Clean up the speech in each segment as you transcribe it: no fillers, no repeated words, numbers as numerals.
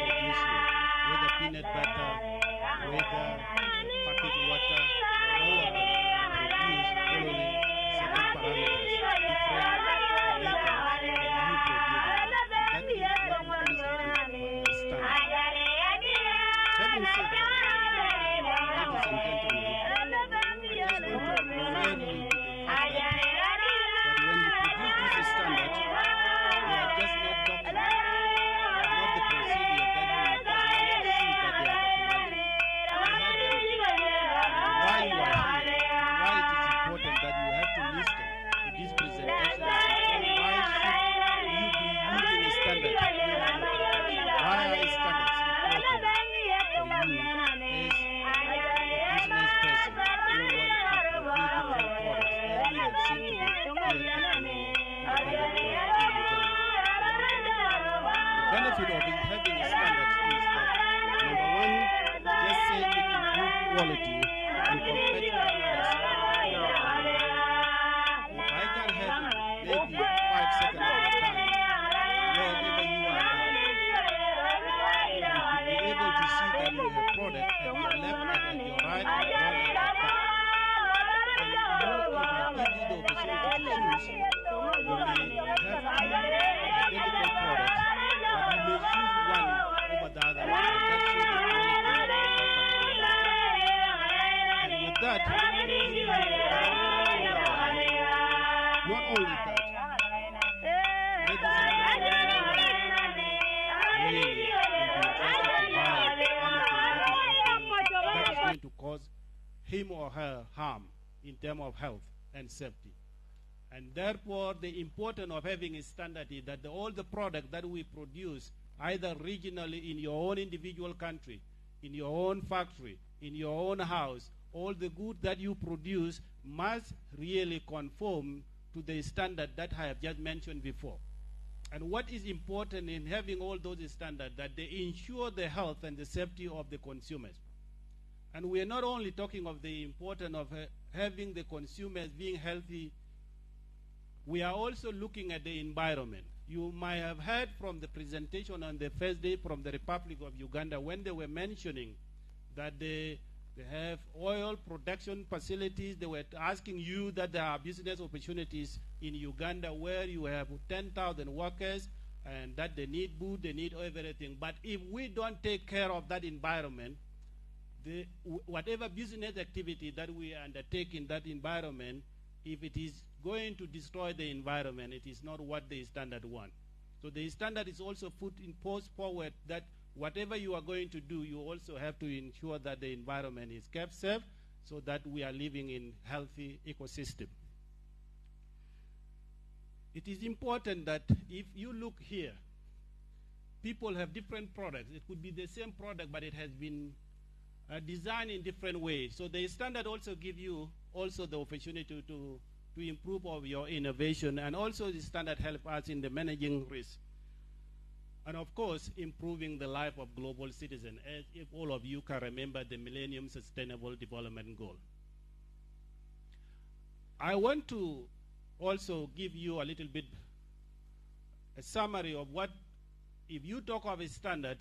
whether peanut butter, whether packet water, all of them produced following certain parameters, different methods of you producing. That is what we standard. Having said that, ladies and gentlemen, I just want to remind you to the fact that when you produce this standard, we are just not talking about not the procedure that we just want to see that they are documented. Why you are here, and why it is important that you have to listen to this presentation, why should you be using a standard? Why are standards important for you as a business person who wants to produce different products, as we have seen today here at the benefit of having a standard is that, number one, just say it improves quality and competitiveness. If I can have maybe 5 seconds at a time, wherever you are now, you will be able to see that you have product at your left and at your right and one at the back. And you know, if I give you the opportunity to choose, you may have identical products, but you may choose one over the other one, and that shows the quality of that particular product. And with that, it gives you not only that, ladies and gentlemen, really, you'll be interested to buy anything that is going to cause him or her harm in terms of health and safety. And therefore, the importance of having a standard is that all the products that we produce, either regionally in your own individual country, in your own factory, in your own house, all the goods that you produce must really conform to the standard that I have just mentioned before. And what is important in having all those standards, that they ensure the health and the safety of the consumers. And we are not only talking of the importance of having the consumers being healthy, we are also looking at the environment. You might have heard from the presentation on the first day from the Republic of Uganda when they were mentioning that they have oil production facilities. They were asking you that there are business opportunities in Uganda where you have 10,000 workers and that they need food, they need everything. But if we don't take care of that environment, whatever business activity that we undertake in that environment, if it is going to destroy the environment, it is not what the standard wants. So the standard is also put in post forward that whatever you are going to do, you also have to ensure that the environment is kept safe so that we are living in healthy ecosystem. It is important that if you look here, people have different products. It could be the same product, but it has been designed in different ways. So the standard also gives you also the opportunity to improve of your innovation, and also the standard help us in the managing risk. And of course, improving the life of global citizens, as if all of you can remember the Millennium Sustainable Development Goal. I want to also give you a little bit a summary of what, if you talk of a standard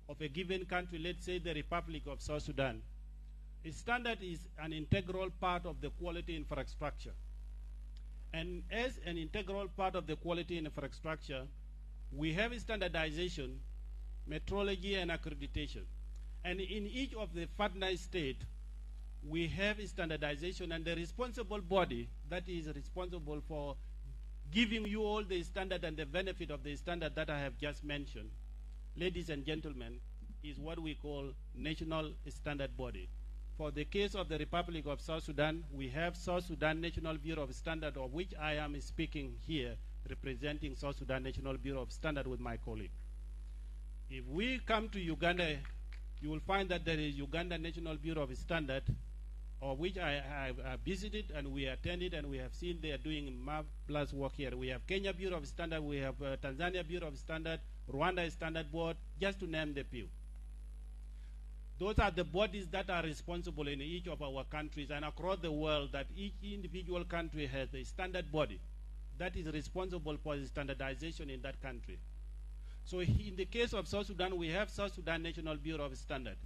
of a given country, let's say the Republic of South Sudan, a standard is an integral part of the quality infrastructure. And as an integral part of the quality infrastructure, we have standardization, metrology, and accreditation. And in each of the partner states, we have standardization, and the responsible body that is responsible for giving you all the standard and the benefit of the standard that I have just mentioned, ladies and gentlemen, is what we call National Standard Body. For the case of the Republic of South Sudan, we have South Sudan National Bureau of Standard, of which I am speaking here, representing South Sudan National Bureau of Standard with my colleague. If we come to Uganda, you will find that there is Uganda National Bureau of Standard, of which I have visited and we attended, and we have seen they are doing marvelous work here. We have Kenya Bureau of Standard, we have Tanzania Bureau of Standard, Rwanda Standard Board, just to name the few. Those are the bodies that are responsible in each of our countries and across the world, that each individual country has a standard body that is responsible for the standardization in that country. So in the case of South Sudan, we have South Sudan National Bureau of Standard.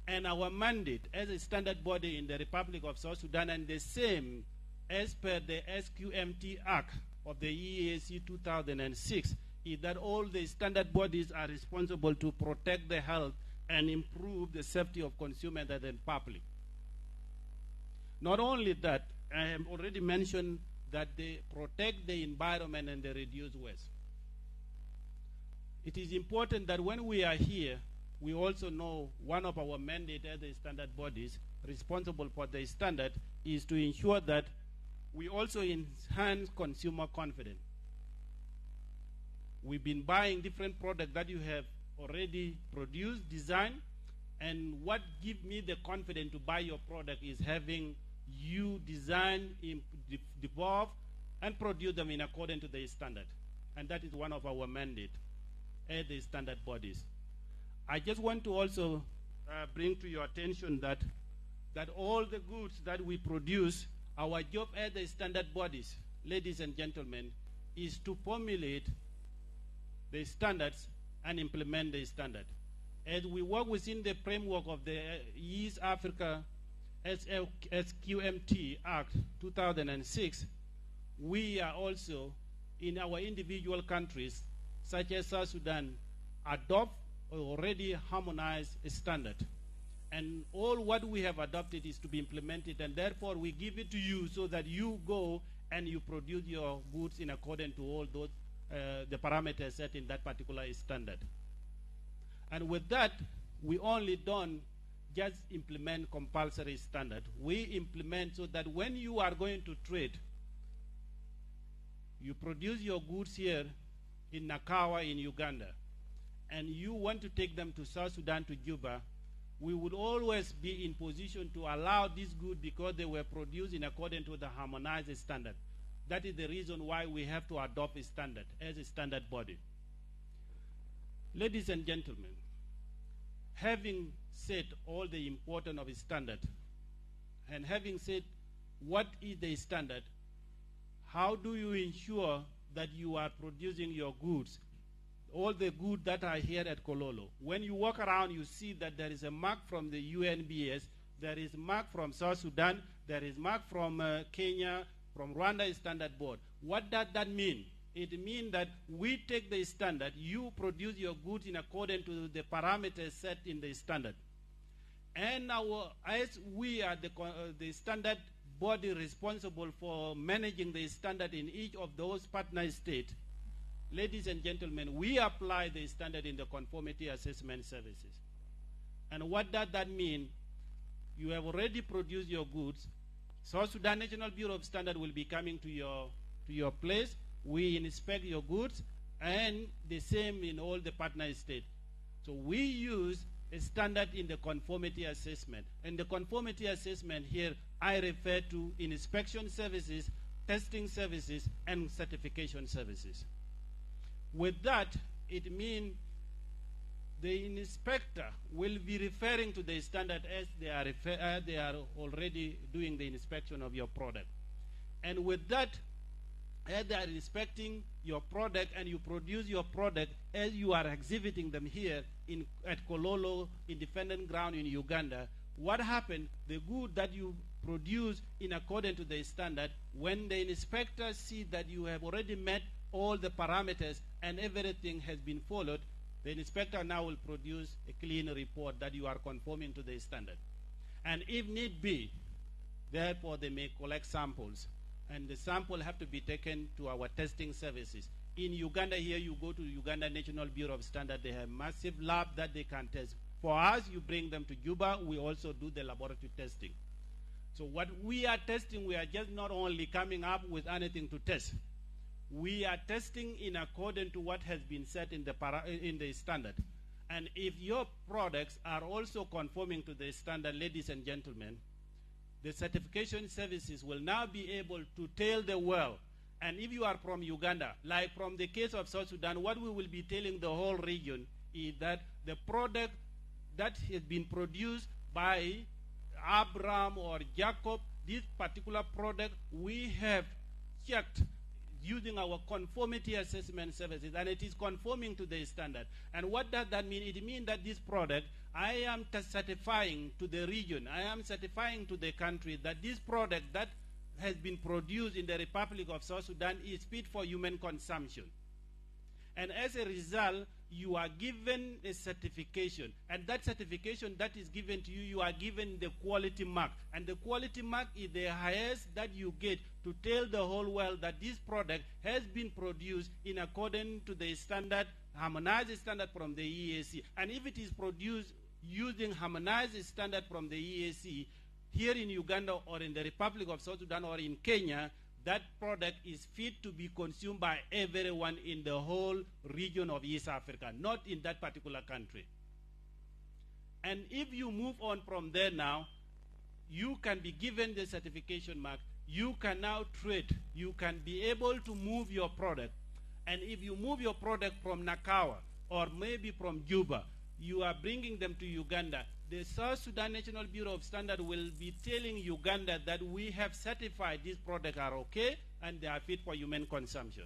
And our mandate as a standard body in the Republic of South Sudan, and the same as per the SQMT Act of the EAC 2006, is that all the standard bodies are responsible to protect the health and improve the safety of consumers and the public. Not only that, I have already mentioned that they protect the environment and they reduce waste. It is important that when we are here, we also know one of our mandates as the standard bodies responsible for the standard is to ensure that we also enhance consumer confidence. We've been buying different products that you have already produced, designed, and what gives me the confidence to buy your product is having you design, develop, and produce them in accordance to the standard. And that is one of our mandates as the standard bodies. I just want to also bring to your attention that all the goods that we produce, our job as the standard bodies, ladies and gentlemen, is to formulate the standards and implement the standard. As we work within the framework of the East Africa SQMT Act 2006, we are also in our individual countries, such as South Sudan, adopt or already harmonized a standard. And all what we have adopted is to be implemented, and therefore we give it to you so that you go and you produce your goods in accordance to all those the parameters set in that particular standard. And with that, we only don't just implement compulsory standard. We implement so that when you are going to trade, you produce your goods here in Nakawa in Uganda, and you want to take them to South Sudan, to Juba, we would always be in position to allow these goods because they were produced in accordance to the harmonized standard. That is the reason why we have to adopt a standard as a standard body. Ladies and gentlemen, having said all the importance of a standard, and having said what is the standard, how do you ensure that you are producing your goods, all the goods that are here at Kololo? When you walk around, you see that there is a mark from the UNBS, there is a mark from South Sudan, there is a mark from Kenya, from Rwanda Standard Board. What does that mean? It means that we take the standard, you produce your goods in accordance to the parameters set in the standard. And as we are the standard body responsible for managing the standard in each of those partner states, ladies and gentlemen, we apply the standard in the conformity assessment services. And what does that mean? You have already produced your goods. South Sudan National Bureau of Standard will be coming to your place. We inspect your goods, and the same in all the partner states. So we use a standard in the conformity assessment. And the conformity assessment here, I refer to inspection services, testing services, and certification services. With that, it means the inspector will be referring to the standard as they are already doing the inspection of your product. And with that, as they are inspecting your product and you produce your product as you are exhibiting them here at Kololo Independent Ground in Uganda, what happened? The good that you produce in accordance to the standard, when the inspectors see that you have already met all the parameters and everything has been followed, the inspector now will produce a clean report that you are conforming to the standard. And if need be, therefore they may collect samples, and the sample have to be taken to our testing services. In Uganda here, you go to Uganda National Bureau of Standard, they have massive lab that they can test. For us, you bring them to Juba, we also do the laboratory testing. So what we are testing, we are just not only coming up with anything to test. We are testing in accordance to what has been set in the standard. And if your products are also conforming to the standard, ladies and gentlemen, the certification services will now be able to tell the world. And if you are from Uganda, like from the case of South Sudan, what we will be telling the whole region is that the product that has been produced by Abraham or Jacob, this particular product, we have checked using our conformity assessment services, and it is conforming to the standard. And what does that mean? It means that this product, I am certifying to the region, I am certifying to the country that this product that has been produced in the Republic of South Sudan is fit for human consumption. And as a result, you are given a certification. And that certification that is given to you, you are given the quality mark. And the quality mark is the highest that you get to tell the whole world that this product has been produced in accordance to the standard, harmonized standard from the EAC. And if it is produced using harmonized standard from the EAC, here in Uganda or in the Republic of South Sudan or in Kenya, that product is fit to be consumed by everyone in the whole region of East Africa, not in that particular country. And if you move on from there now, you can be given the certification mark. You can now trade. You can be able to move your product. And if you move your product from Nakawa or maybe from Juba, you are bringing them to Uganda. The South Sudan National Bureau of Standards will be telling Uganda that we have certified these products are okay and they are fit for human consumption.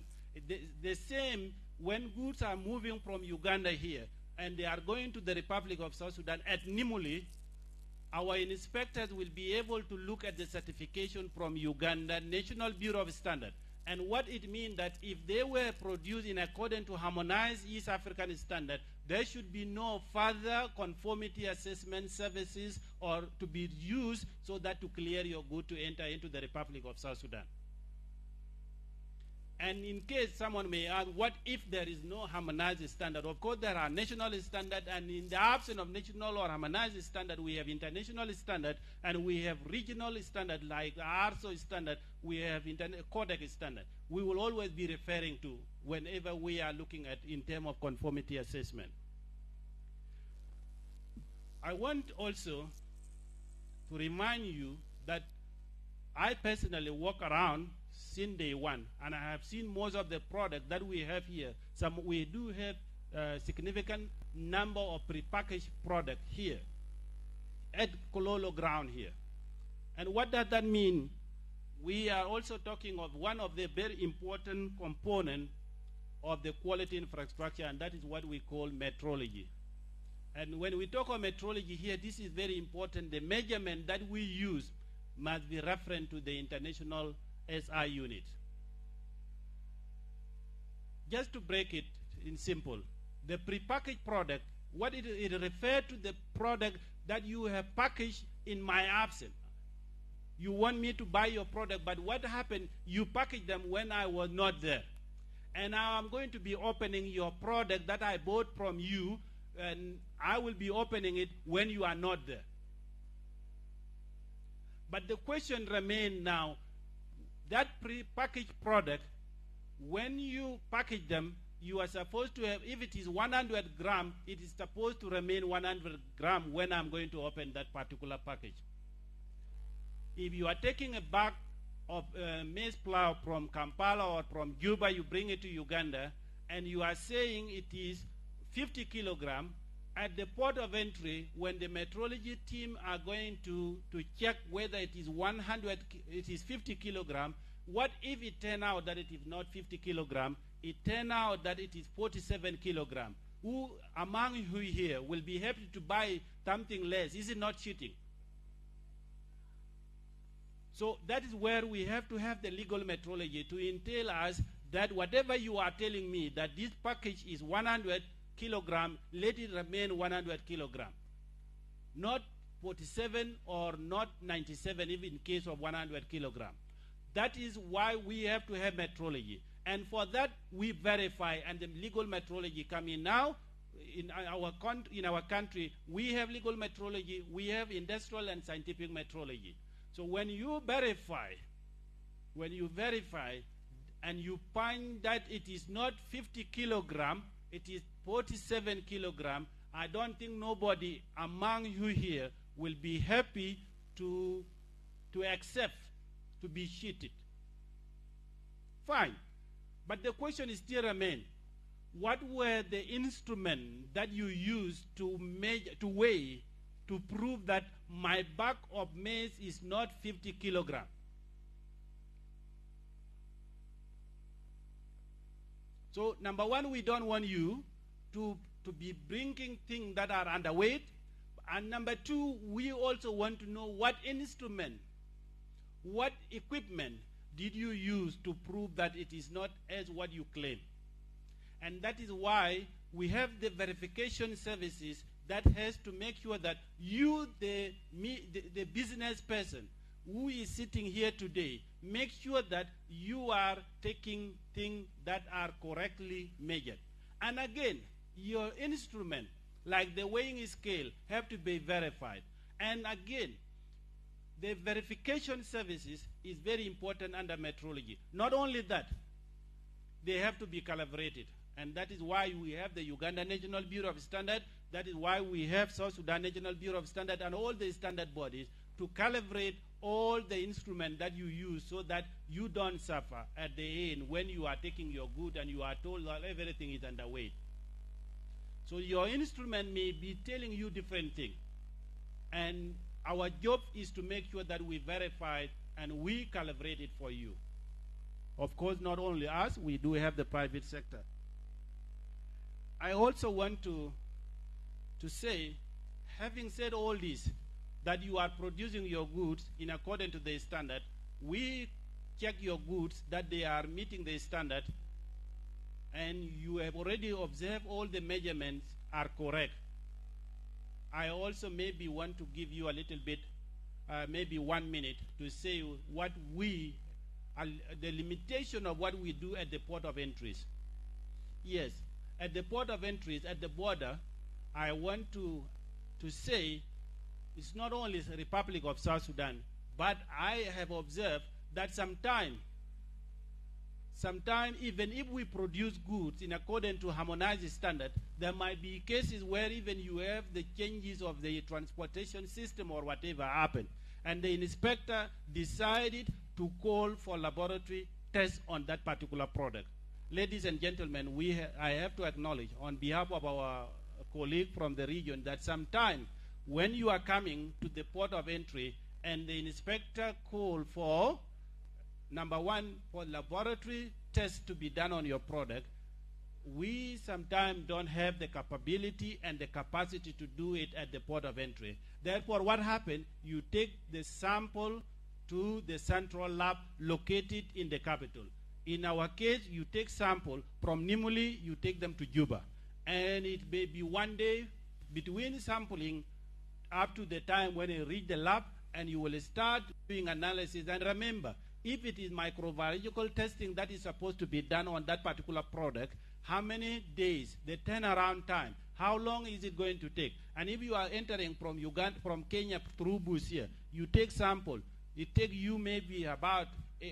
The same when goods are moving from Uganda here and they are going to the Republic of South Sudan at Nimuli, our inspectors will be able to look at the certification from Uganda National Bureau of Standards. And what it means that if they were produced in accordance to harmonized East African standard, there should be no further conformity assessment services or to be used so that to clear your good to enter into the Republic of South Sudan. And in case someone may ask, what if there is no harmonized standard? Of course, there are national standards, and in the absence of national or harmonized standard, we have international standard, and we have regional standard like the ARSO standard, we have Codex standard. We will always be referring to whenever we are looking at in terms of conformity assessment. I want also to remind you that I personally walk around since day one, and I have seen most of the products that we have here. We do have a significant number of prepackaged products here at Kololo ground here. And what does that mean? We are also talking of one of the very important components of the quality infrastructure, and that is what we call metrology. And when we talk of metrology here, this is very important. The measurement that we use must be referent to the international SI unit. Just to break it in simple, the prepackaged product, what it refers to the product that you have packaged in my absence. You want me to buy your product, but what happened? You packaged them when I was not there. And now I'm going to be opening your product that I bought from you, and I will be opening it when you are not there. But the question remains now, that pre-packaged product, when you package them, you are supposed to have, if it is 100 grams, it is supposed to remain 100 grams when I'm going to open that particular package. If you are taking a bag of maize flour from Kampala or from Juba, you bring it to Uganda, and you are saying it is 50 kilograms, at the port of entry, when the metrology team are going to check whether it is 50 kilograms, what if it turns out that it is not 50 kilograms, it turns out that it is 47 kilograms? Who among you here will be happy to buy something less? Is it not cheating? So that is where we have to have the legal metrology to entail us that whatever you are telling me that this package is 100 kilogram, let it remain 100 kilogram. Not 47 or not 97, even in case of 100 kilogram. That is why we have to have metrology. And for that, we verify, and the legal metrology come in now. In our country, we have legal metrology, we have industrial and scientific metrology. So when you verify, and you find that it is not 50 kilogram, it is 47 kilogram, I don't think nobody among you here will be happy to accept to be cheated. Fine. But the question is still remains. What were the instruments that you used to measure, to weigh, to prove that my bag of maize is not 50 kilograms? So number one, we don't want you to be bringing things that are underweight. And number two, we also want to know what instrument, what equipment did you use to prove that it is not as what you claim. And that is why we have the verification services that has to make sure that you, the business person who is sitting here today, make sure that you are taking things that are correctly measured. And again, your instrument, like the weighing scale, have to be verified. And again, the verification services is very important under metrology. Not only that, they have to be calibrated. And that is why we have the Uganda National Bureau of Standards. That is why we have South Sudan National Bureau of Standards and all the standard bodies to calibrate all the instruments that you use so that you don't suffer at the end when you are taking your good and you are told that everything is underweight. So your instrument may be telling you different things. And our job is to make sure that we verify it and we calibrate it for you. Of course, not only us, we do have the private sector. I also want to say, having said all this, that you are producing your goods in accordance to the standard, we check your goods that they are meeting the standard, and you have already observed all the measurements are correct. I also maybe want to give you a little bit, maybe 1 minute, to say what the limitation of what we do at the port of entries. Yes, at the port of entries, at the border, I want to say it's not only the Republic of South Sudan, but I have observed that sometimes even if we produce goods in accordance to harmonized standard, there might be cases where even you have the changes of the transportation system or whatever happen, and the inspector decided to call for laboratory tests on that particular product. Ladies and gentlemen, I have to acknowledge on behalf of our colleague from the region that sometime when you are coming to the port of entry and the inspector call for, number one, for laboratory tests to be done on your product, we sometimes don't have the capability and the capacity to do it at the port of entry. Therefore, what happened, you take the sample to the central lab located in the capital. In our case, you take sample from Nimuli, you take them to Juba. And it may be 1 day between sampling up to the time when you reach the lab, and you will start doing analysis. And remember, if it is microbiological testing that is supposed to be done on that particular product, how many days, the turnaround time, how long is it going to take? And if you are entering from Uganda, from Kenya through Busia, you take sample, it takes you maybe about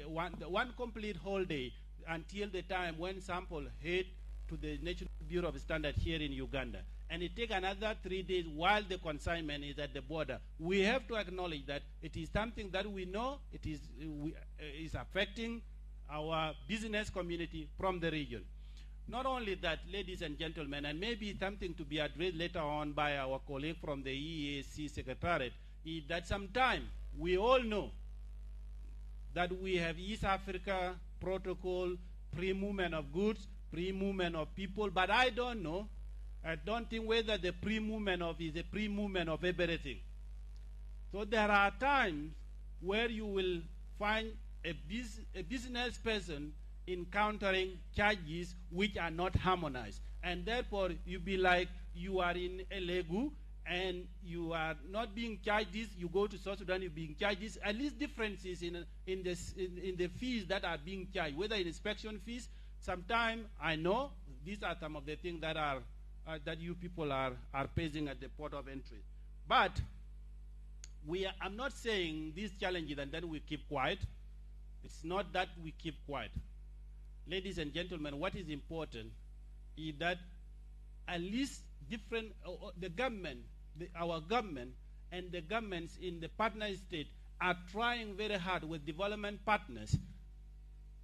one complete whole day until the time when sample hit to the National Bureau of Standards here in Uganda. And it takes another 3 days while the consignment is at the border. We have to acknowledge that it is something that we know it is affecting our business community from the region. Not only that, ladies and gentlemen, and maybe something to be addressed later on by our colleague from the EAC Secretariat, is that sometime we all know that we have East Africa Protocol, pre-movement of goods, pre-movement of people, but I don't think whether the pre-movement of is the pre-movement of everything. So there are times where you will find a business person encountering charges which are not harmonized. And therefore, you be like you are in Elegu and you are not being charged this, you go to South Sudan, you're being charged this. At least differences in the fees that are being charged, whether in inspection fees. Sometimes I know these are some of the things that are that you people are facing at the port of entry. But I'm not saying these challenges and then we keep quiet. It's not that we keep quiet. Ladies and gentlemen, what is important is that at least the government, our government and the governments in the partner state are trying very hard with development partners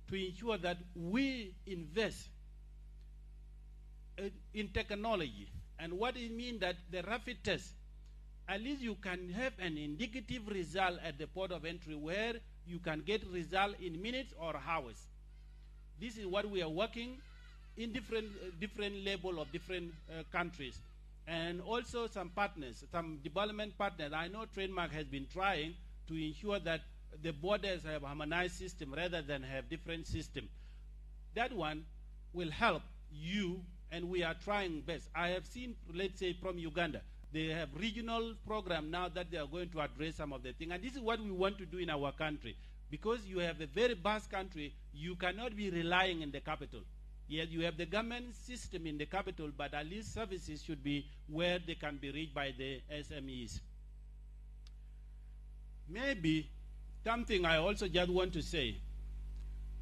to ensure that we invest in technology. And what it means that the rapid test, at least you can have an indicative result at the port of entry where you can get result in minutes or hours. This is what we are working, in different level of different countries. And also some partners, some development partners. I know Trademark has been trying to ensure that the borders have a harmonized system rather than have different systems. That one will help you, and we are trying best. I have seen, let's say, from Uganda, they have regional program now that they are going to address some of the things. And this is what we want to do in our country. Because you have a very vast country, you cannot be relying in the capital. Yes, you have the government system in the capital, but at least services should be where they can be reached by the SMEs. Maybe something I also just want to say.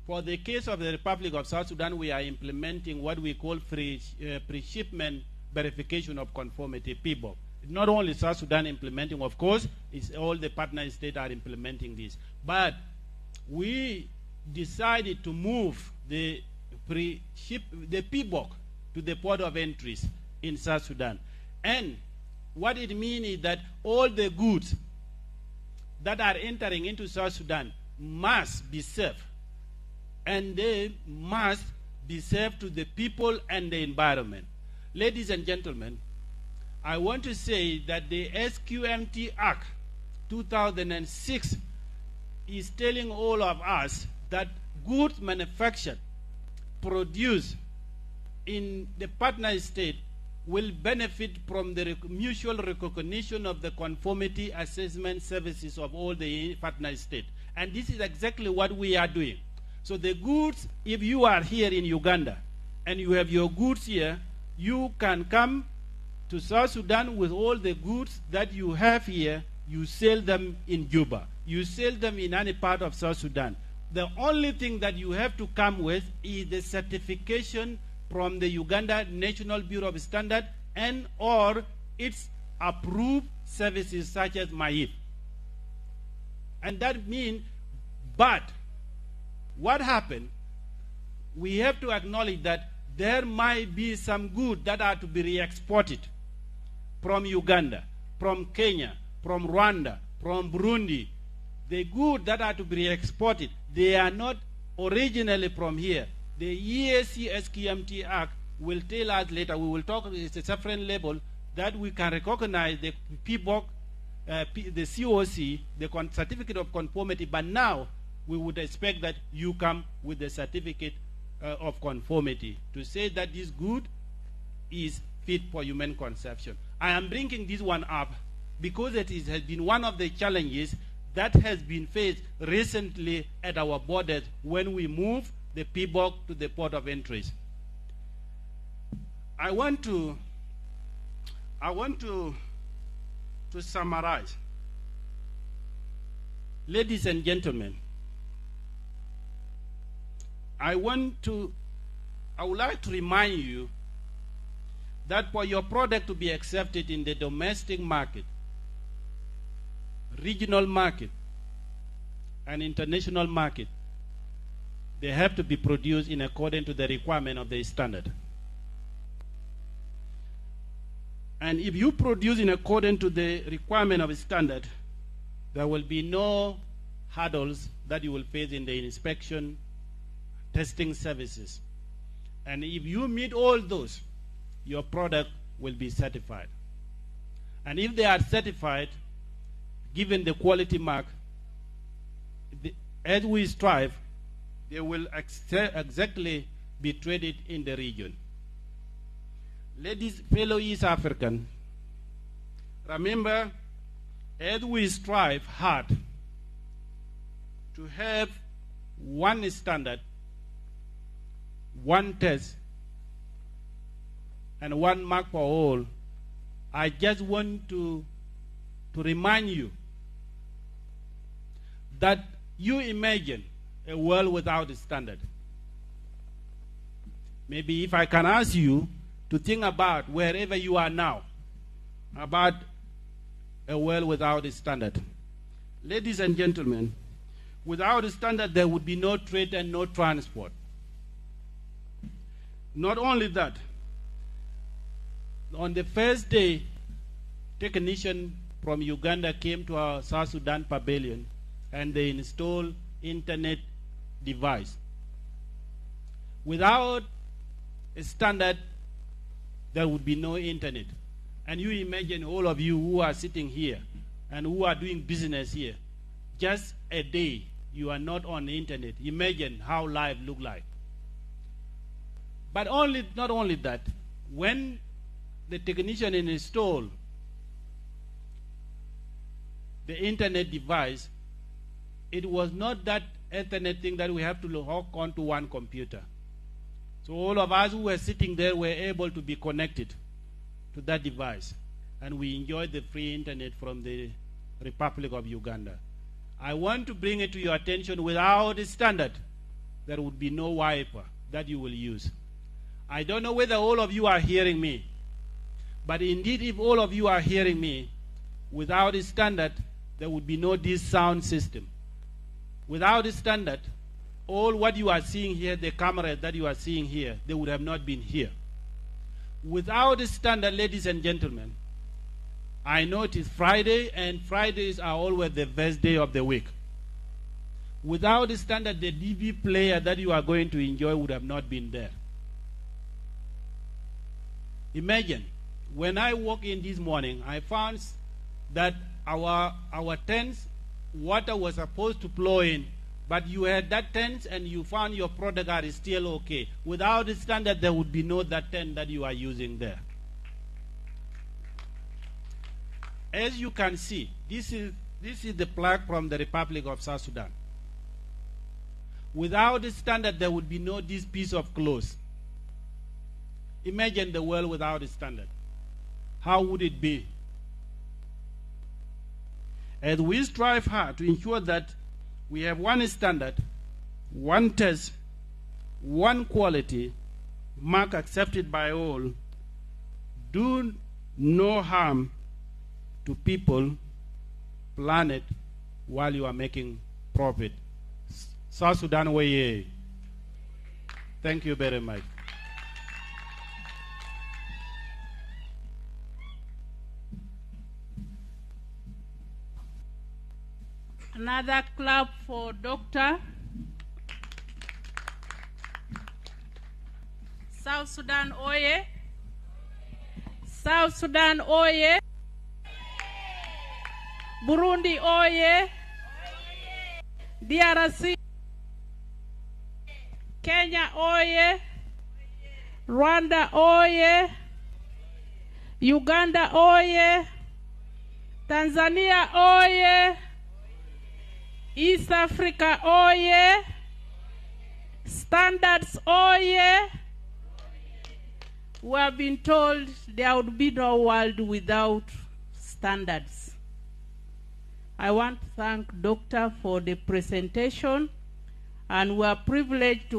For the case of the Republic of South Sudan, we are implementing what we call pre-shipment verification of conformity, PBOC. Not only South Sudan implementing, of course, it's all the partner states are implementing this. But we decided to move the PBOC to the port of entries in South Sudan. And what it means is that all the goods that are entering into South Sudan must be safe. And they must be safe to the people and the environment. Ladies and gentlemen, I want to say that the SQMT Act 2006 is telling all of us that goods manufactured, produced in the partner state will benefit from the mutual recognition of the conformity assessment services of all the partner states. And this is exactly what we are doing. So the goods, if you are here in Uganda and you have your goods here, you can come to South Sudan with all the goods that you have here. You sell them in Juba. You sell them in any part of South Sudan. The only thing that you have to come with is the certification from the Uganda National Bureau of Standards and or its approved services such as MAIF. And that means, but what happened, we have to acknowledge that there might be some goods that are to be re-exported from Uganda, from Kenya, from Rwanda, from Burundi. The goods that are to be re-exported, they are not originally from here. The EAC SQMT Act will tell us later, we will talk, it's a separate level, that we can recognize the PBOC, the COC, the Certificate of Conformity, but now we would expect that you come with the Certificate of Conformity to say that this good is fit for human consumption. I am bringing this one up because it has been one of the challenges that has been faced recently at our borders when we move the PBOC to the port of entries. I want to summarize. Ladies and gentlemen, I would like to remind you that for your product to be accepted in the domestic market, regional market, and international market, they have to be produced in accordance to the requirement of the standard. And if you produce in accordance to the requirement of a standard, there will be no hurdles that you will face in the inspection, testing services. And if you meet all those, your product will be certified. And if they are certified, given the quality mark, as we strive, they will exactly be traded in the region. Ladies, fellow East African, remember, as we strive hard to have one standard, one test, and one mark for all, I just want to remind you that you imagine a world without a standard. Maybe if I can ask you to think about wherever you are now, about a world without a standard. Ladies and gentlemen, without a standard there would be no trade and no transport. Not only that, on the first day, technician from Uganda came to our South Sudan pavilion and they installed internet device. Without standard, there would be no internet. And you imagine all of you who are sitting here and who are doing business here, just a day you are not on the internet. Imagine how life look like. But not only that, when the technician install the internet device, it was not that Ethernet thing that we have to hook onto one computer. So all of us who were sitting there were able to be connected to that device, and we enjoyed the free internet from the Republic of Uganda. I want to bring it to your attention, without a standard, there would be no Wi-Fi that you will use. I don't know whether all of you are hearing me, but indeed if all of you are hearing me, without a standard, there would be no this sound system. Without a standard, all what you are seeing here, the cameras that you are seeing here, they would have not been here. Without a standard, ladies and gentlemen, I know it is Friday, and Fridays are always the best day of the week. Without a standard, the DV player that you are going to enjoy would have not been there. Imagine, when I walked in this morning, I found that our tents, water was supposed to flow in, but you had that tent and you found your product are still okay. Without a standard, there would be no that tent that you are using there. As you can see, this is the flag from the Republic of South Sudan. Without a standard, there would be no this piece of clothes. Imagine the world without a standard. How would it be? As we strive hard to ensure that we have one standard, one test, one quality, mark accepted by all, do no harm to people, planet, while you are making profit. South Sudan way. Thank you very much. Another clap for Doctor. South Sudan oye. South Sudan oye. Burundi oye. DRC. Kenya oye. Rwanda oye. Uganda oye. Tanzania oye. East Africa oye. Standards oye. We have been told there would be no world without standards. I want to thank Doctor for the presentation, and we are privileged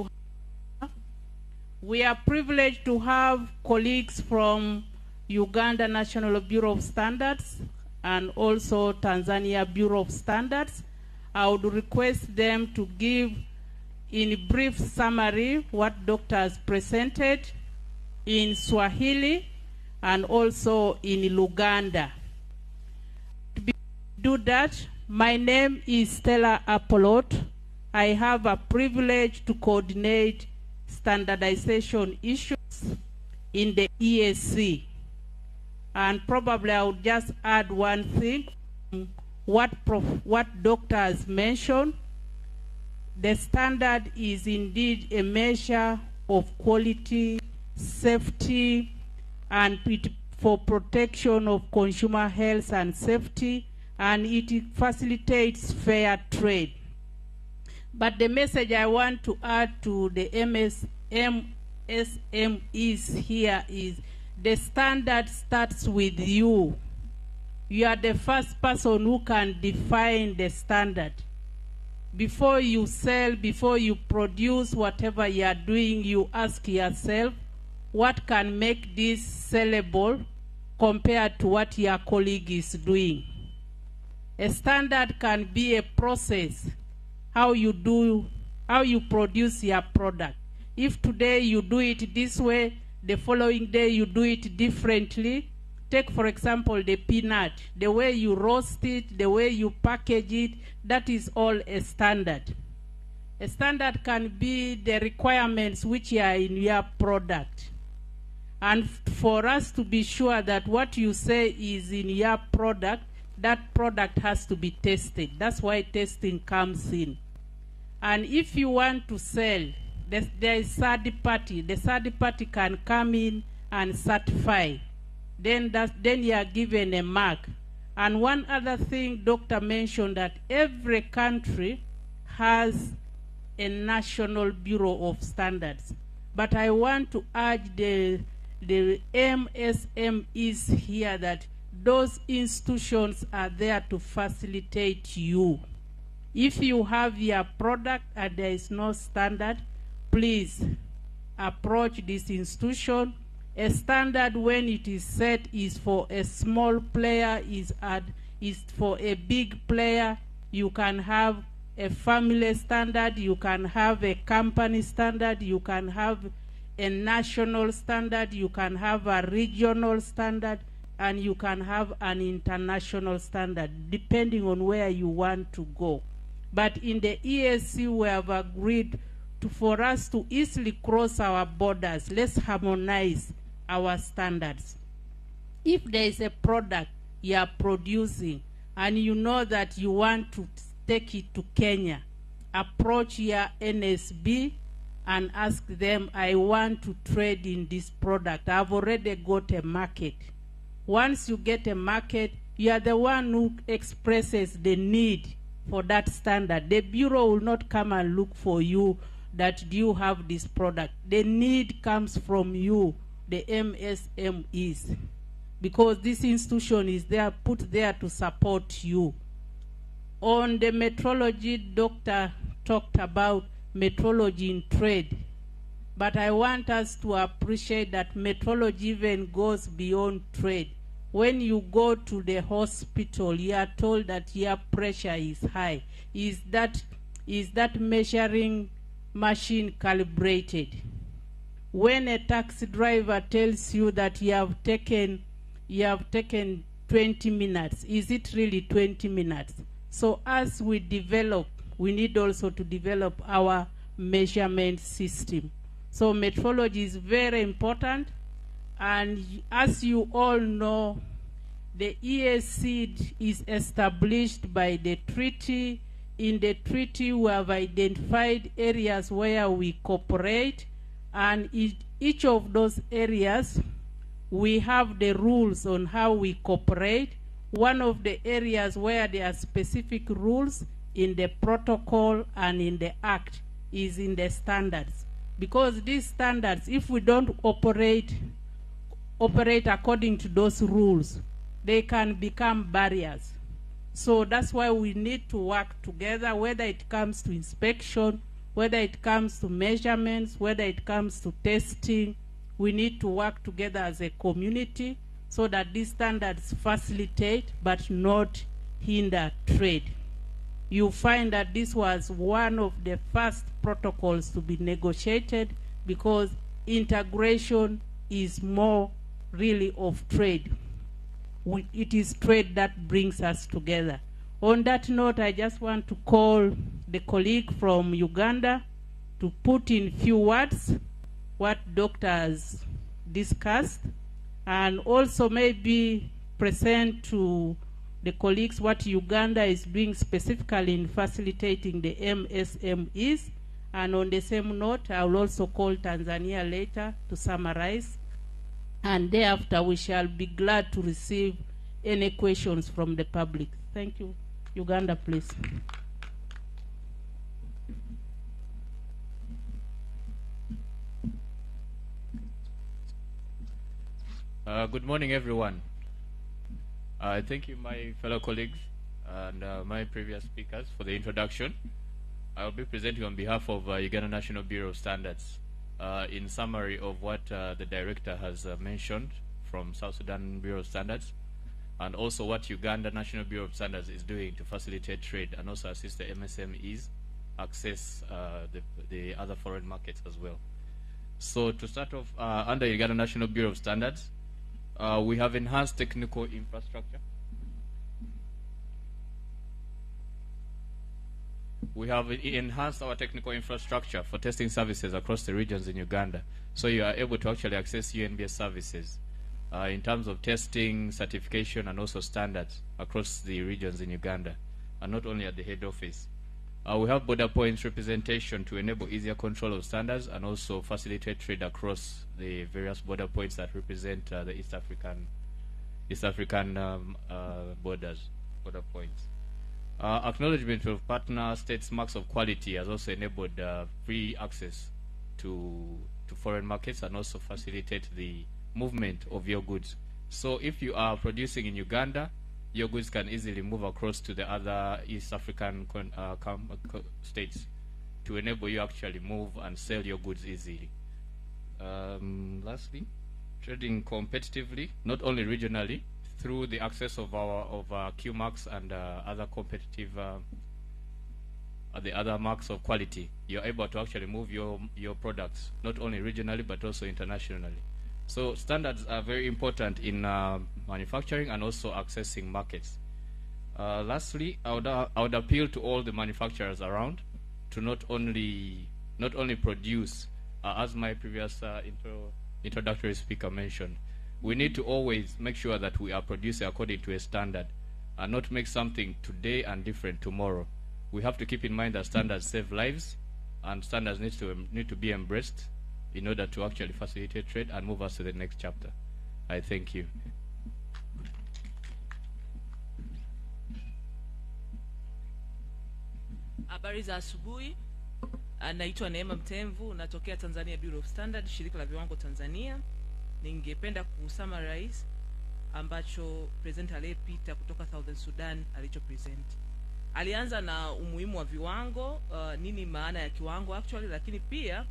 to have colleagues from Uganda National Bureau of Standards and also Tanzania Bureau of Standards. I would request them to give in a brief summary what Doctor has presented in Swahili and also in Luganda. To do that, my name is Stella Apolot. I have a privilege to coordinate standardization issues in the EAC. And probably I would just add one thing. What Doctor has mentioned, the standard is indeed a measure of quality, safety, and for protection of consumer health and safety, and it facilitates fair trade. But the message I want to add to the MSMEs here is the standard starts with you. You are the first person who can define the standard. Before you sell, before you produce whatever you are doing, you ask yourself, what can make this sellable compared to what your colleague is doing? A standard can be a process, how you produce your product. If today you do it this way, the following day you do it differently. Take, for example, the peanut. The way you roast it, the way you package it, that is all a standard. A standard can be the requirements which are in your product. And for us to be sure that what you say is in your product, that product has to be tested. That's why testing comes in. And if you want to sell, there is third party. The third party can come in and certify. Then you are given a mark. And one other thing, Doctor mentioned that every country has a National Bureau of Standards. But I want to urge the MSMEs here that those institutions are there to facilitate you. If you have your product and there is no standard, please approach this institution. A standard, when it is set, is for a small player, is for a big player. You can have a family standard, you can have a company standard, you can have a national standard, you can have a regional standard, and you can have an international standard, depending on where you want to go. But in the EAC, we have agreed for us to easily cross our borders. Let's harmonize our standards. If there is a product you are producing and you know that you want to take it to Kenya, approach your NSB and ask them, I want to trade in this product. I've already got a market. Once you get a market, you are the one who expresses the need for that standard. The Bureau will not come and look for you that do you have this product. The need comes from you, the MSMEs, because this institution is there, put there to support you. On the metrology, Doctor talked about metrology in trade. But I want us to appreciate that metrology even goes beyond trade. When you go to the hospital, you are told that your pressure is high. Is that measuring machine calibrated? When a taxi driver tells you that you have taken 20 minutes, is it really 20 minutes? So as we develop, we need also to develop our measurement system. So metrology is very important. And as you all know, the EAC is established by the treaty. In the treaty, we have identified areas where we cooperate. And in each of those areas, we have the rules on how we cooperate. One of the areas where there are specific rules in the protocol and in the act is in the standards. Because these standards, if we don't operate according to those rules, they can become barriers. So that's why we need to work together, whether it comes to inspection, whether it comes to measurements, whether it comes to testing. We need to work together as a community so that these standards facilitate but not hinder trade. You find that this was one of the first protocols to be negotiated because integration is more really of trade. It is trade that brings us together. On that note, I just want to call the colleague from Uganda to put in few words what Doctor has discussed, and also maybe present to the colleagues what Uganda is doing specifically in facilitating the MSMEs. And on the same note, I will also call Tanzania later to summarize. And thereafter, we shall be glad to receive any questions from the public. Thank you. Uganda, please. Good morning, everyone. Thank you, my fellow colleagues and my previous speakers for the introduction. I will be presenting on behalf of Uganda National Bureau of Standards in summary of what the director has mentioned from South Sudan Bureau of Standards, and also what Uganda National Bureau of Standards is doing to facilitate trade and also assist the MSMEs access the other foreign markets as well. So to start off, under Uganda National Bureau of Standards, we have enhanced technical infrastructure. we have enhanced our technical infrastructure for testing services across the regions in Uganda. So you are able to actually access UNBS services in terms of testing, certification, and also standards across the regions in Uganda, and not only at the head office. We have border points representation to enable easier control of standards and also facilitate trade across the various border points that represent the East African border points. Acknowledgement of partner states' marks of quality has also enabled free access to foreign markets and also facilitate the movement of your goods. So if you are producing in Uganda, your goods can easily move across to the other East African states to enable you actually move and sell your goods easily. Lastly, trading competitively, not only regionally, through the access of our Q marks and other competitive, the other marks of quality, you're able to actually move your products, not only regionally, but also internationally. So standards are very important in manufacturing and also accessing markets. Lastly, I would appeal to all the manufacturers around to not only produce, as my previous introductory speaker mentioned, we need to always make sure that we are producing according to a standard and not make something today and different tomorrow. We have to keep in mind that standards save lives, and standards need to be embraced in order to actually facilitate trade and move us to the next chapter. I thank you. Habari za asubuhi. Naitwa Neema Mtemvu, natokea Tanzania Bureau of Standards, shirika la viwango Tanzania. Ningependa kusummarize ambacho presenter aliyepita kutoka Southern Sudan alicho present. Alianza na umuhimu wa viwango, nini maana ya kiwango actually, lakini pia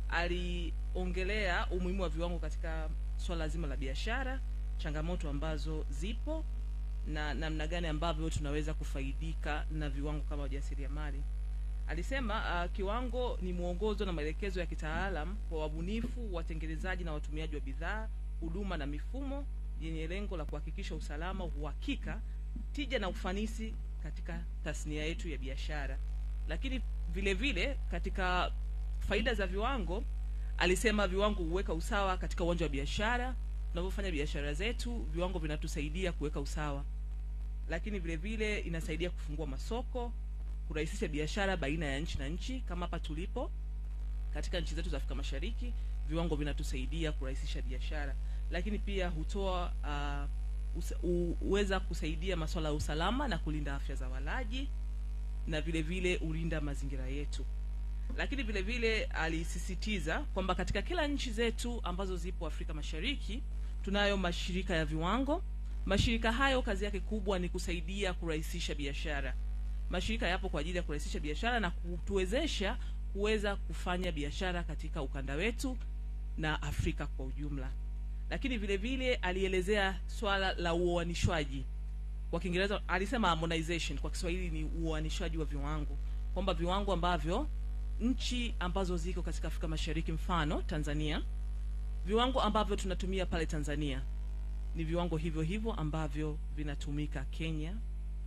aliongelea umuhimu wa viwango katika swala zima la biashara, changamoto ambazo zipo na namna gani ambavyo tunaweza kufaidika na viwango kama wajasiriamali. Alisema kiwango ni mwongozo na maelekezo ya kitaalam kwa wabunifu, watengenezaji na watumiaji wa bidhaa, huduma na mifumo yenye lengo la kuhakikisha usalama, uhakika, tija na ufanisi katika tasnia yetu ya biashara. Lakini vile vile katika faida za viwango, alisema viwango huweka usawa katika uwanja wa biashara. Tunapofanya biashara zetu, viwango vinatusaidia kuweka usawa. Lakini vile vile inasaidia kufungua masoko, kurahisisha biashara baina ya nchi na nchi. Kama hapa tulipo katika nchi zetu za Afrika Mashariki, viwango vinatusaidia kurahisisha biashara. Lakini pia hutoa uweza kusaidia masuala ya usalama na kulinda afya za walaji, na vile vile ulinda mazingira yetu. Lakini vile vile alisisitiza kwamba katika kila nchi zetu ambazo zipo Afrika Mashariki tunayo mashirika ya viwango. Mashirika hayo kazi yake kubwa ni kusaidia kurahisisha biashara. Mashirika yapo kwa ajili ya kurahisisha biashara na kutuwezesha kuweza kufanya biashara katika ukanda wetu na Afrika kwa ujumla. Lakini vile vile alielezea swala la uoanishwaji. Kwa Kiingereza alisema harmonization, kwa Kiswahili ni uoanishwaji wa viwango. Kwamba viwango ambavyo nchi ambazo ziko katika Afrika Mashariki, mfano Tanzania, viwango ambavyo tunatumia pale Tanzania ni viwango hivyo hivyo ambavyo vinatumika Kenya,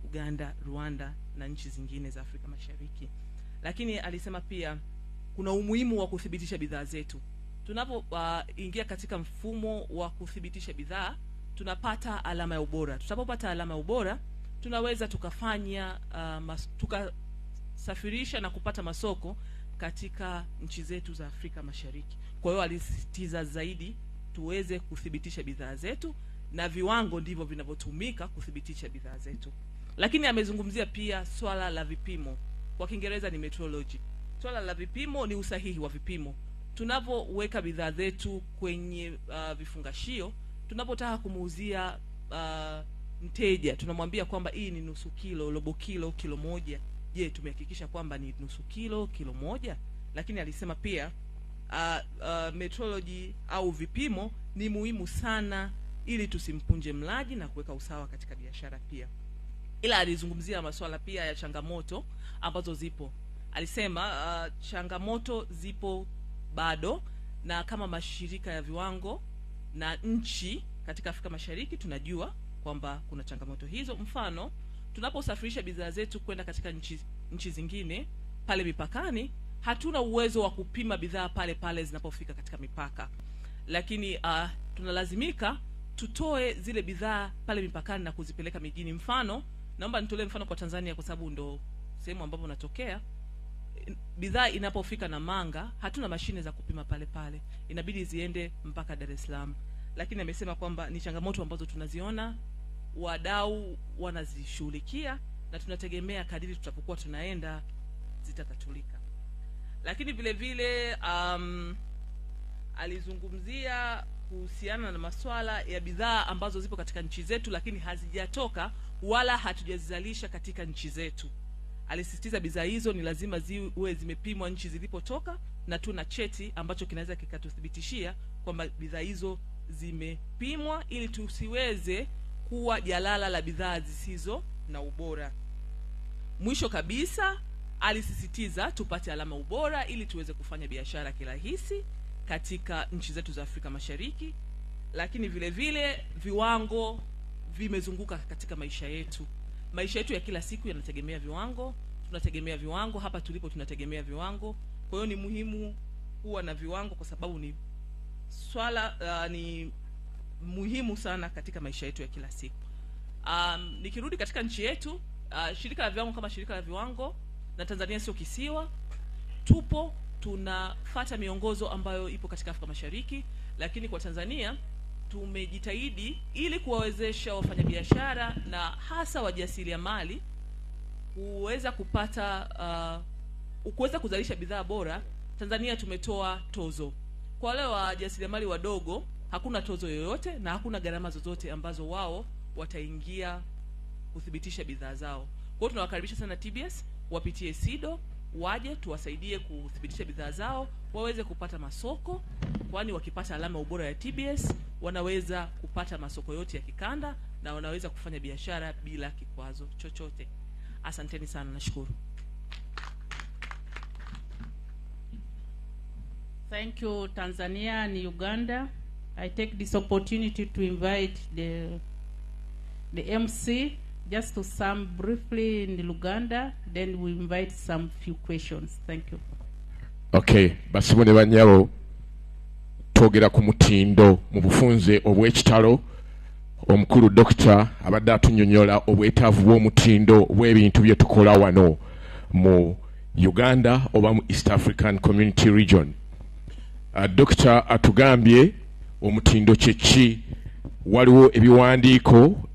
Uganda, Rwanda na nchi zingine za Afrika Mashariki. Lakini alisema pia kuna umuhimu wa kuthibitisha bidhaa zetu. Tunapoingia katika mfumo wa kuthibitisha bidhaa, tunapata alama ya ubora. Tutapopata alama ya ubora, tunaweza tukafanya tukasafirisha na kupata masoko katika nchi zetu za Afrika Mashariki. Kwa hiyo alisisitiza zaidi tuweze kuthibitisha bidhaa zetu, na viwango ndivyo vinavyotumika kuthibitisha bidhaa zetu. Lakini amezungumzia pia swala la vipimo. Kwa Kiingereza ni metrology. Swala la vipimo ni usahihi wa vipimo. Tunapoweka bidhaa zetu kwenye vifungashio, tunapotaka kumuuzia mteja, tunamwambia kwamba hii ni nusu kilo, robo kilo, kilo moja. Je, tumehakikisha kwamba ni nusu kilo, kilo moja? Lakini alisema pia metrology au vipimo ni muhimu sana ili tusimpunje mlaji na kuweka usawa katika biashara pia. Ila alizungumzia masuala pia ya changamoto ambazo zipo. Alisema changamoto zipo bado, na kama mashirika ya viwango na nchi katika Afrika Mashariki tunajua kwamba kuna changamoto hizo. Mfano, tunaposafirisha bidhaa zetu kwenda katika nchi zingine pale mipakani, hatuna uwezo wa kupima bidhaa pale zinapofika katika mipaka. Lakini tunalazimika tutoe zile bidhaa pale mipakani na kuzipeleka mijini. Mfano, naomba nitolee mfano kwa Tanzania kwa sababu ndo sehemu ambapo natokea. Bidhaa inapofika na Manga, hatuna mashine za kupima pale. Inabidi ziende mpaka Dar es Salaam. Lakini amesema kwamba ni changamoto ambazo tunaziona, wadau wanazishughulikia, na tunategemea kadiri tutapokuwa tunaenda zitatatulika. Lakini vile vile alizungumzia kuhusiana na masuala ya bidhaa ambazo zipo katika nchi zetu lakini hazijatoka wala hatujazizalisha katika nchi zetu. Alisisitiza bidhaa hizo ni lazima ziwe zimepimwa nchi zilipotoka, na tuna cheti ambacho kinaweza kikatuthibitishia kwamba bidhaa hizo zimepimwa, ili tusiweze kuwa jalala la bidhaa zisizo na ubora. Mwisho kabisa, alisisitiza tupate alama ubora ili tuweze kufanya biashara kirahisi katika nchi zetu za Afrika Mashariki. Lakini vile vile viwango vimezunguka katika maisha yetu. Maisha yetu ya kila siku yanategemea viwango, tunategemea viwango, hapa tulipo tunategemea viwango. Kwa hiyo ni muhimu kuwa na viwango kwa sababu ni ni muhimu sana katika maisha yetu ya kila siku. Nikirudi katika nchi yetu, shirika la viwango kama shirika la viwango, na Tanzania sio kisiwa, tunafuata miongozo ambayo ipo katika Afrika Mashariki. Lakini kwa Tanzania tumejitahidi ili kuwawezesha wafanyabiashara na hasa wajasiriamali kuweza kupata kuweza kuzalisha bidhaa bora. Tanzania tumetoa tozo kwa wale wajasiriamali wadogo. Hakuna tozo yoyote na hakuna gharama zozote ambazo wao wataingia kuthibitisha bidhaa zao. Kwa hiyo tunawakaribisha sana TBS wapitie SIDO, waje tuwasaidie kuthibitisha bidhaa zao, waweze kupata masoko, kwani wakipata alama ubora ya TBS wanaweza kupata masoko yote ya kikanda na wanaweza kufanya biashara bila kikwazo chochote. Asanteni sana, nashukuru. Thank you, Tanzania and Uganda. I take this opportunity to invite the MC just to sum briefly in Uganda, then we invite some few questions. Thank you. Okay, basibone banyabo togera ku mutindo mu bufunze obw'ekitalo omukulu Dr. abadde atunyonyola obwetaavu bw'omutindo bw'ebintu bye tukola wano mu Uganda oba mu East African Community Region. Dr. atugambye omutindo kyeki, waliwo ebiwandiiko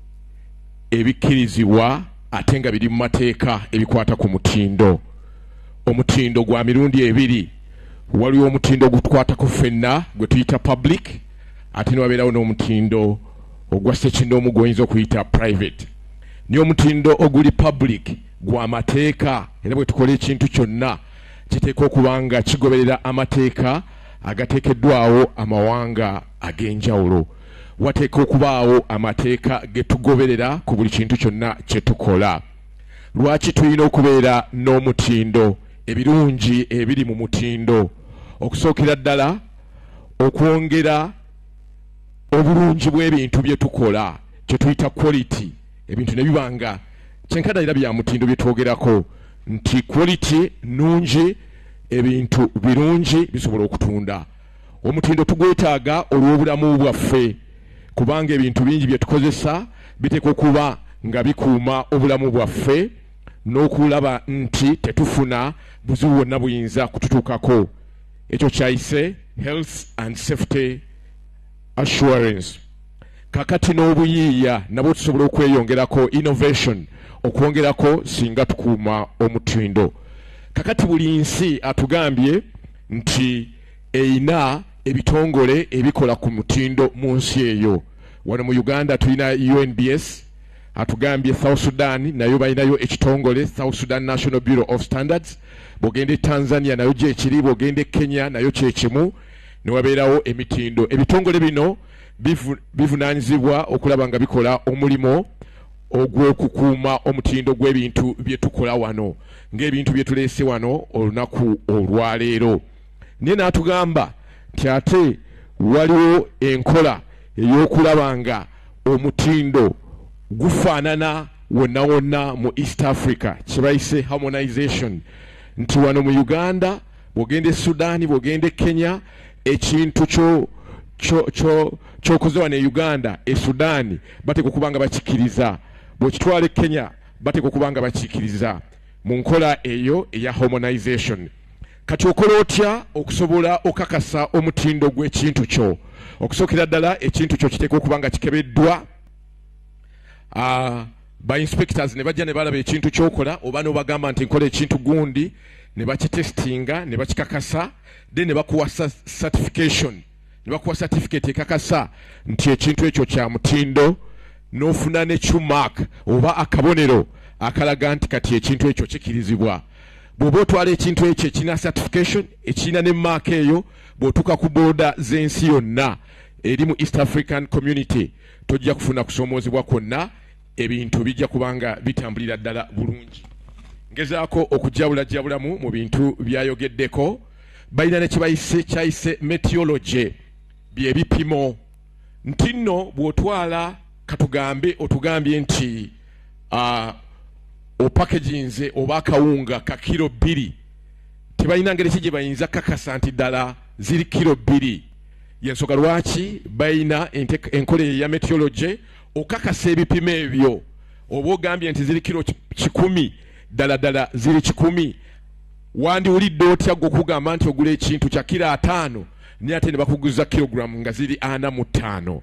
ebikkirizibwa ate nga biri mu mateeka ebikwata ku mutindo. Omutindo gwa mirundi ebiri, waliwo omutindo gutukwata ku ffenna gwe tuyita public, ate niwabeerawo n'omutindo ogwa ssekindoomu gw'oyinza okuyita private. Niyo omutindo oguli public gwa mateeka, era bwe tukola ekintu kyonna kiteeka okuba nga kigoberera amateeka agateekeddwawo amawanga ag'enjawulo. Wateeka okubaawo amateeka getugoberera ku buli kintu kyonna kye tukola. Lwaki tulina okubeera n'omutindo? Ebirungi ebiri mu mutindo, okusookera ddala okwongera obulungi bw'ebintu bye tukola, kye tuyita quality. Ebintu ne bibanga kyenkadalira bya mutindo bye twogerako nti quality nungi, ebintu birungi bisobola okutunda. Omutindo tugwetaaga olw'obulamu bwaffe, kubanga ebintu bingi bye tukozesa biteeka okuba nga bikuuma obulamu bwaffe n'okulaba nti tetufuna buzibu bwonna buyinza kututuukako. Ekyo kyayise health and safety assurance. Kakati n'obuyiiya nabwo tusobola okweyongerako, innovation, okwongerako singa tukuuma omutindo. Kakati buli nsi atugambye nti eina ebitongole ebikola ku mutindo mu nsi eyo. Wano mu Uganda tulina UNBS, atugambye South Sudan nayo balinayo ekitongole, South Sudan National Bureau of Standards. Bogende Tanzania nayo gye kiri, bogende Kenya nayo kye kimu, ne wabeerawo emitindo. Ebitongole bino bivunaanyizibwa okulaba nga bikola omulimo ogw'okukuuma omutindo gw'ebintu bye tukola wano, ng'ebintu bye tuleese wano olunaku olwaleero. Naye n'atugamba nti ate waliwo enkola ey'okulaba nga omutindo gufaanana wonna wonna mu East Africa kibayise harmonization nti wano mu Uganda bwogende Sudan bwogende Kenya ekintu kyokoze wano e Uganda e Sudan bateka okubanga bakikiriza bwekitwala Kenya bateka okubanga bakikiriza mu nkola eyo eya harmonization. Kati okola otya okusobola okakasa omutindo gw'ekintu kyo? Okusookera ddala ekintu kyo kiteeka okubanga kikebeddwa ba inspectors ne bajja ne balaba ekintu kyokola oba n'obagamba nti nkola ekintu gundi ne bakitestinga ne bakikakasa then ne bakuwa certification ne bakuwa certificate ekakasa nti ekintu ekyo kya mutindo n'ofuna ne mark oba akabonero akalaga nti kati ekintu ekyo kikirizibwa. Bw'oba otwala ekintu ekyo ekina certification ekina ne mark eyo bw'otuuka ku booda z'ensi yonna eri mu East African community tojja kufuna kusoomoozebwa kwonna, ebintu bijja kubanga bitambulira ddala bulungi. Ngezaako okujabulajabulamu mu bintu byayogeddeko. Balina ne kyayise meteorology bye bipimo nti nno bw'otwala katugambe otugambye nti opackaginze oba akawunga ka kilo 2 tebalina ngeri ki gye bayinza kakasa nti ddala ziri kilo 2. Yensonga lwaki balina enkola ya meteorology okakasa ebipimo ebyo. Oba ogambye nti ziri kilo 100 ddala ziri 100 wandiwulidde otya gwe okugamba nti ogula ekintu kya kilo 5 naye ate ne bakuguza kilogramu nga ziri 45.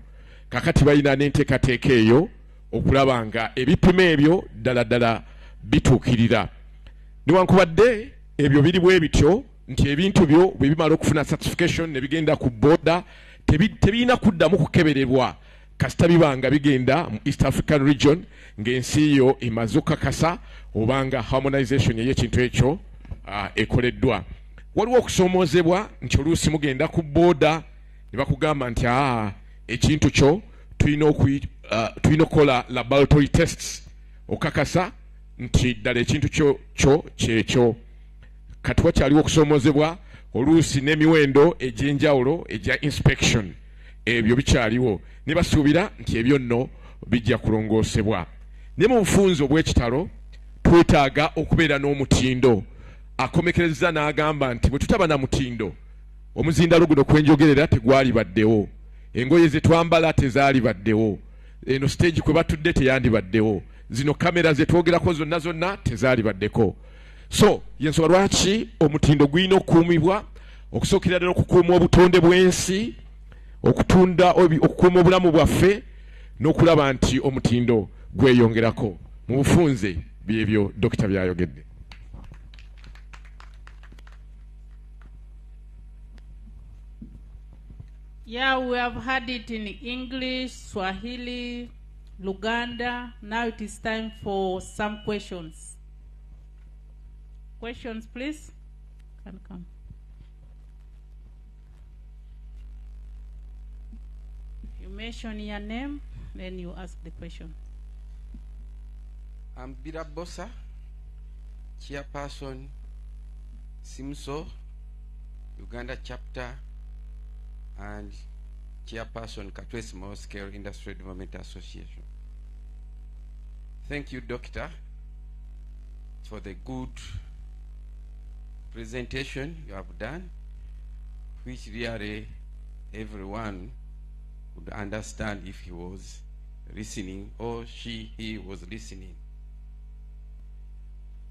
Kakati balina n'enteekateeka eyo okulaba nga ebipimo ebyo ddala bituukirira. Newankubadde ebyo biri bwe bityo nti ebintu byo bwe bimala okufuna certification ne bigenda ku border tebirina kuddamu kukeberebwa kasita bibanga bigenda mu East African region ng'ensi yo emaze okukakasa obanga harmonization y'ekintu ekyo ekoleddwa. Waliwo okusoomoozebwa nti oluusi mugenda ku border ne bakugamba nti ekintu kyo tulina okukola laboratory tests okakasa nti ddala ekintu kyo kyekyo. Kati wakyaliwo okusoomoozebwa oluusi n'emiwendo egy'enjawulo egya inspection ebyo bikyaliwo ne basuubira nti ebyo nno bijja kulongoosebwa. Ne mu bufunze obw'ekitalo twetaaga okubeera n'omutindo. Akomekereza n'agamba nti bwe tutaba na mutindo omuzindalo guno kwenjogerera tegwali baddewo, engoye ze twambala tezaali baddewo, eno stage kwe batudde teyandibaddewo, zino kamera ze twogerako zonna tezaali baddeko. So yensonga lwaki omutindo gwina okukuumibwa okusookera ddala okukuuma obutonde bw'ensi, okukuuma obulamu bwaffe n'okulaba nti omutindo gweyongerako. Mu bufunze byebyo Dokita byayogedde. Yeah, we have had it in English, Swahili, Luganda. Now it is time for some questions. Questions, please. Can come. You mention your name, then you ask the question. I'm Birabosa, Chairperson, SIMSO, Uganda Chapter, and Chairperson Katwe Small Scale Industry Development Association. Thank you, Doctor, for the good presentation you have done, which really everyone would understand if he was listening or he was listening.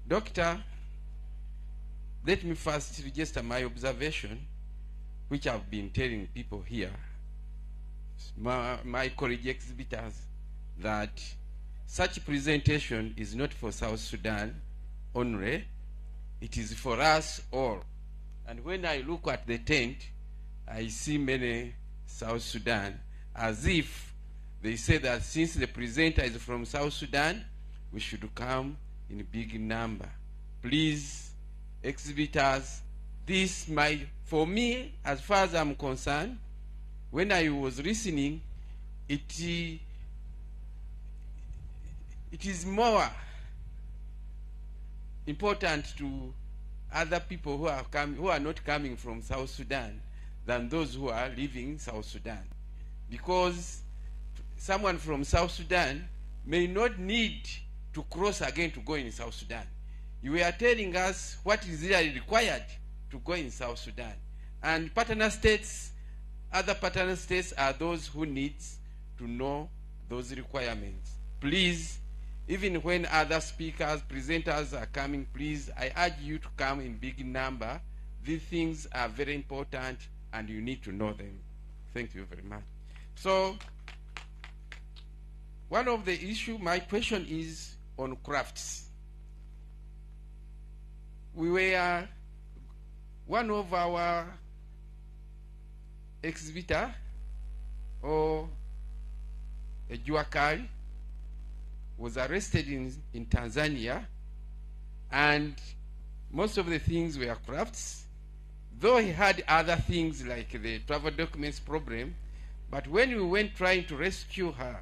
Doctor, let me first register my observation, which I've been telling people here, my college exhibitors, that such presentation is not for South Sudan only, it is for us all. And when I look at the tent, I see many South Sudan, as if they say that since the presenter is from South Sudan, we should come in a big number. Please, exhibitors, this might, for me, as far as I'm concerned, when I was listening, it is more important to other people who are not coming from South Sudan than those who are living South Sudan, because someone from South Sudan may not need to cross again to go in South Sudan. You were telling us what is really required to go in South Sudan. And partner states, other partner states are those who need to know those requirements. Please, even when other speakers, presenters are coming, please, I urge you to come in big number. These things are very important and you need to know them. Thank you very much. So, one of the issue, my question is on crafts. We were, one of our exhibitor, or a Juakari, was arrested in Tanzania, and most of the things were crafts, though he had other things like the travel documents problem. But when we went trying to rescue her,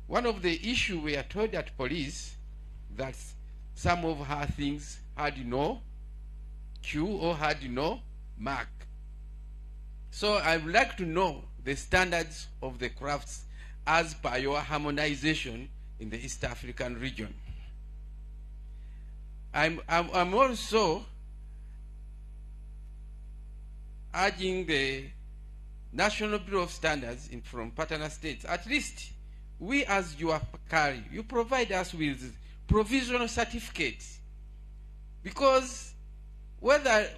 one of the issues we are told at police that some of her things had no Q or had no mark. So I would like to know the standards of the crafts as per your harmonization in the East African region. I'm also urging the National Bureau of Standards from partner states, at least we as your carry, you provide us with provisional certificates, because whether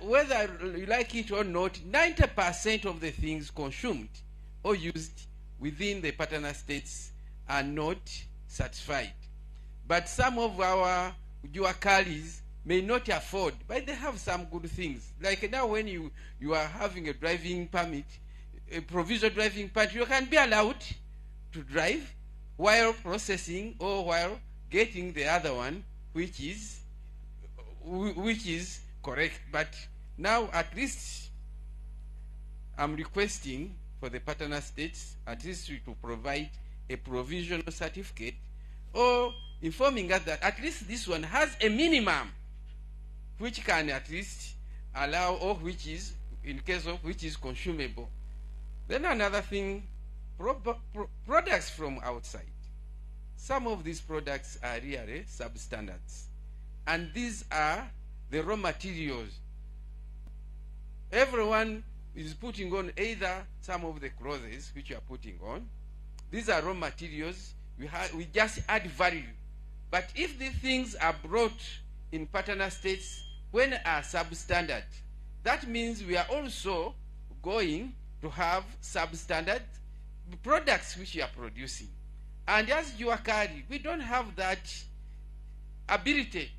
you like it or not, 90% of the things consumed or used within the partner states are not certified. But some of our Juakalis may not afford, but they have some good things. Like now when you are having a driving permit, a provisional driving permit, you can be allowed to drive while processing or while getting the other one, which is correct. But now at least I'm requesting for the partner states at least to provide a provisional certificate, or informing us that at least this one has a minimum which can at least allow, or which is, in case of which is consumable. Then another thing, products from outside. Some of these products are really substandards, and these are the raw materials. Everyone is putting on either some of the clothes which you are putting on. These are raw materials. We just add value. But if these things are brought in partner states when are substandard, that means we are also going to have substandard products which we are producing. And as you are carrying, we don't have that ability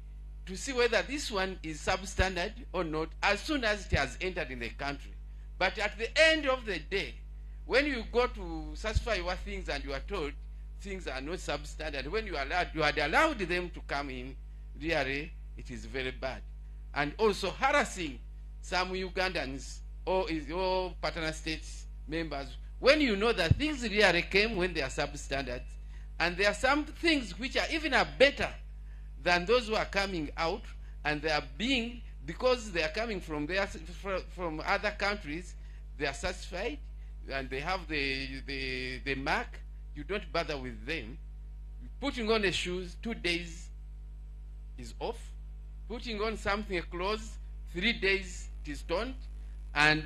to see whether this one is substandard or not as soon as it has entered in the country. But at the end of the day, when you go to satisfy your things and you are told things are not substandard, when you had allowed them to come in, really, it is very bad. And also harassing some Ugandans or partner states members, when you know that things really came when they are substandard, and there are some things which are even better than those who are coming out, and they are being, because they are coming from other countries, they are satisfied and they have the mark. You don't bother with them. Putting on the shoes, 2 days is off. Putting on something, a clothes, 3 days it is torn, and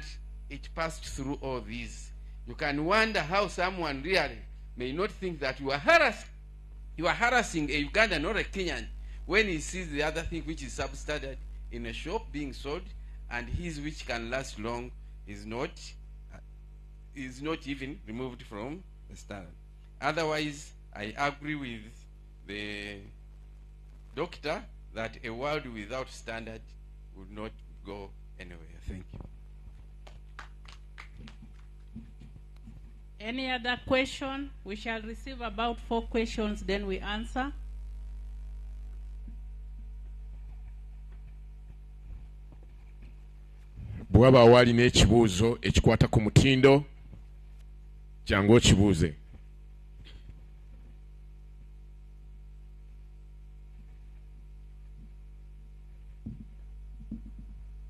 it passed through all these. You can wonder how someone really may not think that you are harassing a Ugandan or a Kenyan when he sees the other thing which is substandard in a shop being sold, and his which can last long is not even removed from the standard. Otherwise, I agree with the doctor that a world without standard would not go anywhere. Thank you. Any other question? We shall receive about 4 questions, then we answer. Bwaba wali n'ekibuuzo ekikwata ku mutindo, jangu okibuuze.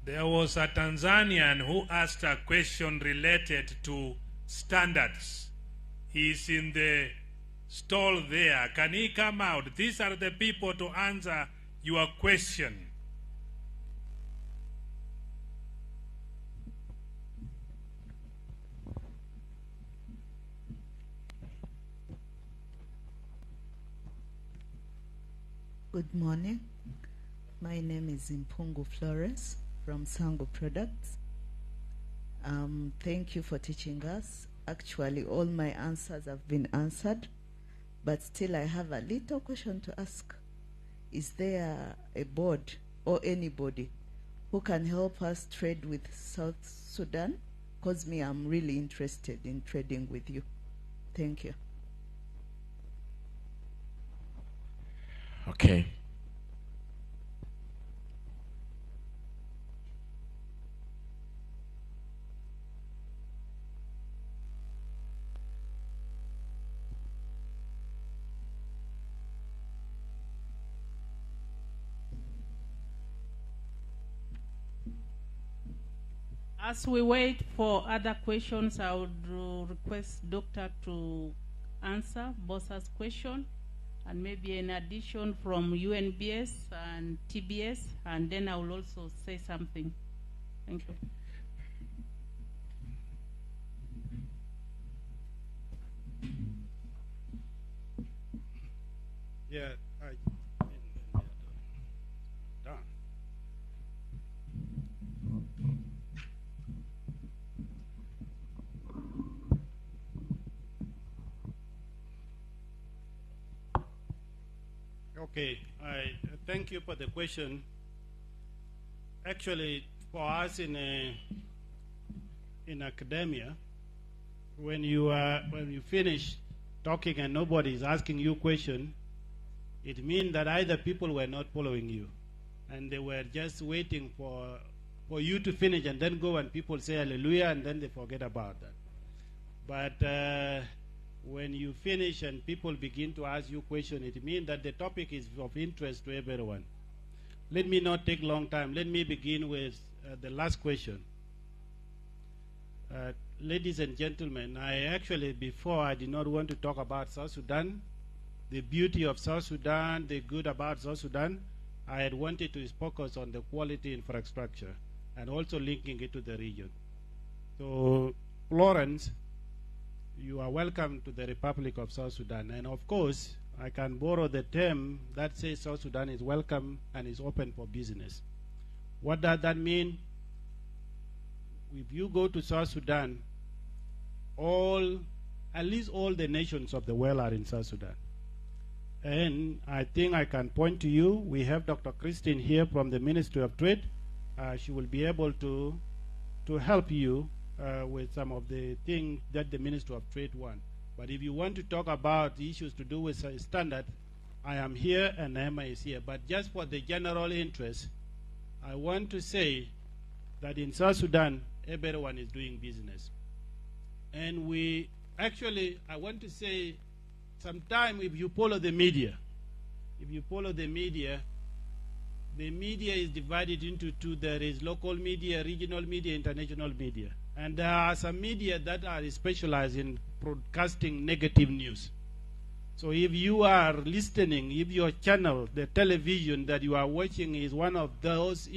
There was a Tanzanian who asked a question related to standards. He is in the stall there. Can he come out? These are the people to answer your question. Good morning. My name is Impungu Flores from Sango Products. Thank you for teaching us. Actually, all my answers have been answered, but still I have a little question to ask. Is there a board or anybody who can help us trade with South Sudan? Because me, I'm really interested in trading with you. Thank you. Okay. As we wait for other questions, I would request Doctor to answer Bosa's question, and maybe an addition from UNBS and TBS, and then I will also say something. Thank you. Yeah, done. Okay, I thank you for the question. Actually, for us in academia, when you finish talking and nobody is asking you question, it means that either people were not following you, and they were just waiting for you to finish and then go and people say hallelujah and then they forget about that. But when you finish and people begin to ask you questions, it means that the topic is of interest to everyone. Let me not take long time. Let me begin with the last question. Ladies and gentlemen, before I did not want to talk about South Sudan, the beauty of South Sudan, the good about South Sudan. I had wanted to focus on the quality infrastructure and also linking it to the region. So, Florence, you are welcome to the Republic of South Sudan. And of course, I can borrow the term that says South Sudan is welcome and is open for business. What does that mean? If you go to South Sudan, at least all the nations of the world are in South Sudan. And I think I can point to you. We have Dr. Christine here from the Ministry of Trade. She will be able to help you with some of the things that the Ministry of Trade want. But if you want to talk about issues to do with standard, I am here and Emma is here. But just for the general interest, I want to say that in South Sudan, everyone is doing business. And I want to say, sometimes if you follow the media, the media is divided into two. There is local media, regional media, international media. And there are some media that are specialized in broadcasting negative news. So if you are listening, if your channel, the television that you are watching is one of those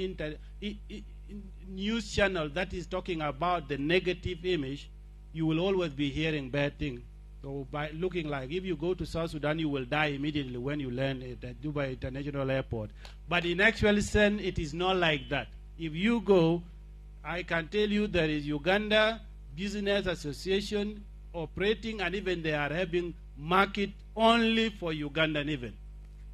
news channels that is talking about the negative image, you will always be hearing bad things. So by looking like, if you go to South Sudan, you will die immediately when you land at Dubai International Airport. But in actual sense, it is not like that. If you go, I can tell you there is Uganda Business Association operating, and even they are having market only for Ugandan even.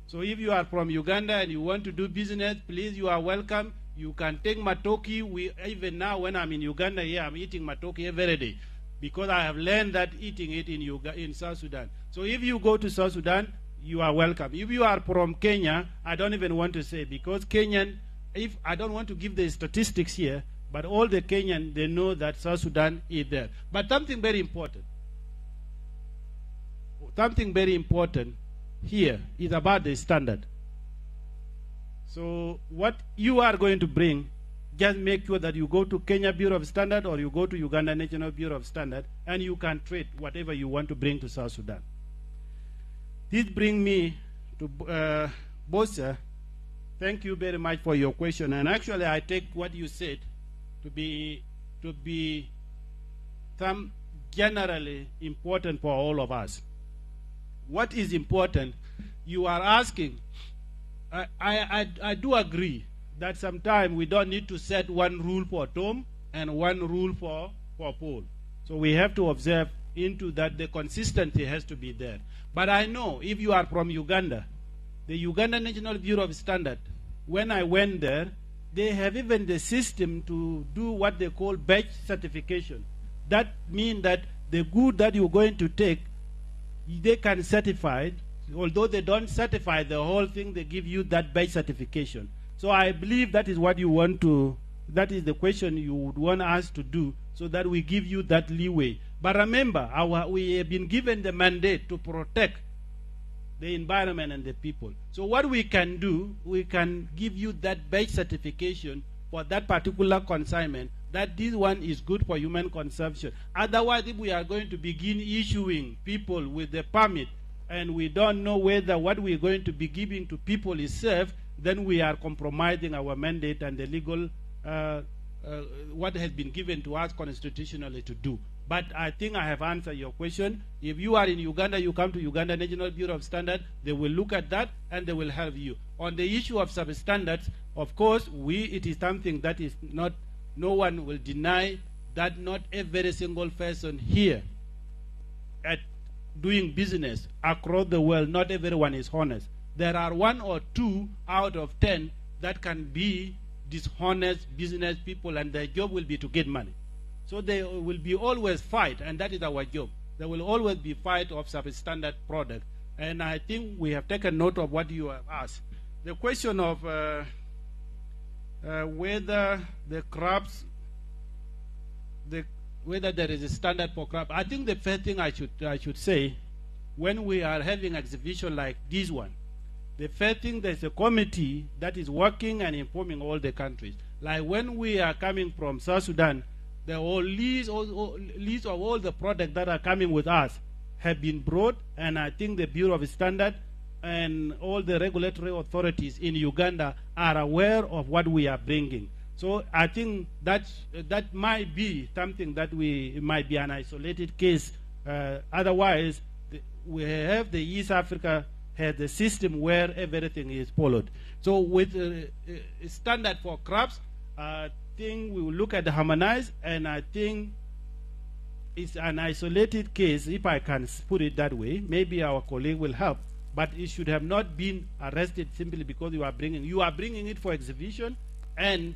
So if you are from Uganda and you want to do business, please, you are welcome. You can take matoki. Even now when I'm in Uganda here, I'm eating matoki every day, because I have learned that eating it in South Sudan. So if you go to South Sudan, you are welcome. If you are from Kenya, I don't even want to say, because Kenyan, if I don't want to give the statistics here, but all the Kenyan, they know that South Sudan is there. But something very important here is about the standard. So what you are going to bring, just make sure that you go to Kenya Bureau of Standard or you go to Uganda National Bureau of Standard, and you can trade whatever you want to bring to South Sudan. This brings me to Bosa. Thank you very much for your question. And actually, I take what you said to be some generally important for all of us. What is important? You are asking. I do agree that sometimes we don't need to set one rule for Tom and one rule for Paul. So we have to observe into that the consistency has to be there. But I know if you are from Uganda, the Uganda National Bureau of Standards, when I went there, they have even the system to do what they call batch certification. That means that the good that you're going to take, they can certify it. Although they don't certify the whole thing, they give you that batch certification. So I believe that is what you want to, that is the question you would want us to do, so that we give you that leeway. But remember, we have been given the mandate to protect the environment and the people. So what we can do, we can give you that batch certification for that particular consignment, that this one is good for human consumption. Otherwise, if we are going to begin issuing people with the permit, and we don't know whether what we're going to be giving to people is safe, then we are compromising our mandate and the legal, what has been given to us constitutionally to do. But I think I have answered your question. If you are in Uganda, you come to Uganda National Bureau of Standards, they will look at that and they will help you. On the issue of substandards, of course, it is something that is not, no one will deny that not every single person here at doing business across the world, not everyone is honest. There are 1 or 2 out of 10 that can be dishonest business people, and their job will be to get money. So there will be always fight, and that is our job. There will always be fight of substandard product. And I think we have taken note of what you have asked. The question of whether the crops, whether there is a standard for crop. I think the first thing I should say, when we are having exhibition like this one, the first thing, there's a committee that is working and informing all the countries. Like when we are coming from South Sudan, the whole list of all the products that are coming with us have been brought, and I think the Bureau of Standards and all the regulatory authorities in Uganda are aware of what we are bringing. So I think that might be something that it might be an isolated case. Otherwise, we have the East Africa has a system where everything is followed. So with a standard for crops, I think we will look at the harmonized, and I think it's an isolated case, if I can put it that way. Maybe our colleague will help, but it should have not been arrested simply because you are bringing it for exhibition, and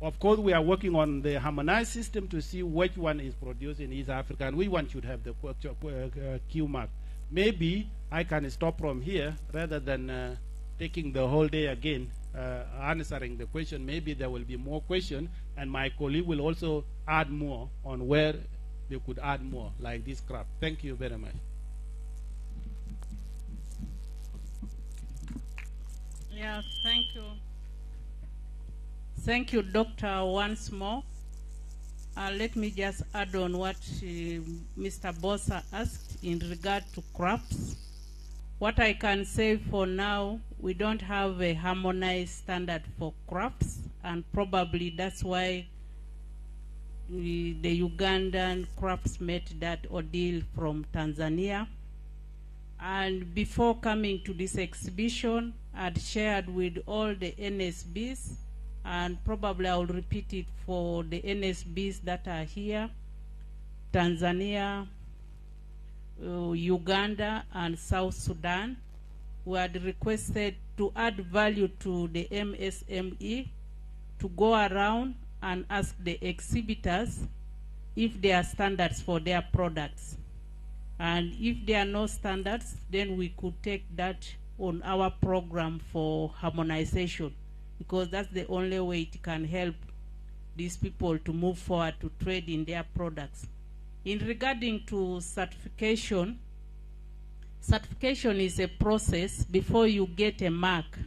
of course we are working on the harmonized system to see which one is produced in East Africa and which one should have the Q mark. Maybe I can stop from here rather than taking the whole day again answering the question. Maybe there will be more questions, and my colleague will also add more on where they could add more, like this crop. Thank you very much. Yeah, thank you. Thank you, Doctor, once more. Let me just add on what Mr. Bosa asked in regard to crops. What I can say for now, we don't have a harmonized standard for crops, and probably that's why the Ugandan crops met that ordeal from Tanzania. And before coming to this exhibition, I'd shared with all the NSBs, and probably I will repeat it for the NSBs that are here, Tanzania, Uganda, and South Sudan. We had requested to add value to the MSME, to go around and ask the exhibitors if there are standards for their products. And if there are no standards, then we could take that on our program for harmonization, because that's the only way it can help these people to move forward to trade in their products. In regarding to certification, certification is a process. Before you get a mark,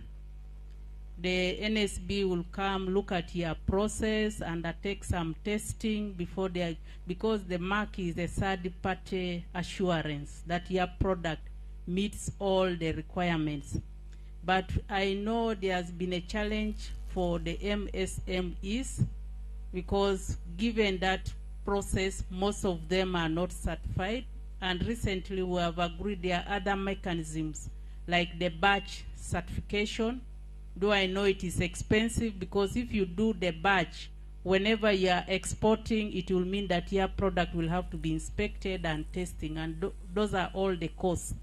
the NSB will come look at your process and undertake some testing before they, because the mark is a third-party assurance that your product meets all the requirements. But I know there has been a challenge for the MSMEs because given that process, most of them are not certified. And recently we have agreed there are other mechanisms like the batch certification. Though I know it is expensive, because if you do the batch, whenever you are exporting, it will mean that your product will have to be inspected and testing, and those are all the costs.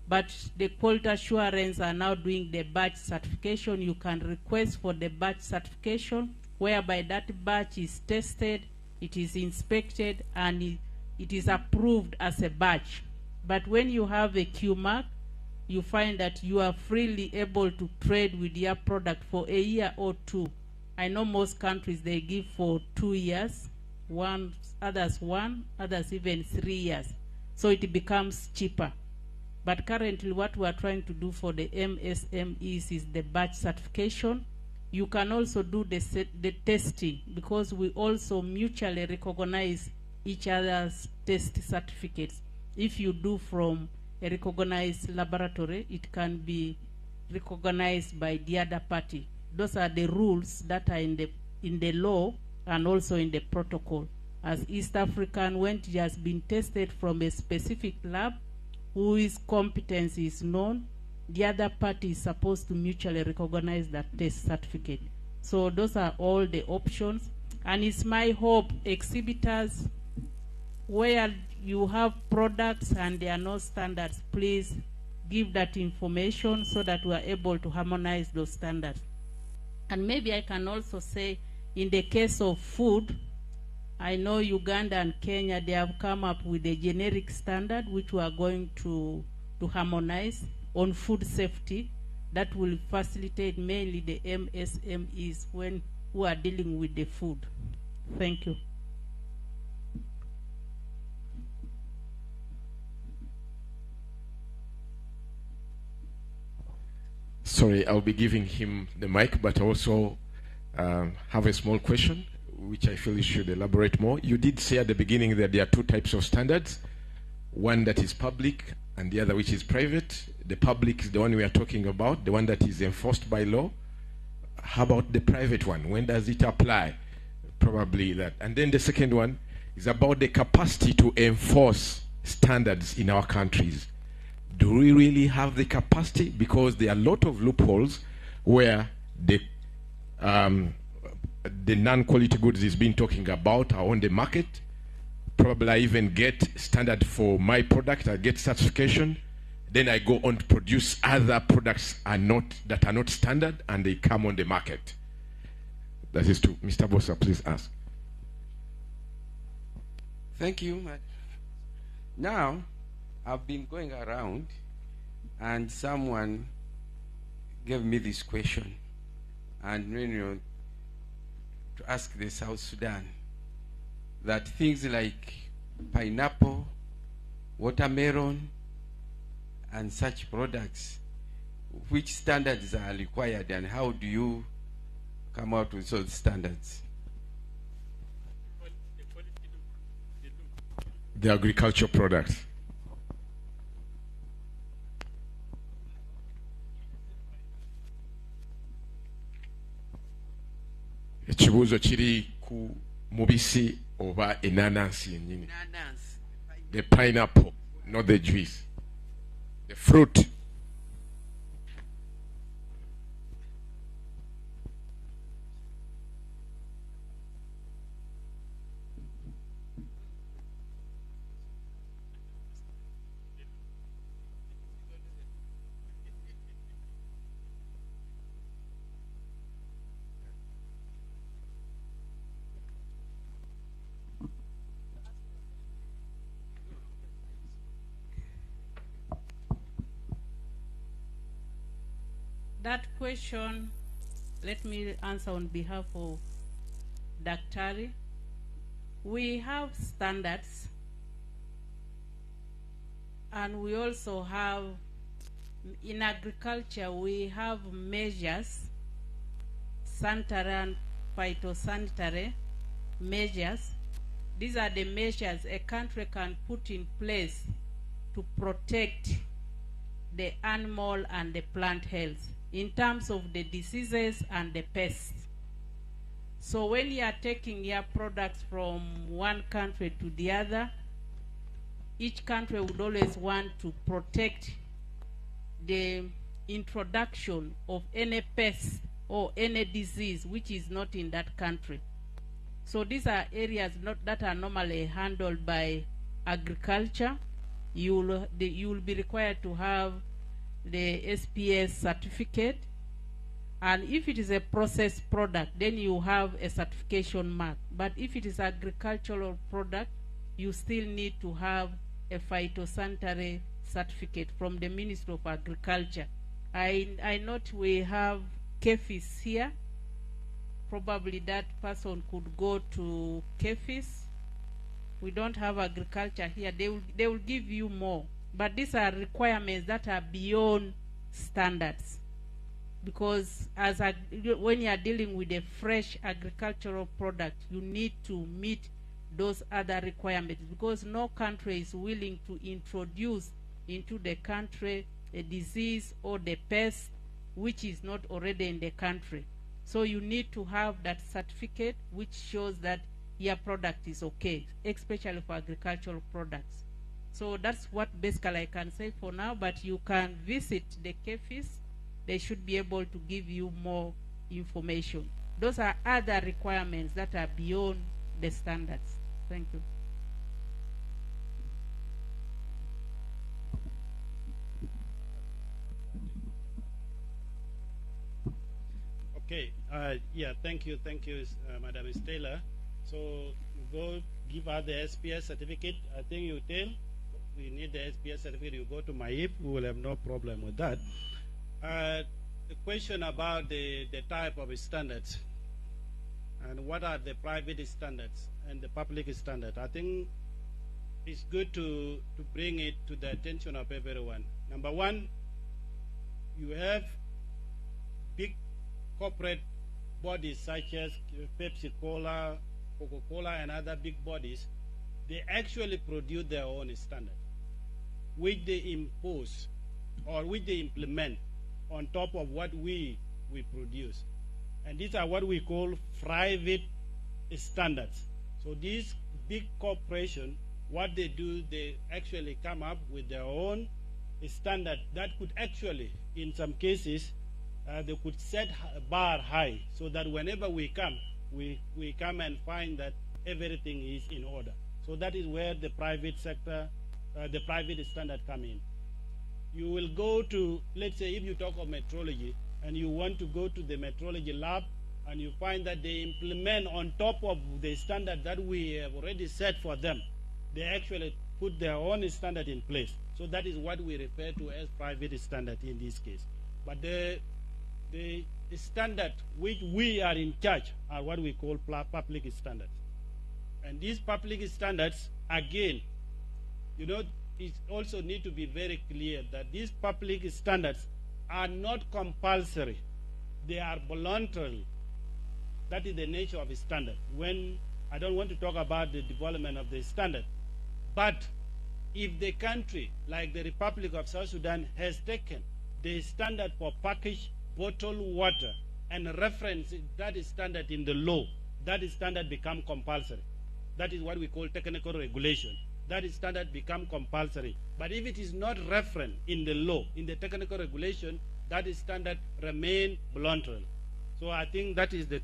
But the quality assurance are now doing the batch certification. You can request for the batch certification, whereby that batch is tested, it is inspected, and it is approved as a batch. But when you have a Q mark, you find that you are freely able to trade with your product for a year or two. I know most countries they give for 2 years, others 1, others even 3 years. So it becomes cheaper. But currently what we are trying to do for the MSMEs is the batch certification. You can also do the testing, because we also mutually recognize each other's test certificates. If you do from a recognized laboratory, it can be recognized by the other party. Those are the rules that are in the law and also in the protocol. As East African, when it has been tested from a specific lab whose competence is known, the other party is supposed to mutually recognize that test certificate. So those are all the options. And it's my hope exhibitors, where you have products and there are no standards, please give that information so that we are able to harmonize those standards. And maybe I can also say, in the case of food, I know Uganda and Kenya, they have come up with a generic standard which we are going to harmonize on food safety. That will facilitate mainly the MSMEs who are dealing with the food. Thank you. Sorry, I'll be giving him the mic, but also have a small question, which I feel you should elaborate more. You did say at the beginning that there are 2 types of standards, one that is public and the other which is private. The public is the one we are talking about, the one that is enforced by law. How about the private one? When does it apply? Probably that. And then the second one is about the capacity to enforce standards in our countries. Do we really have the capacity? Because there are a lot of loopholes where the non-quality goods is being talking about are on the market. Probably I even get standard for my product, I get certification, then I go on to produce other products that are not standard, and they come on the market. That is true. Mr. Bossa, please ask. Thank you. Now, I've been going around and someone gave me this question, and to ask the South Sudan that things like pineapple, watermelon, and such products, which standards are required, and how do you come out with those standards? The agricultural products. Ekibuuzo kiri ku mubisi oba enanasi yennyini. The pineapple, not the juice. The fruit. That question, let me answer on behalf of Daktari. We have standards, and we also have, in agriculture, we have measures, sanitary and phytosanitary measures. These are the measures a country can put in place to protect the animal and the plant health in terms of the diseases and the pests. So when you are taking your products from one country to the other, each country would always want to protect the introduction of any pest or any disease which is not in that country. So these are areas that are normally handled by agriculture. You will be required to have the SPS certificate, and if it is a processed product, then you have a certification mark. But if it is agricultural product, you still need to have a phytosanitary certificate from the Ministry of Agriculture. I note we have KEFIS here. Probably that person could go to KEFIS. We don't have agriculture here. They will give you more. But these are requirements that are beyond standards. Because when you are dealing with a fresh agricultural product, you need to meet those other requirements, because no country is willing to introduce into the country a disease or the pest which is not already in the country. So you need to have that certificate which shows that your product is okay, especially for agricultural products. So that's what basically I can say for now, but you can visit the KEFIS. They should be able to give you more information. Those are other requirements that are beyond the standards. Thank you. Okay, yeah, thank you, Madam Stella. So you go give her the SPS certificate. I think you tell we need the SPS certificate. You go to MAIP, we will have no problem with that. The question about the type of standards and what are the private standards and the public standard. I think it's good to bring it to the attention of everyone. Number one, you have big corporate bodies such as Pepsi Cola, Coca-Cola, and other big bodies. They actually produce their own standard, which they impose or which they implement on top of what we produce. And these are what we call private standards. So these big corporations, what they do, they actually come up with their own standard that could actually, in some cases, they could set a bar high so that whenever we come and find that everything is in order. So that is where the private sector, the private standard come in. You will go to, let's say if you talk of metrology and you want to go to the metrology lab and you find that they implement on top of the standard that we have already set for them, they actually put their own standard in place. So that is what we refer to as private standard in this case. But the standard which we are in charge are what we call public standards. And these public standards, again, you know, it also need to be very clear that these public standards are not compulsory. They are voluntary. That is the nature of a standard. When I don't want to talk about the development of the standard, but if the country, like the Republic of South Sudan, has taken the standard for packaged bottled water and reference that standard in the law, that standard become compulsory. That is what we call technical regulation. That standard become compulsory. But if it is not referenced in the law, in the technical regulation, that standard remain voluntary. So I think that is the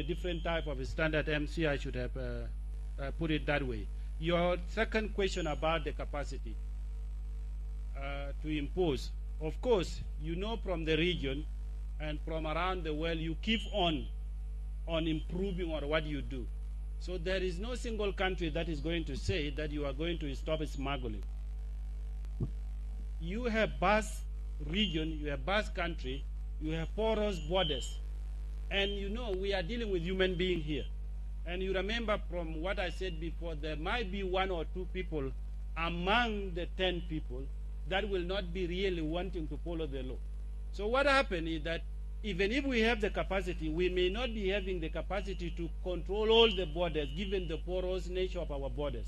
different type of standard. MC, I should have put it that way. Your second question about the capacity to impose. Of course, you know from the region and from around the world, you keep on improving on what you do. So there is no single country that is going to say that you are going to stop smuggling. You have vast region, you have vast country, you have porous borders. And you know, we are dealing with human beings here. And you remember from what I said before, there might be 1 or 2 people among the 10 people that will not be really wanting to follow the law. So what happened is that even if we have the capacity, we may not be having the capacity to control all the borders given the porous nature of our borders.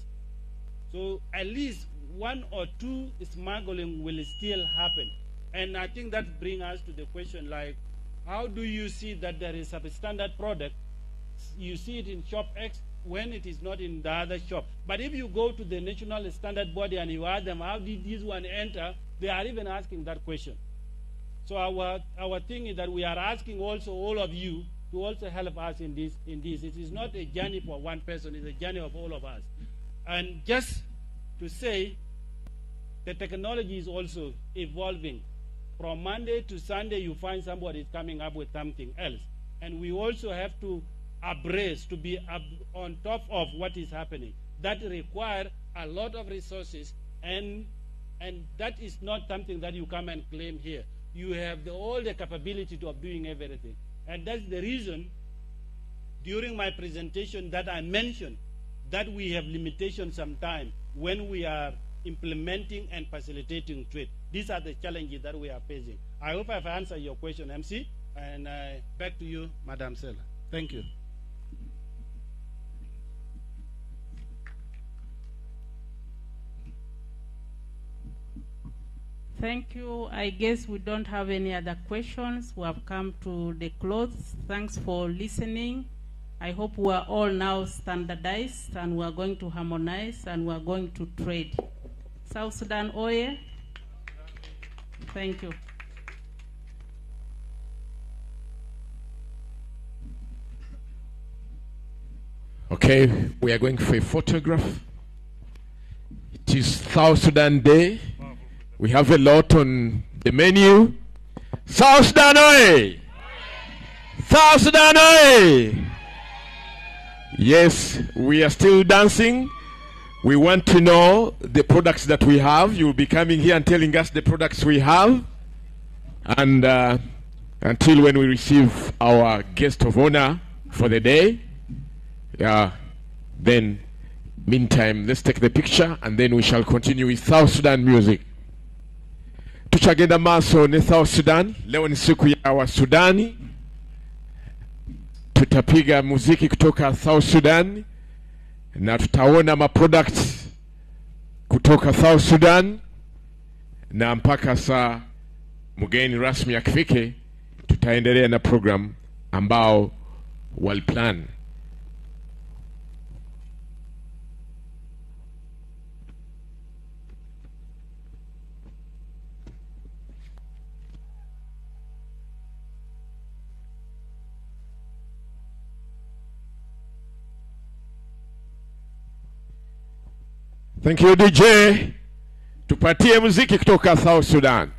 So at least one or two smuggling will still happen. And I think that brings us to the question like, how do you see that there is a substandard product? You see it in shop X when it is not in the other shop. But if you go to the national standard body and you ask them, how did this one enter? They are even asking that question. So our thing is that we are asking also all of you to also help us in this. It is not a journey for one person, it's a journey of all of us. And just to say, the technology is also evolving. From Monday to Sunday, you find somebody is coming up with something else. And we also have to abreast, to be on top of what is happening. That requires a lot of resources, and that is not something that you come and claim here. You have all the capability of doing everything. And that's the reason during my presentation that I mentioned that we have limitations sometimes when we are implementing and facilitating trade. These are the challenges that we are facing. I hope I've answered your question, MC, and back to you, Madam Sela. Thank you. Thank you. I guess we don't have any other questions. We have come to the close. Thanks for listening. I hope we are all now standardized and we are going to harmonize and we are going to trade. South Sudan Oye. Thank you. Okay, we are going for a photograph. It is South Sudan Day. We have a lot on the menu. South Sudan Oye! South Sudan Oye! Yes, we are still dancing. We want to know the products that we have. You will be coming here and telling us the products we have. And until when we receive our guest of honor for the day, then meantime, let's take the picture and then we shall continue with South Sudan music. Tuchagenda maso ne South Sudan. Leo ni siku ya wa Sudani. Tutapiga muziki kutoka South Sudan na tutaona ma products kutoka South Sudan, na mpaka saa mgeni rasmi akifike tutaendelea na program ambao waliplan. Thank you, DJ. Tupatie muziki kutoka South Sudan.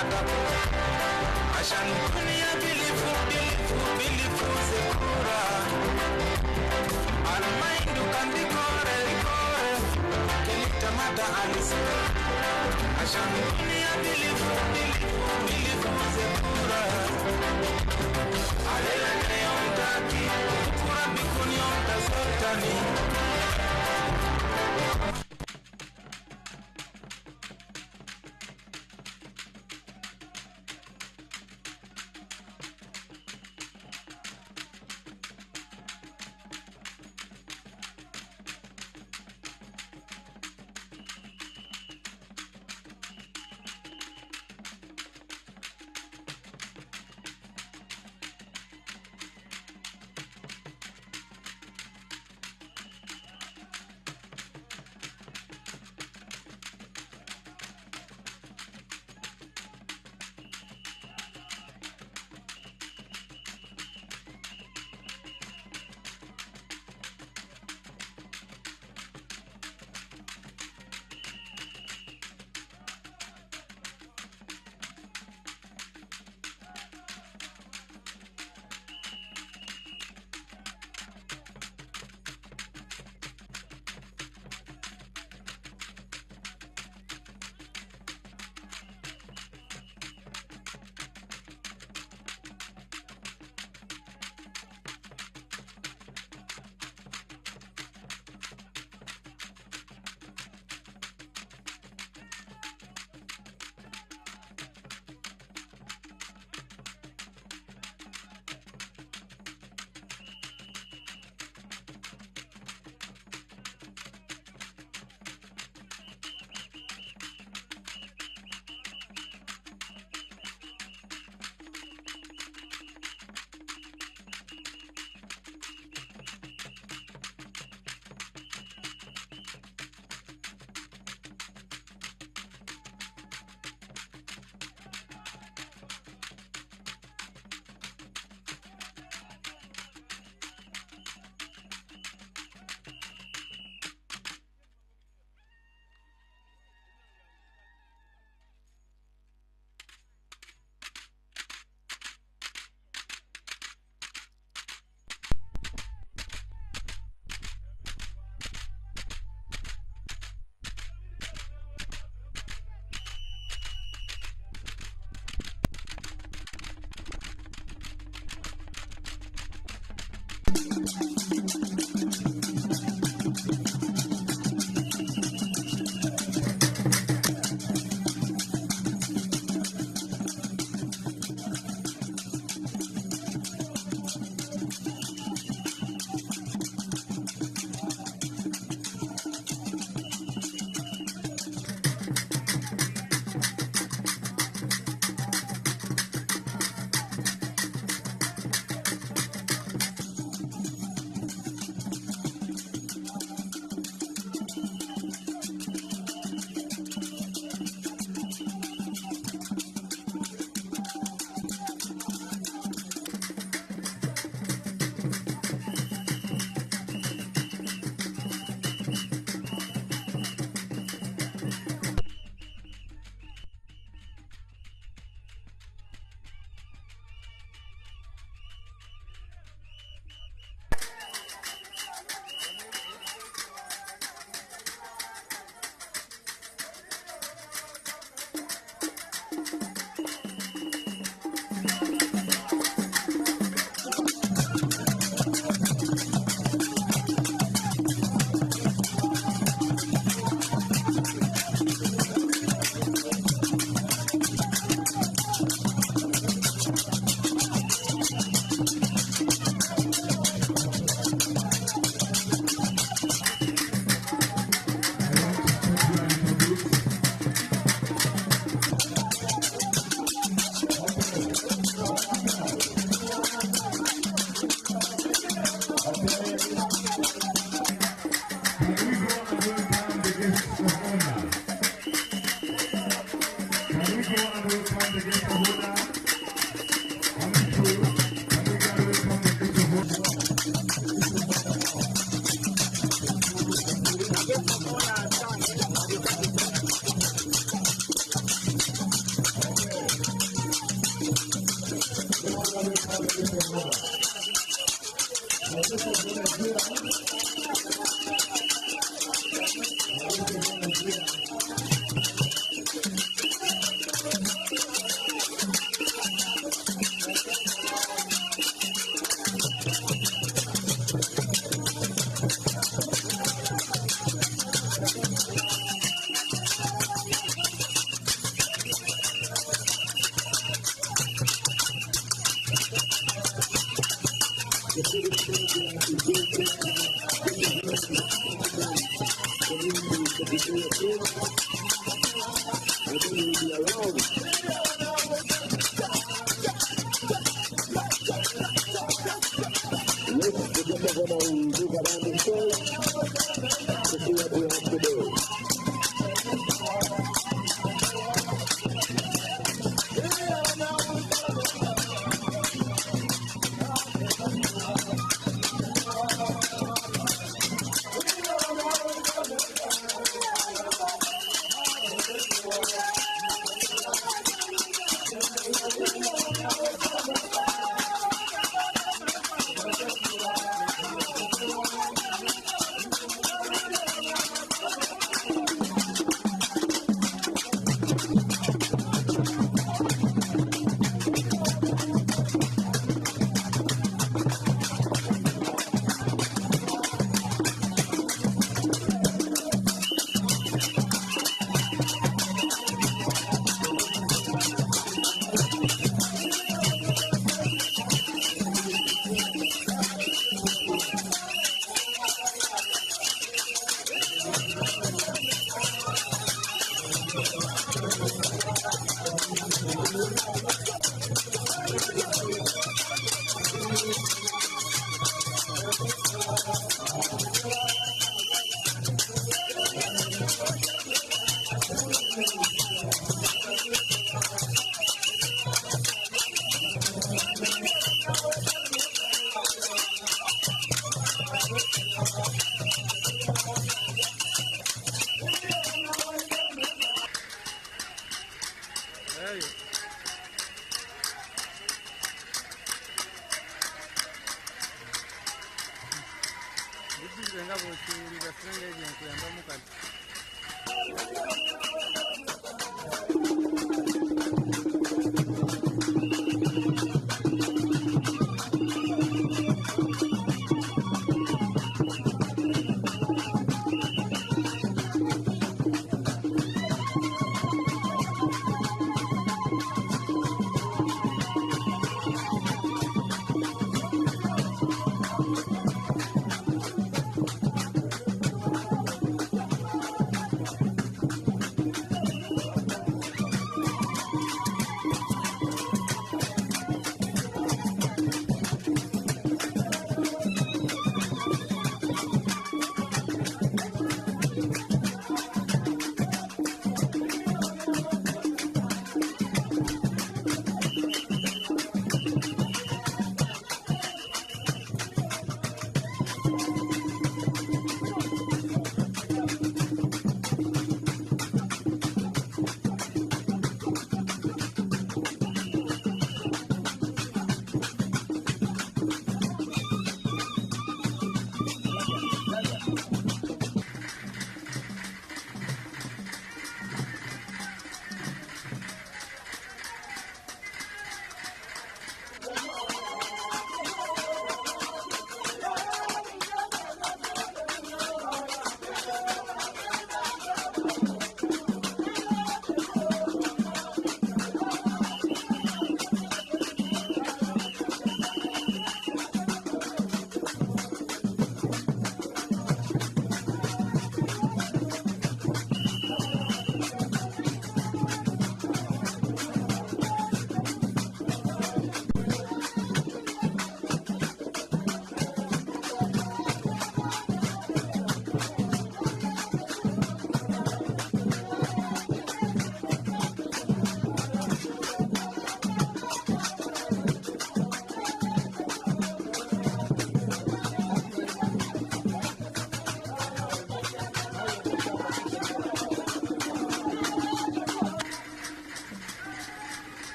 adabu عشان الدنيا بلفو بلفو بلفو زكورة المايند كان ديكورة ديكورة كليتا ماتا أليسا عشان الدنيا بلفو بلفو بلفو زكورة علينا يوم تاكي بكرة بيكون يوم تسلطني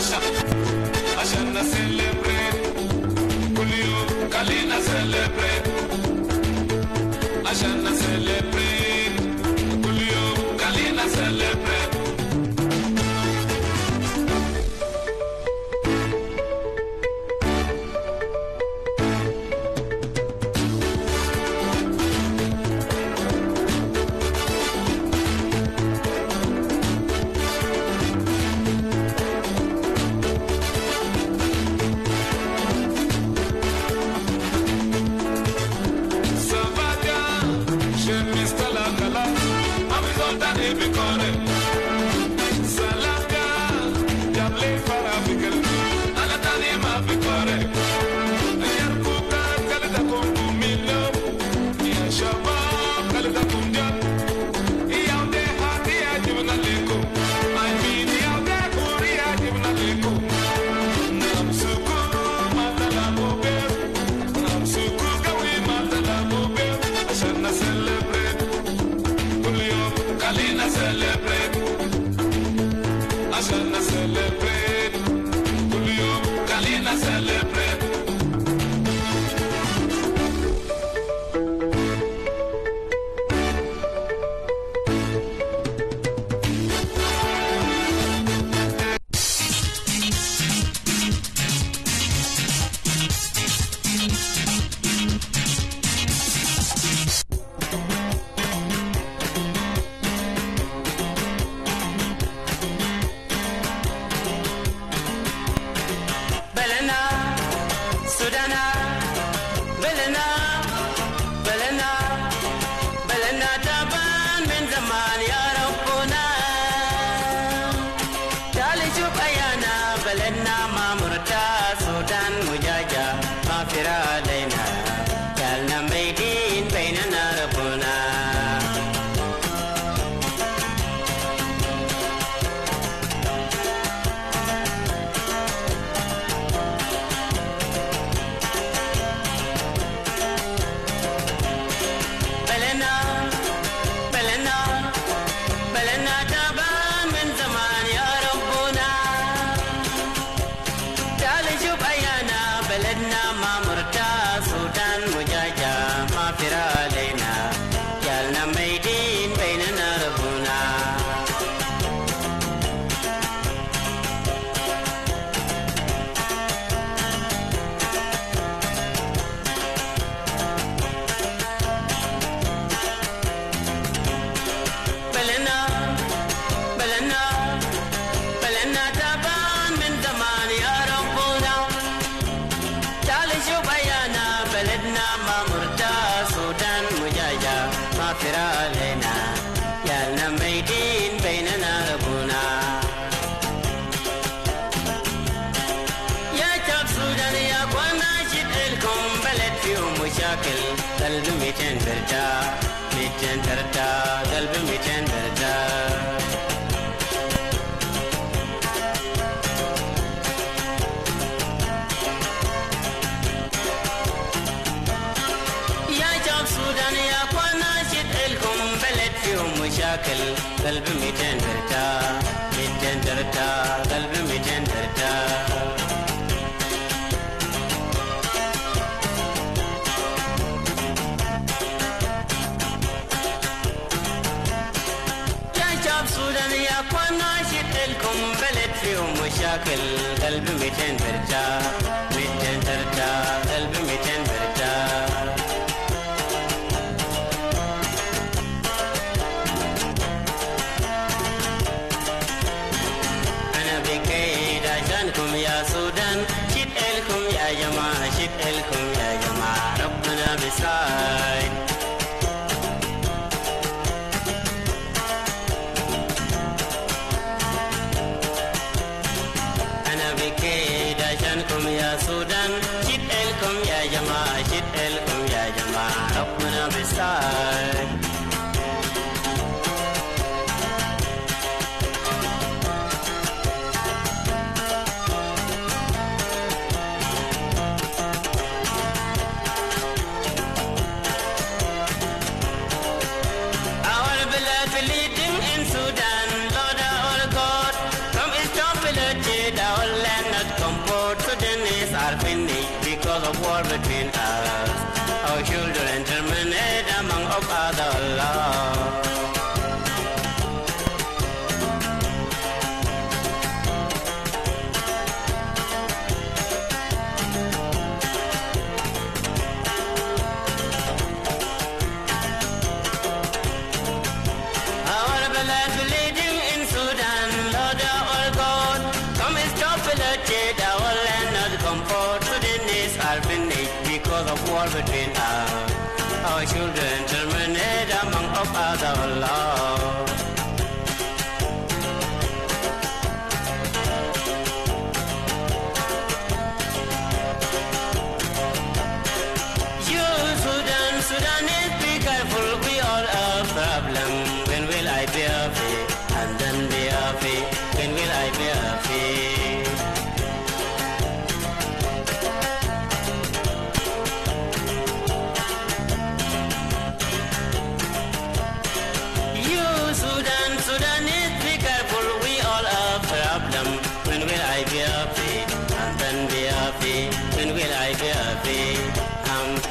Asha.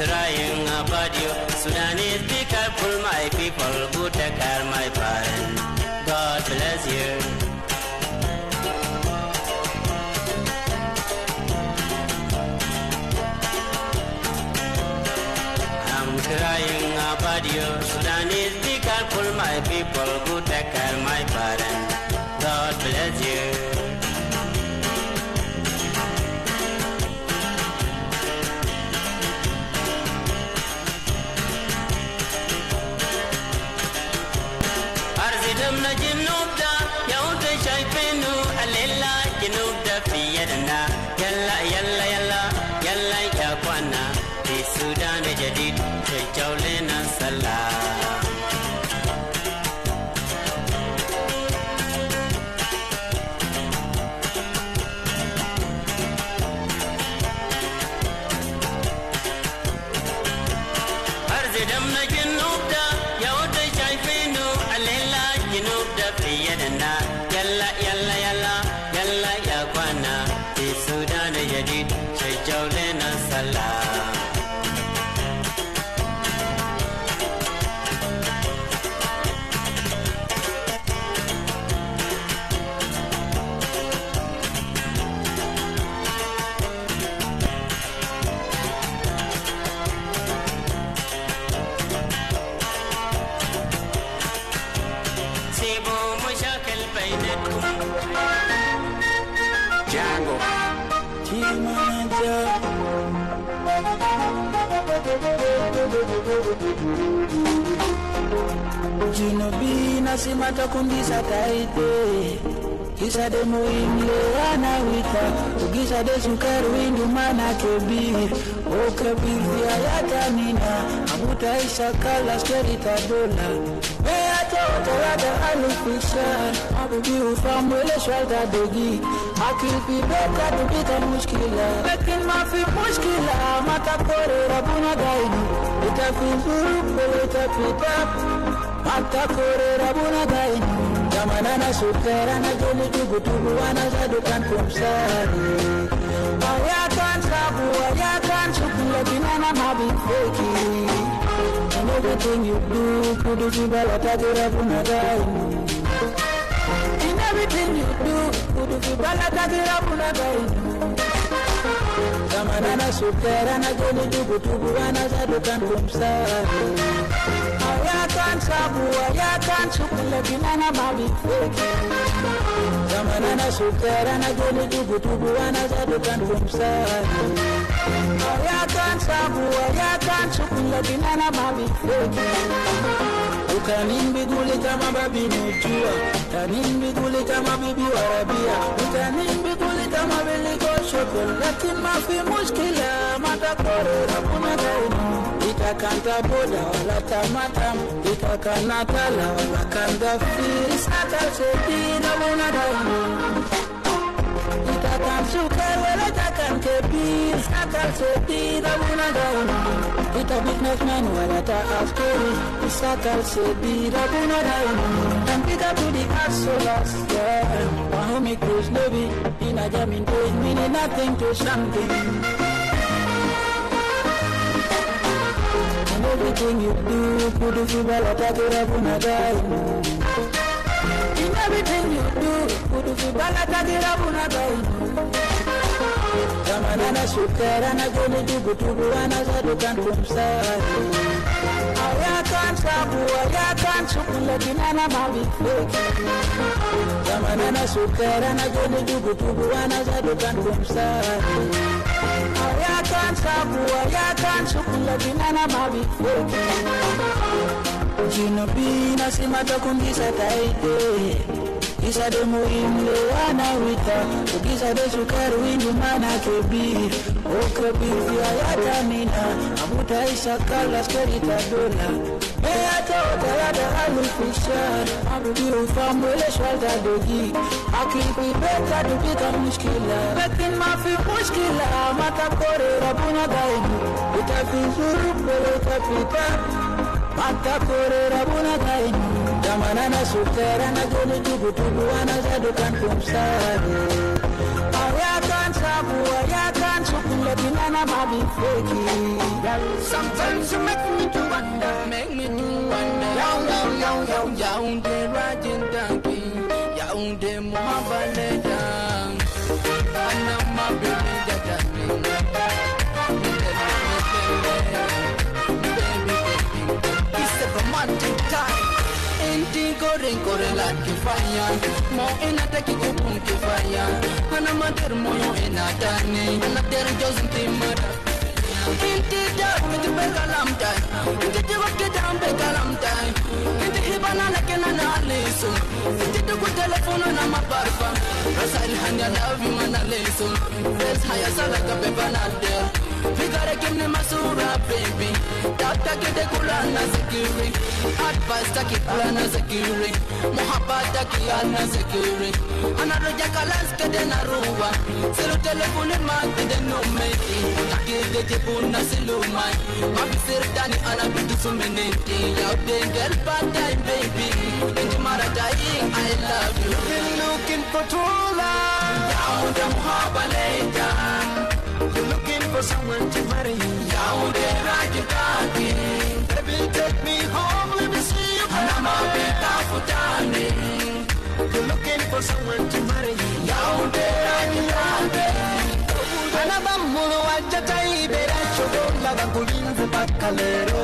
crying about you. Sudanese, be careful, my people, who take care my parents. God bless you. I'm crying about you. Sudanese, be careful, my people, who take care my parents. God bless you. Arzidamna jinubda yauta shaifinu alela jinubda fiyadna yalla yalla yalla yalla ya kwana fi Sudan jadid jawlena salam. Arzidamna jinubda yauta shaifinu alela jinubda fiyadna yalla yalla yalla yalla ya kwana fi Sudan jadid jawlena salam. Jinobi nasimata kundisa taite Kisa de muimle anawita Ukisa de sukari windu mana kebir O kebir vya yata nina Amuta isa kala skerita dola Mea toto yada alufishan Abubi ufamwele shwalta dogi Akil pi beka tupita muskila Lekin mafi muskila Mata kore rabuna gainu Itafi zuru pele itapita Mata kore rabuna gainu Jamanana sukera na jeli tugu wana zadukan kumsari Ayakan sabu, ayakan sukula binana mabi feki And everything you do, kudu fibala tagira bunagainu In everything you do, kudu fibala tagira bunagainu Jamanana sukera na jeli tugu wana zadukan kumsari Ayakan sabu, ayakan sukula binana mabi feki Zamanana sukera na jeli tugu wana zadukan kumsari Ayakan sabu, ayakan sukula binana mabi feki Ukanimbi guli kama babi nujua Ukanimbi guli kama bibi warabia Ukanimbi guli kama biliko shokol Lakin mafi muskila mata kore rapuna gainu Itakanta boda wala tamatam Itakana tala wala kanda firi Sakal sedina muna gainu Itakan sukar wala takan kebir Sakal sedina muna gainu Ita businessman wala ta askeri Sakal sedina muna gainu And pick up to the hustlers, yeah Wahumi cruise lobby Ina jamin doing meaning nothing to something Everything you do, kudu fibala tagira bunagainu In everything you do, kudu fibala tagira bunagainu Zamanana sukera na jeli tugu wana zadukan kumsari Ayakan sabu, ayakan sukula binana mabi feki Zamanana sukera na jeli tugu wana zadukan kumsari Ayakan sabu, ayakan sukula binana mabi feki Jinobi nasimata kundisa taite Kisa de muimle anawita Ukisa de sukari windu mana kebir O kebir vya yata nina Amuta isa kala skerita dola Mea tota yada alufishan Abubi ufamwele shwalta dogi Akil pibeka dupita muskila Lekin mafi muskila Mata kore rabuna gainu Itafi zuru pele itapita Mata kore rabuna gainu Zamanana sukera na jeli tugu wana zadukan kumsari Ayakan sabu, ayakan sukula binana mama be faking. Sometimes you make me to wonder. Yaounde rajin tanki, Yaounde muhabaleda, Anama baby jatani, it's a romantic time. Enti gore like fire, mo enataki kupunki fire, Anamader moyo enatani, Anader Josin timara. Inti down with the begalam time. Inti the rocket down begalam time. Inti hibana like an analysis. Inti the good telephone on my barfa. Rasal hanya love you man alison. Face higher salaka bebanade. Figure give me masura baby. Tata get the kulana security. Advice taki kulana security. Mohabbat taki ana security. Anaroja kalas kede naruwa. Selo telephone man kede no meki. Taki Puna silumai, mabisir dani ana bitu suminiti. Out there girl bad time baby, inti maratai I love you. You've been looking for true love, Yaounde muhabaleda. You're looking for someone to marry, Yaounde rajitaki. Baby take me home, let me see you. Anama beta futani. You're looking for someone to marry, Yaounde rajitaki. Anabamulu ajatai bera chodo lava kulinze bakalero.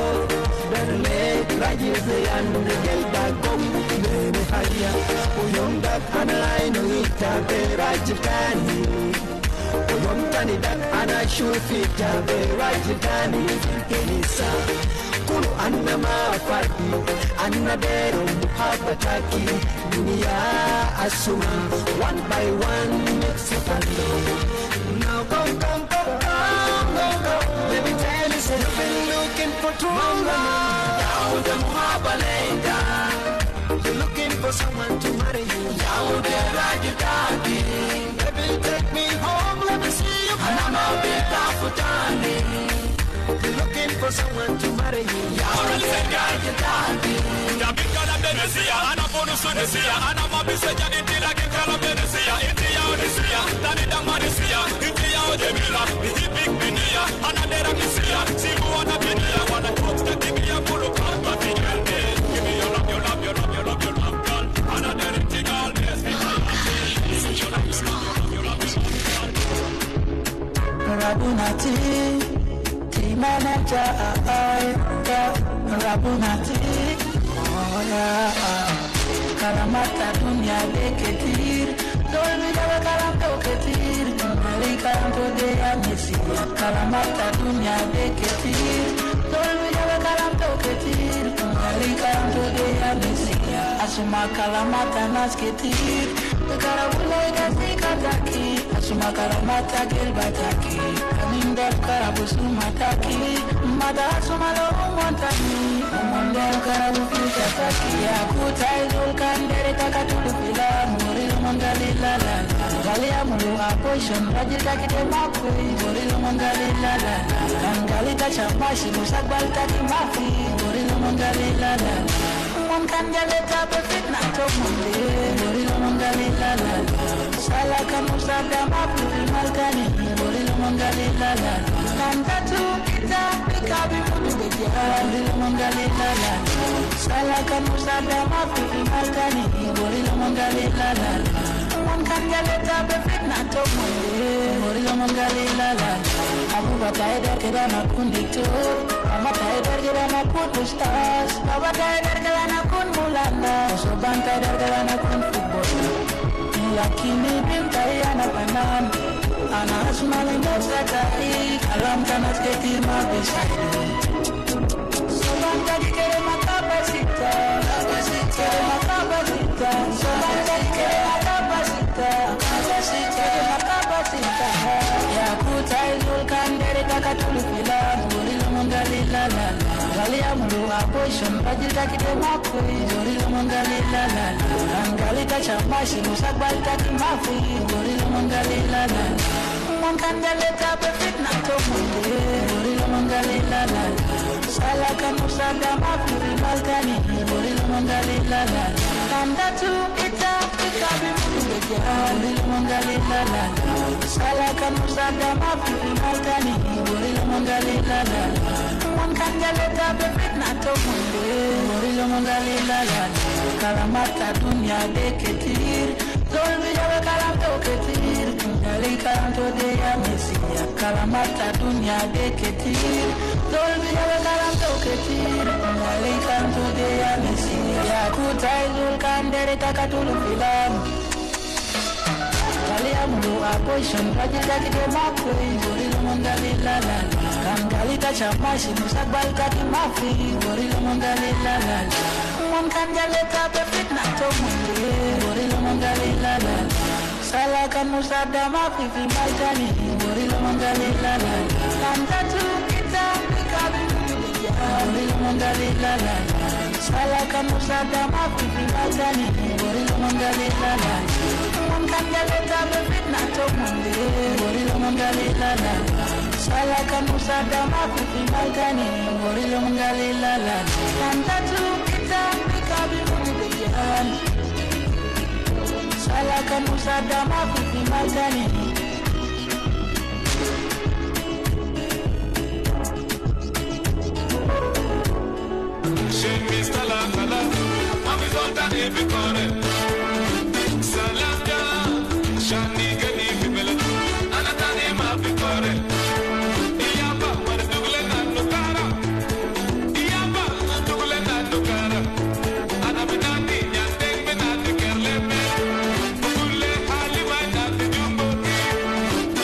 Berle rajize yande gelda gom nene haya. Uyonda anaino ita bera jitani. Uyomtani dat ana shurfita bera jitani. Elisa kulu anama fardi anadero muhabbataki. Dunia asuma one by one Mexican. Now go. Let me tell you, you've been looking for true love. Yaounde muhabaleda. You're looking for someone to marry you. Yaounde rajitaki. Baby, take me home, let me see you. Anama beta futani. You're looking for someone to marry you. Yaounde rajitaki. Yabikala benesia, anaponusunesia, anamabiseja intila kikala benesia, intia odisia, tanida manisia, intia odemila, bihipik binia, anadera misia, simu wanabinia, wanakutsa kibia mulu kamba finyende. Give me your love, your love, your love, your love, your love, girl. Anadera tigal besi. Your love, your love, your love, your love, Rabunati, Timanaja, Rabunati. Kalamata dunia deketir, dolmi jawa kalam toketir, mali kalam tode amnesia. Kalamata dunia deketir, dolmi jawa kalam toketir, mali kalam tode amnesia. Asuma kalamata nasketir, bekara ulai kasi kataki. Asuma kalamata gelbataki, kaminda karabusu mataki, mada asuma lo umantani. Umandel karabusu kataki, akutai zulkan dere takatulu pila, murilo mangali la la la. Gali amulu apoishon, rajita kite makui, murilo mangali la la la. Kangali tachamashi, musagbal taki mafi, murilo mangali la la la. Umam kanjaleta perfect na tomunde, murilo mangali la la la. Salaka musabda mafi, malkani, murilo mangali la la la. Kantatu kita, pikabi mudu beja, murilo mangali la la la. Salaka musabda mafi, malkani, murilo mangali la la la. Umam kanjaleta perfect na tomunde, murilo mangali la la la. Abu bataider kedana kundito, ama taider kedana kundustas, baba taider kedana kun mulanda, soban taider kedana kun football. Lakini bintai anak panan, anak asmaling bersakai, alam tanah ketir mabisai. Soban tadi kere mata basita, kere mata basita. Soban tadi kere mata basita, kere mata basita. Ya kutai zulkan dari takatulu pila, murilo mangali la la la. Gali amulu apoishon, rajita kite makui, murilo mangali la la la. Angali tachamashi, musagbal taki mafi, murilo mangali la la la. Mankanjaleta perfect na tomunde, murilo mangali la la la. Salaka musabda mafi, malkani, murilo mangali la la la. Kandatu ita ikabi mungejali mungalila la sala kanusada mafifi malkani gorila mungalila la mon kanjaleta bebet nato munde gorila mungalila la kalamata dunia deketir zolbi jawe kalamto ketir kunjali kalamto de ya mesia kalamata dunia deketir zolbi jawe kalamto ketir kunjali kalamto de ya mesia ya kutaizul kandere takatulu filamu Kaliamu abortion rajita kide makwe gorila mungalila la kangalita chamashi musabal kati mafi gorila mungalila la mon kanjaleta befit na to munde gorila mungalila la sala kan musada mafi fi malkani gorila mungalila la kandatu kita ikabi gorila mungalila la sala kan musada mafi fi malkani gorila mungalila la mon kanjaleta befit na to munde gorila mungalila la sala kan musada mafi fi malkani gorila mungalila la kandatu kita ikabi sala kan musada mafi fi malkani Mr. Lakala, I'm his own daddy, Vicore. Salanda, Shani, Gani, Fibele, Anatani, Ma, Vicore. Iamba, what is doing at Nukara? Iamba, doing at Nukara. Anabinati, Yatin, Benati, Kerleme, Pule, Haliwa, Nati, Jumbo,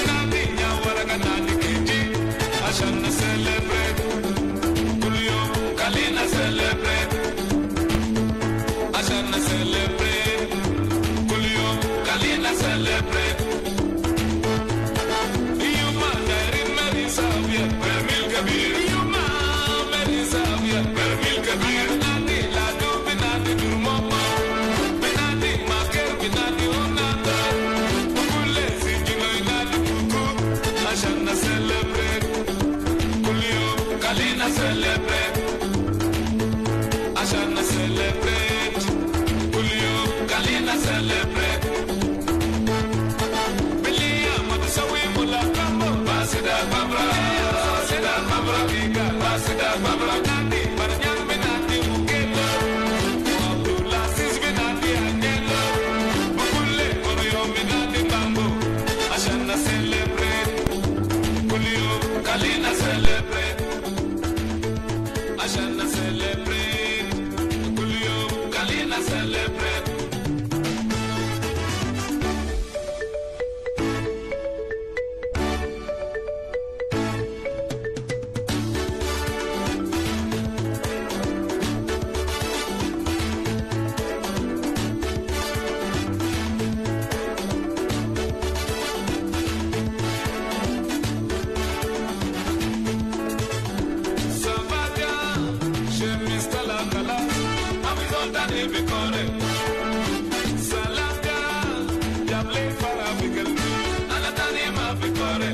Nati, Yawaragani, Kiji, Ashana celebrate. Kalina celebrate, Ashana celebrate, Kulio, Kalina celebrate. Yuma, Mary Savia, Permil Kabir, Yuma, Mary Savia, Permil Kabir, Nati, Ladu, Benati, Durmoma, Benati, Maker, Benati, Onata, Pule, Sijino, Nati, Kuku, Ashana celebrate, Kulio, Kalina celebrate. Ashana celebrate, Julio, Kalina celebrate. Bilia, Matasawi, Mula, Kambo, Basida, Babra, Basida, Babra, Vika, Basida, Babra, Nati, Barjan, Benati, Mukela, Abdullah, Sis, Benati, Angela, Bukule, Korio, Benati, Bambo, Ashana celebrate, Julio, Kalina celebrate, Ashana celebrate. Kalina celebrate. Savaya, chez Mr. Lakala, I'm his own daddy, Vicore. Salanda, Yable Farabigal, Anatani, Ma, Vicore.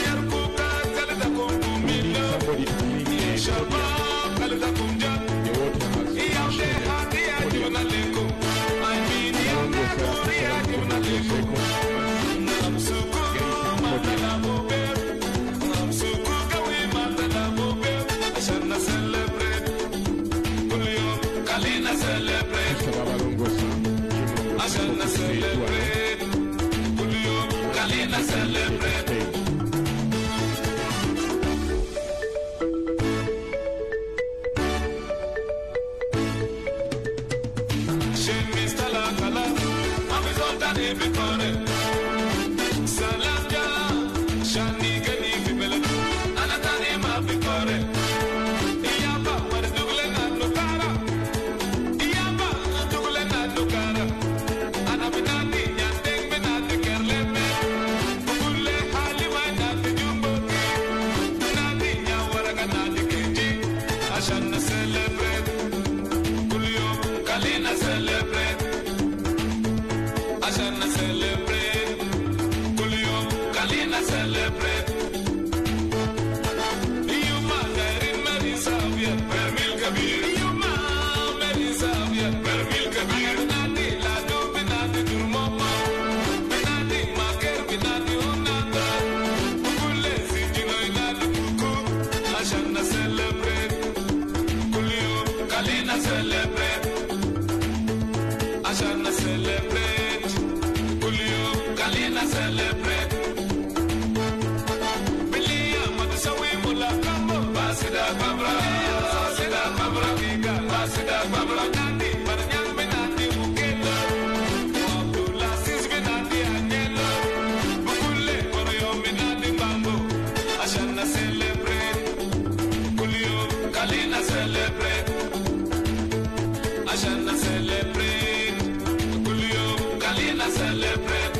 Yarkuka, Kalita Kumila, Shabba, Kalita Kumja, Yamde, Hadia, Junaleko. I mean, Yamde, Korea, Junaleko. Namsuku, Matala Bobe, Namsuku, Kawi, Matala Bobe, Ashana celebrate. Kalina celebrate, Ashana celebrate, Julio, Kalina celebrate. Chez Mr. Lakala, I'm his own daddy, Vicore. Salanda, Shani, Gani, Fibele, Anatani, Ma, Vicore. Iyamba, what is doing at Nukara? Iyamba, doing at Nukara. Anabinati, Yatin, Benati, Kerleme, Pule, Haliwa, Nati, Jumbo, Nati, Yawaragani, Kiji, Ashana celebrate, Julio, Kalina celebrate, Ashana celebrate, Julio, Kalina celebrate. Yuma, Mary Savia, Permil Kabir, Yuma, Mary Savia, Permil Kabir. Kalina celebrate. Bilia Matasawi Mula Kambo, Basida Babra, Basida Babra Giga, Basida Babra Nandi, Baranyang Benati Mukela, Abdullah Sis Benati Anelo, Bukule, Korio Benati Bambo, Ashana celebrate, Kulio, Kalina celebrate, Ashana celebrate, Kulio, Kalina celebrate.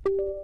go.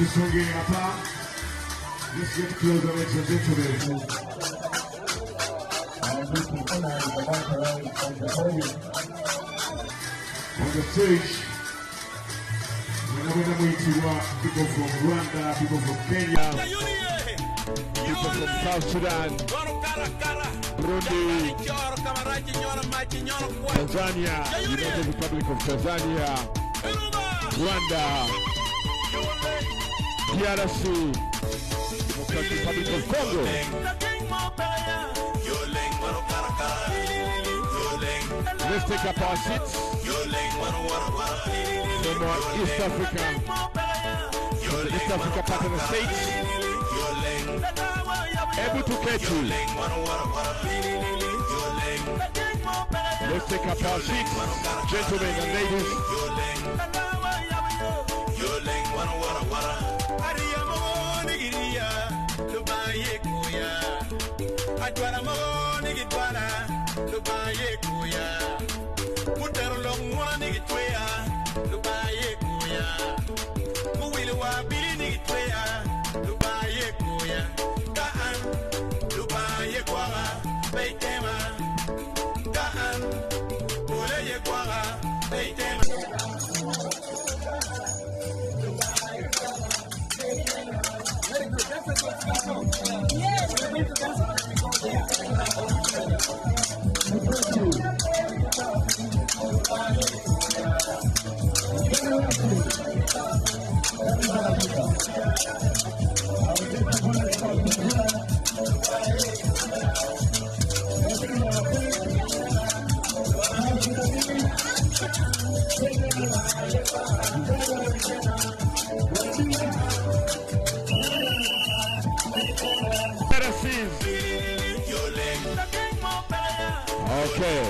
Tusonge hapa. Let's get closer, ladies and gentlemen. On the stage, people from Uganda, people from Kenya, people from South Sudan, Burundi, Tanzania, United Republic of Tanzania, Rwanda, DRC, Democratic Republic of Congo. Let's take up our seats from East Africa, from the East Africa part of the states. Able to catch you. Let's take up our seats, gentlemen and ladies. Okay.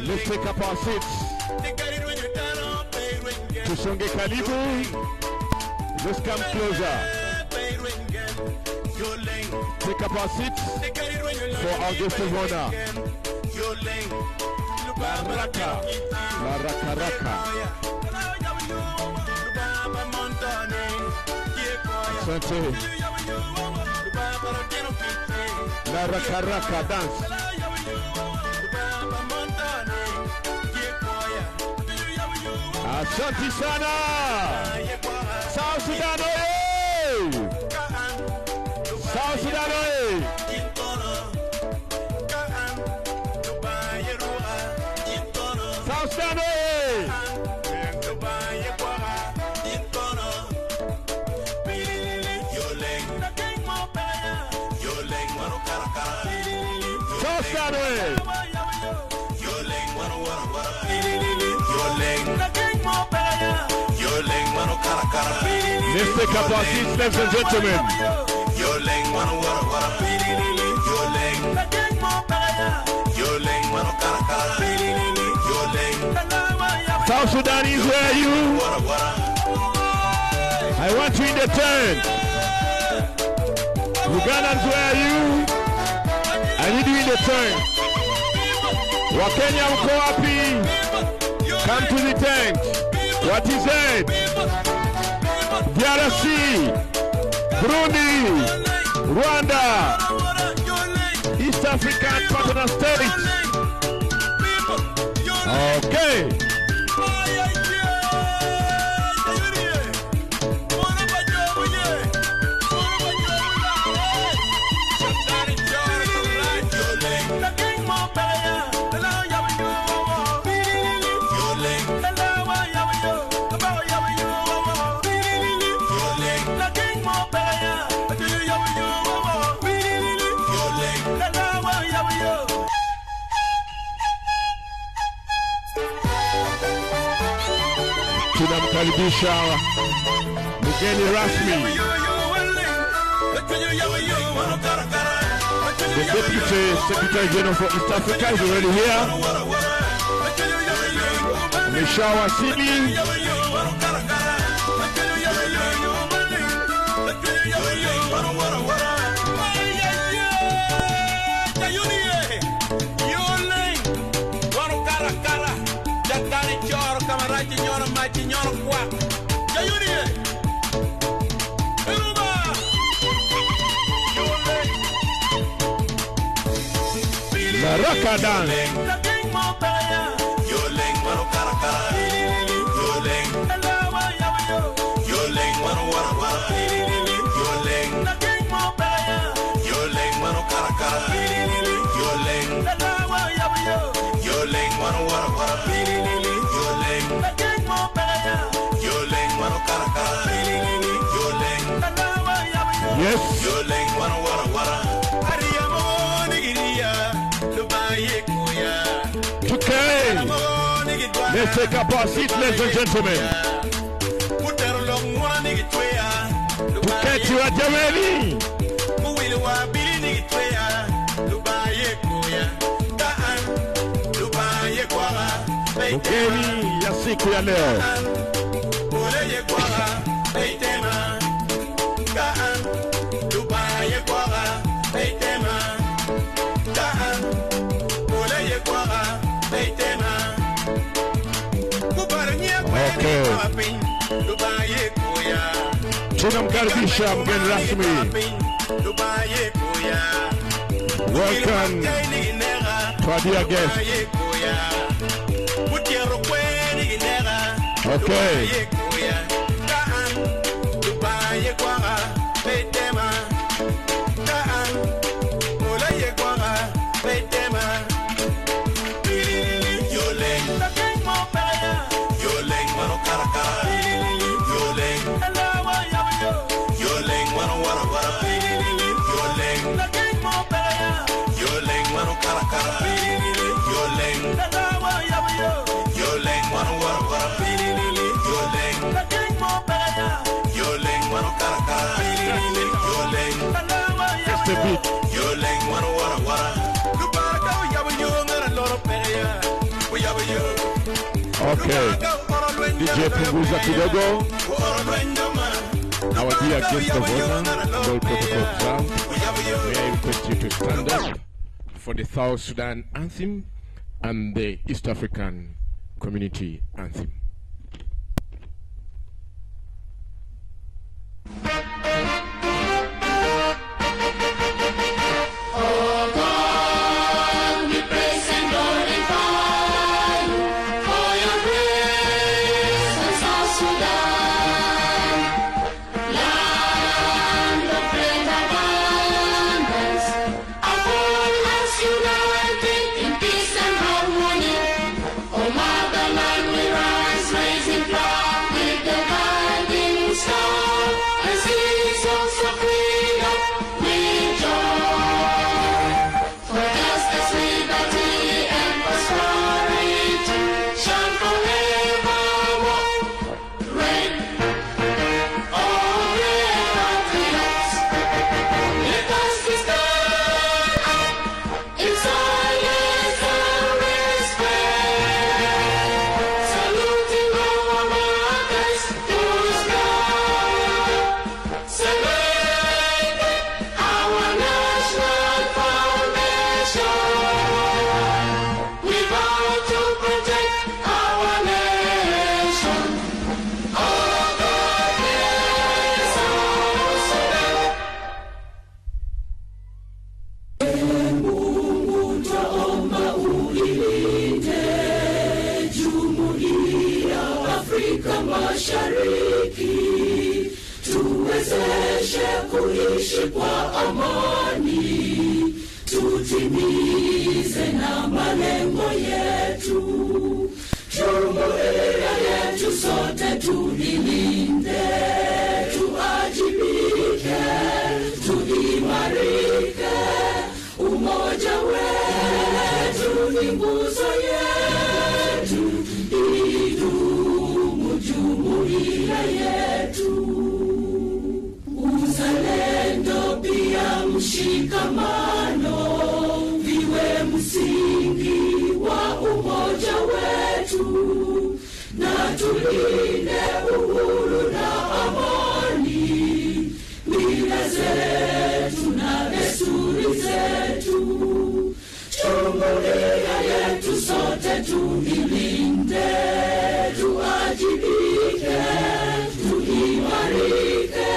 Let's take up our seats. Tusonge karibu. Let's come closer. Take up our seats for our guest of honor. Baraka. Baraka Raka. Asante. La Raka Raka dance. Asante sana. South Sudan oye. South Sudan oye. South Sudan oye. South Sudan oye. Let's take up our seats, ladies and gentlemen. South Sudanese, where are you? I want you in the tent. Ugandans, where are you? I need you in the tent. Wakenya mko wapi? Come to the tent. What is it? DRC, Burundi, Rwanda, East African partner states. Okay. tunamkaribisha mgeni rasmi the Deputy Secretary General for East Africa is already here. Ameshawasili. Raka dance. Yes. Okay. Let's take up our seats, ladies and gentlemen. Tuketi wa jameni. Mgeni ya siku ya leo. Okay. Tunamkaribisha mgeni rasmi. Welcome to our dear guest. Okay. Okay. DJ punguza kidogo. Our dear guest of honor, all protocol observed. May I request you to stand up for the South Sudan anthem and the East African Community anthem. Tuishi kwa amani, tutimize na malengo yetu. Jumuiya yetu sote tulilinde, tuajibike, tuimarike. Umoja wetu ni nguzo yetu, idumu juu. jumuiya yetu. Uzalendo pia mshikamano viwe msingi wa umoja wetu, na tulinde uhuru na amani, mila zetu na desturi zetu. Jumuiya yetu sote tuilinde, tuajibike, tuimarike.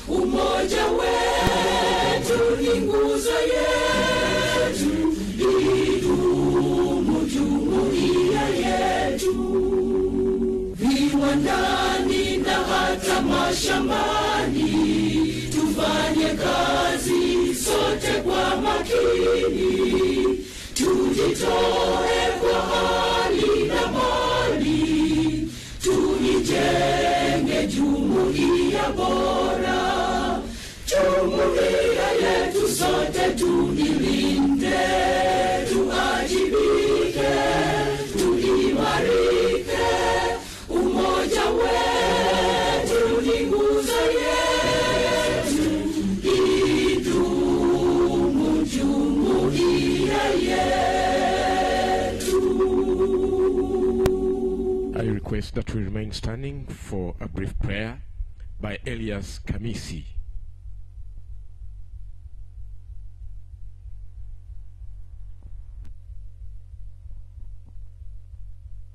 Umoja wetu ni nguzo yetu, idumu jumuiya yetu. Viwandani na hata mashambani, tufanye kazi sote kwa makini, tujitoe kwa hali na mali, tuijenge jumuiya bora. Jumuiya yetu sote tuilinde, tuajibike, tuimarike. Umoja wetu ni nguzo yetu, idumu jumuiya yetu. I request that we remain standing for a brief prayer by Elias Kamisi.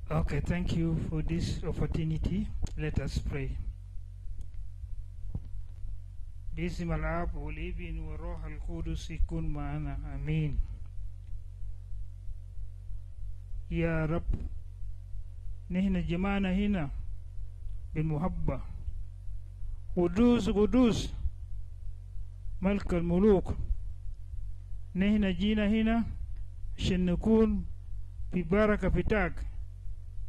Okay, thank you for this opportunity. Let us pray. باسم الآب والابن والروح القدس يكون معنا آمين. يا رب نحن جمعنا هنا بالمحبة. قدوس قدوس ملك الملوك، نحن جينا هنا عشان نكون في بركة بتاعك.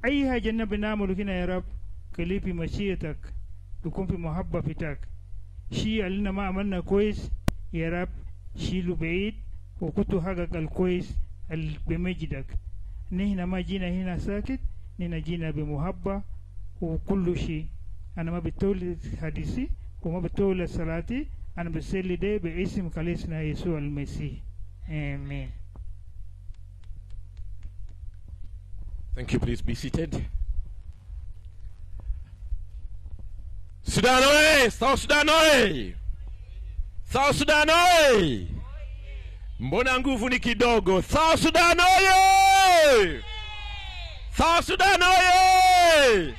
أي حاجة بنعمله هنا يا رب كلي في مشيئتك، يكون في محبة بتاعك. شيء اللي ما عملنا كويس يا رب شيله بعيد، وكتو حقك الكويس بمجدك. نحن ما جينا هنا ساكت، نحن جينا بمحبة وكل شيء. أنا ما بتولي حديثي وما بتولي صلاتي، أنا بسلي ده باسم كاليسنا يسوع المسيح. آمين. Thank you. Please be seated. Sudan oye! South Sudan oye! South Sudan oye! Mbona nguvu ni kidogo? South Sudan oye! South Sudan oye!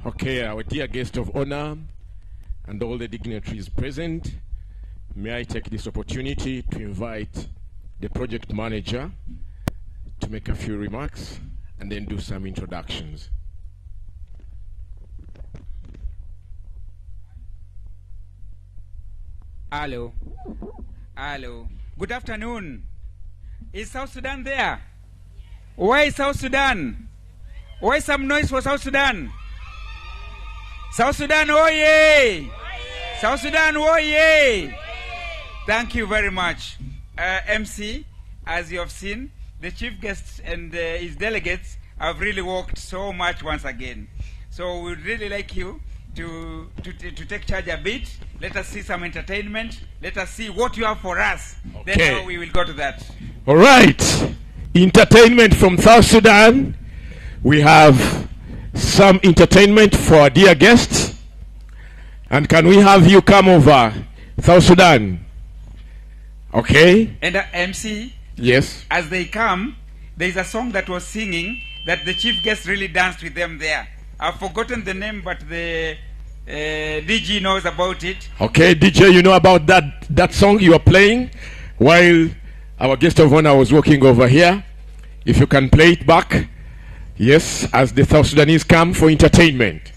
Okay, our dear guest of honor and all the dignitaries present, may I take this opportunity to invite the project manager to make a few remarks and then do some introductions. Hello. Hello. Good afternoon. Is South Sudan there? Where is South Sudan? Where is some noise for South Sudan? South Sudan, oye! South Sudan, oye! Thank you very much. MC, as you have seen, the chief guest and his delegates have really worked so much once again. So we'd really like you to take charge a bit. Let us see some entertainment. Let us see what you have for us. Okay. Then we will go to that. All right. Entertainment from South Sudan. We have some entertainment for our dear guests. And can we have you come over, South Sudan? Okay. And MC, yes, as they come, there is a song that was singing that the chief guest really danced with them there. I've forgotten the name, but the DG knows about it. Okay, DJ, you know about that song you are playing while our guest of honor was walking over here. If you can play it back. Yes, as the South Sudanese come for entertainment.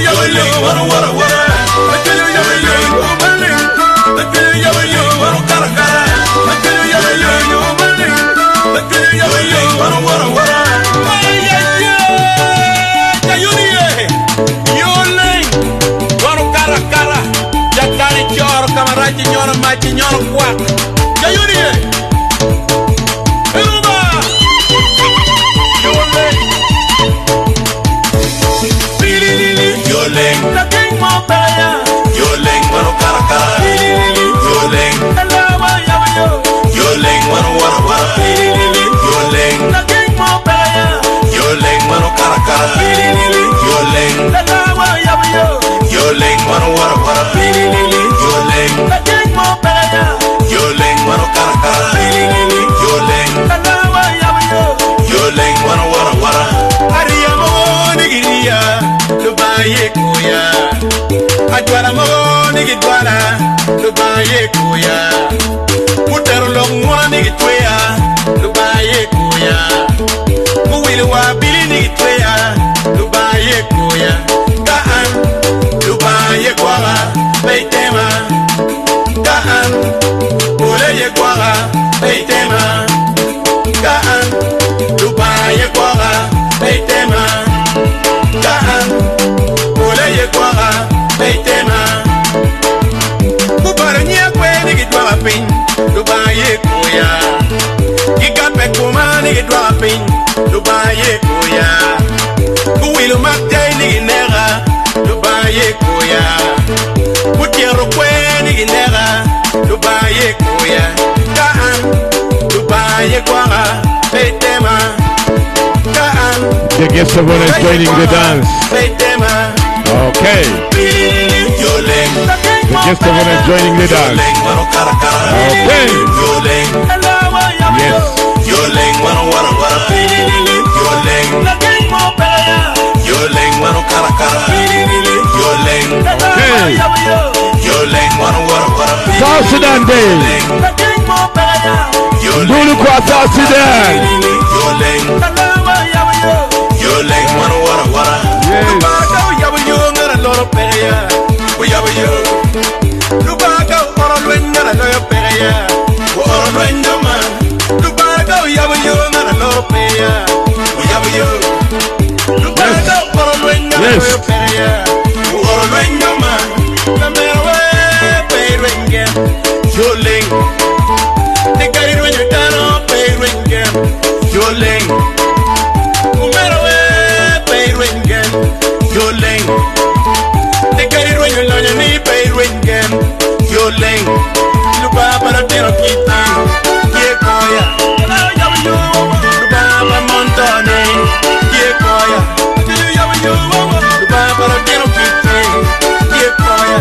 Yo, Yoling, the king mo pelaya. Yoling, mano karakara. Yoling, alawa yabayo. Yoling, mano wara wara. Yoling, the king mo pelaya. Yoling, mano karakara. Yoling, alawa yabayo. Yoling, mano wara wara. Yoling, the king mo pelaya. Yoling, mano karakara. Yoling, alawa yabayo. Yoling, mano wara wara. Ariyamo nigiria, lubaye kuya. Adwara mo nigidwara, lubaye kuya. Mutero longwa nigitweya, lubaye kuya. Muwili wa bili nigitweya, lubaye kuya. Kaan, lubaye kwara, beitema. Kaan, uleye kwara, beitema. Kaan, lubaye kwara, beitema. Kaan, uleye kwara, beitema. Kubaranya kwe nigidwa pin, lubaye kuya. Gigape kuma nigidwa pin, lubaye kuya. Kuwilu makjay niginera, lubaye kuya. Kutiero kwe niginera, lubaye kuya. Kaan, lubaye kwara, beitema. Kaan, The guest of honor is joining the dance. beitema. Okay. Yoling, The guest of honor is joining the dance. Okay. Yoling, Yes. Yoling, wara wara wara. Yoling, Yoling, wara kara kara. Yoling, Okay. Yoling, wara wara wara. South Sudan Day. Ndulu kwa South Sudan. Yoling, Yoling, wara wara wara. Lubaga yabu yo ngara loro peya. Yabu yo. Lubaga oro lwenya loro peya. Oro lwenya man. Lubaga yabu yo ngara loro peya. Yabu yo. Lubaga oro lwenya loro peya. Oro lwenya man. Kamewe peyrenge. Yoling. Nikari lwenya tano peyrenge. Yoling. Umerewe peyrenge. Yoling. Nikari lwenya lanya ni peyrenge. Yoling. Lubaba tero kita. Yekoya. Lubaba montone. Yekoya. Lubaba tero kita. Yekoya.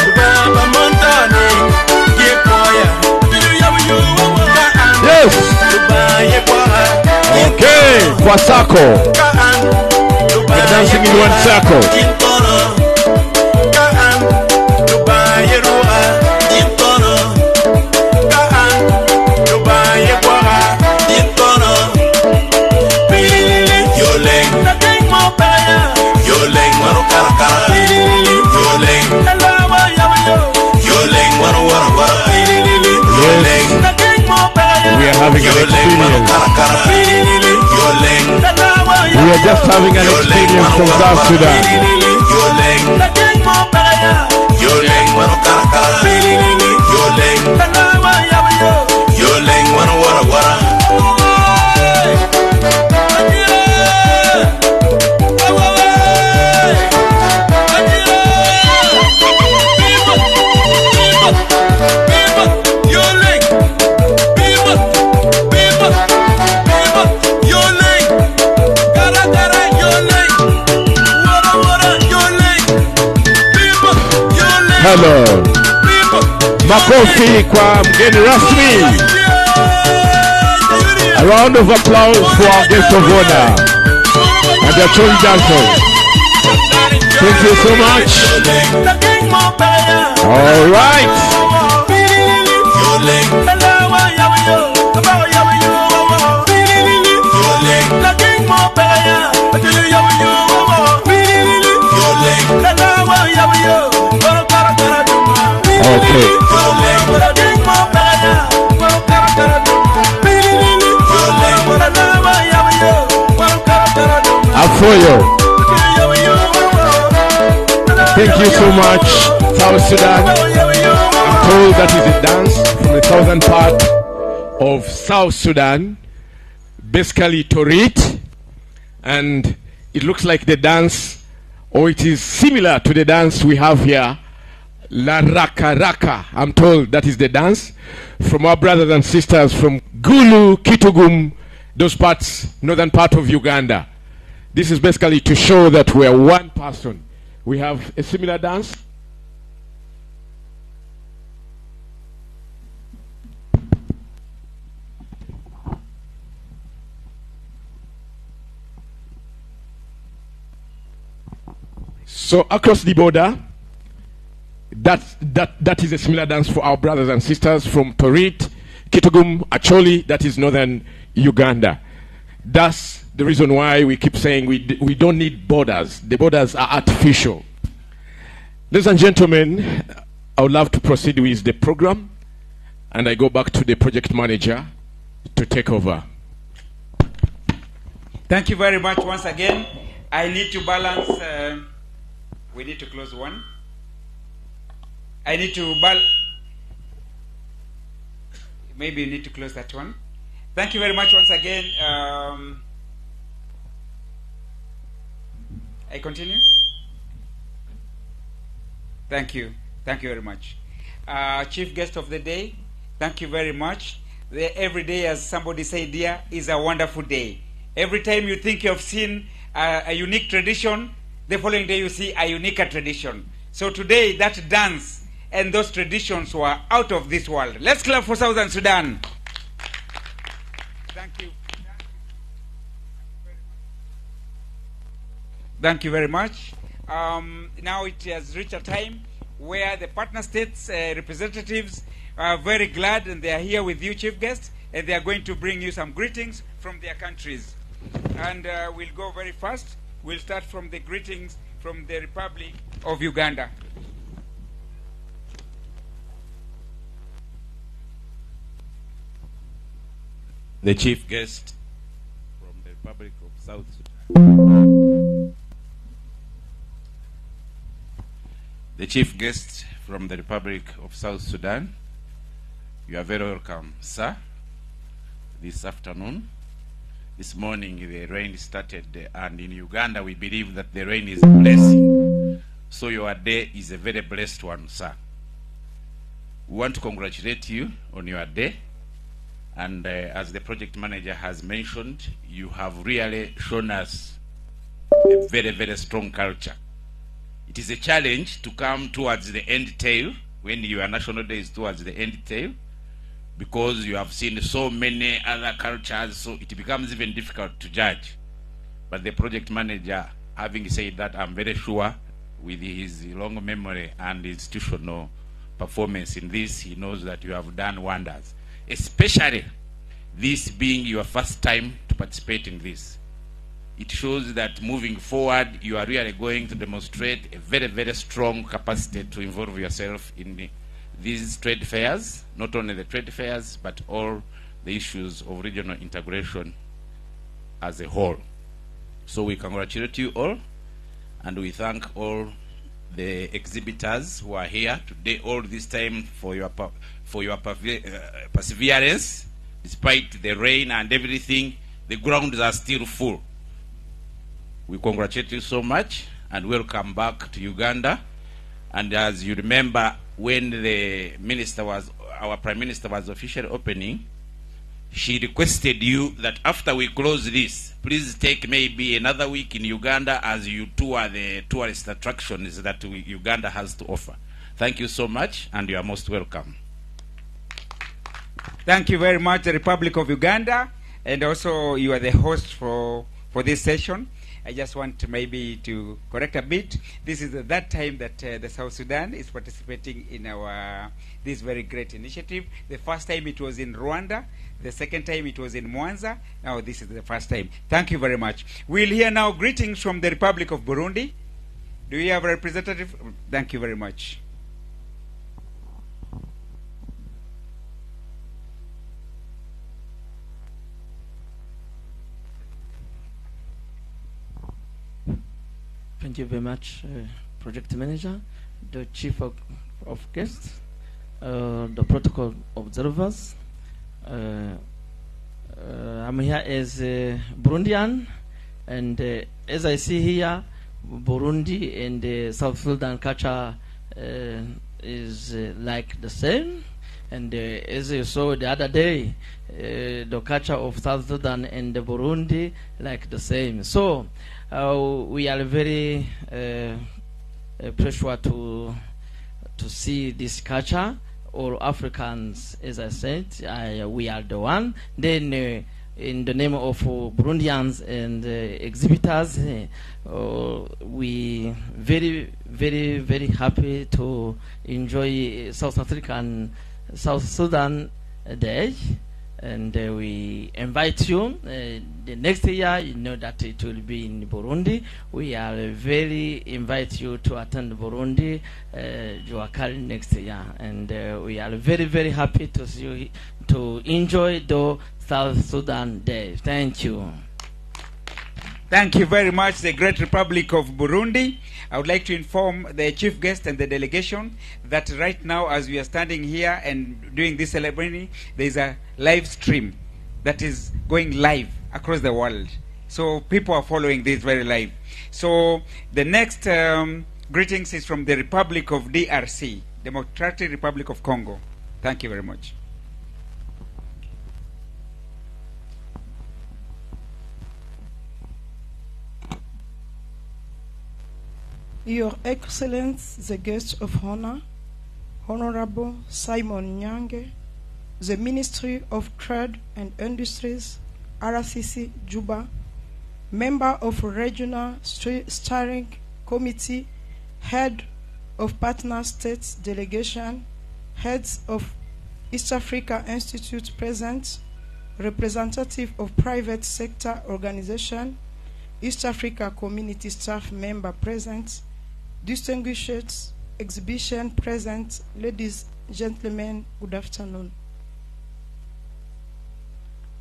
Lubaba montone. Yekoya. Yes. Lubaye kwara. Okay. Kwa sako. We're dancing in one circle. We are having an experience. We are just having an experience from South Sudan. Hello. Makofi kwa mgeni rasmi. A round of applause for our guest of honor and their Choli dancers. Thank you so much. All right. Okay. Afoyo. Thank you so much, South Sudan. I'm told that is a dance from the southern part of South Sudan, basically Torit, and it looks like the dance or it is similar to the dance we have here, La Raka Raka. I'm told that is the dance from our brothers and sisters from Gulu, Kitugum, those parts, northern part of Uganda. This is basically to show that we are one person. We have a similar dance. So across the border, that is a similar dance for our brothers and sisters from Torit, Kitugum, Acholi, that is northern Uganda. That's the reason why we keep saying we don't need borders. The borders are artificial. Ladies and gentlemen, I would love to proceed with the program, and I go back to the project manager to take over. Thank you very much once again. I need to balance. We need to close one. I need to maybe you need to close that one. Thank you very much once again. I continue? Thank you. Thank you very much. Chief guest of the day, thank you very much. Every day, as somebody said here, is a wonderful day. Every time you think you have seen a unique tradition, the following day you see a unique tradition. So today, that dance and those traditions were out of this world. Let's clap for Southern Sudan. Thank you. Thank you very much. Now it has reached a time where the partner states representatives are very glad, and they are here with you, chief guest, and they are going to bring you some greetings from their countries. And we'll go very fast. We'll start from the greetings from the Republic of Uganda. The chief guest from the Republic of South Sudan. The chief guest from the Republic of South Sudan. You are very welcome, sir. This afternoon, this morning the rain started, and in Uganda we believe that the rain is a blessing. So your day is a very blessed one, sir. We want to congratulate you on your day. And as the project manager has mentioned, you have really shown us a very, very strong culture. It is a challenge to come towards the end tail, when your national day is towards the end tail, because you have seen so many other cultures, so it becomes even difficult to judge. But the project manager, having said that, I'm very sure with his long memory and institutional performance in this, he knows that you have done wonders. Especially this being your first time to participate in this. It shows that moving forward, you are really going to demonstrate a very, very strong capacity to involve yourself in these trade fairs, not only the trade fairs, but all the issues of regional integration as a whole. So we congratulate you all, and we thank all the exhibitors who are here today all this time for your perseverance. Despite the rain and everything, the grounds are still full. We congratulate you so much, and welcome back to Uganda. And as you remember, when the minister was, our prime minister was officially opening, she requested you that after we close this, please take maybe another week in Uganda as you tour the tourist attractions that Uganda has to offer. Thank you so much, and you are most welcome. Thank you very much, the Republic of Uganda, and also you are the host for this session. I just want to maybe to correct a bit. This is that time that the South Sudan is participating in our this very great initiative. The first time it was in Rwanda. The second time it was in Mwanza. Now this is the first time. Thank you very much. We'll hear now greetings from the Republic of Burundi. Do we have a representative? Thank you very much. Thank you very much, project manager, the chief of guests, the protocol observers. I'm here as a Burundian, and as I see here, Burundi and South Sudan culture is like the same. And as you saw the other day, the culture of South Sudan and Burundi like the same. So we are very pressure to see this culture. All Africans, as I said, we are the one. Then in the name of Burundians and exhibitors, we very happy to enjoy South Sudan Day, and we invite you the next year. You know that it will be in Burundi. We are very invite you to attend Burundi Juakari next year, and we are very happy to see you, to enjoy the South Sudan Day. Thank you. Thank you very much, the Great Republic of Burundi. I would like to inform the chief guest and the delegation that right now, as we are standing here and doing this ceremony, there is a live stream that is going live across the world. So people are following this very live. So the next greetings is from the Republic of DRC, Democratic Republic of Congo. Thank you very much. Your Excellency, the guest of honor, Honorable Simon Nyange, the Ministry of Trade and Industries, RCC Juba, member of Regional Steering Committee, head of Partner States Delegation, heads of East Africa Institute present, representative of private sector organization, East Africa Community staff member present, distinguished exhibition present, ladies, gentlemen, good afternoon.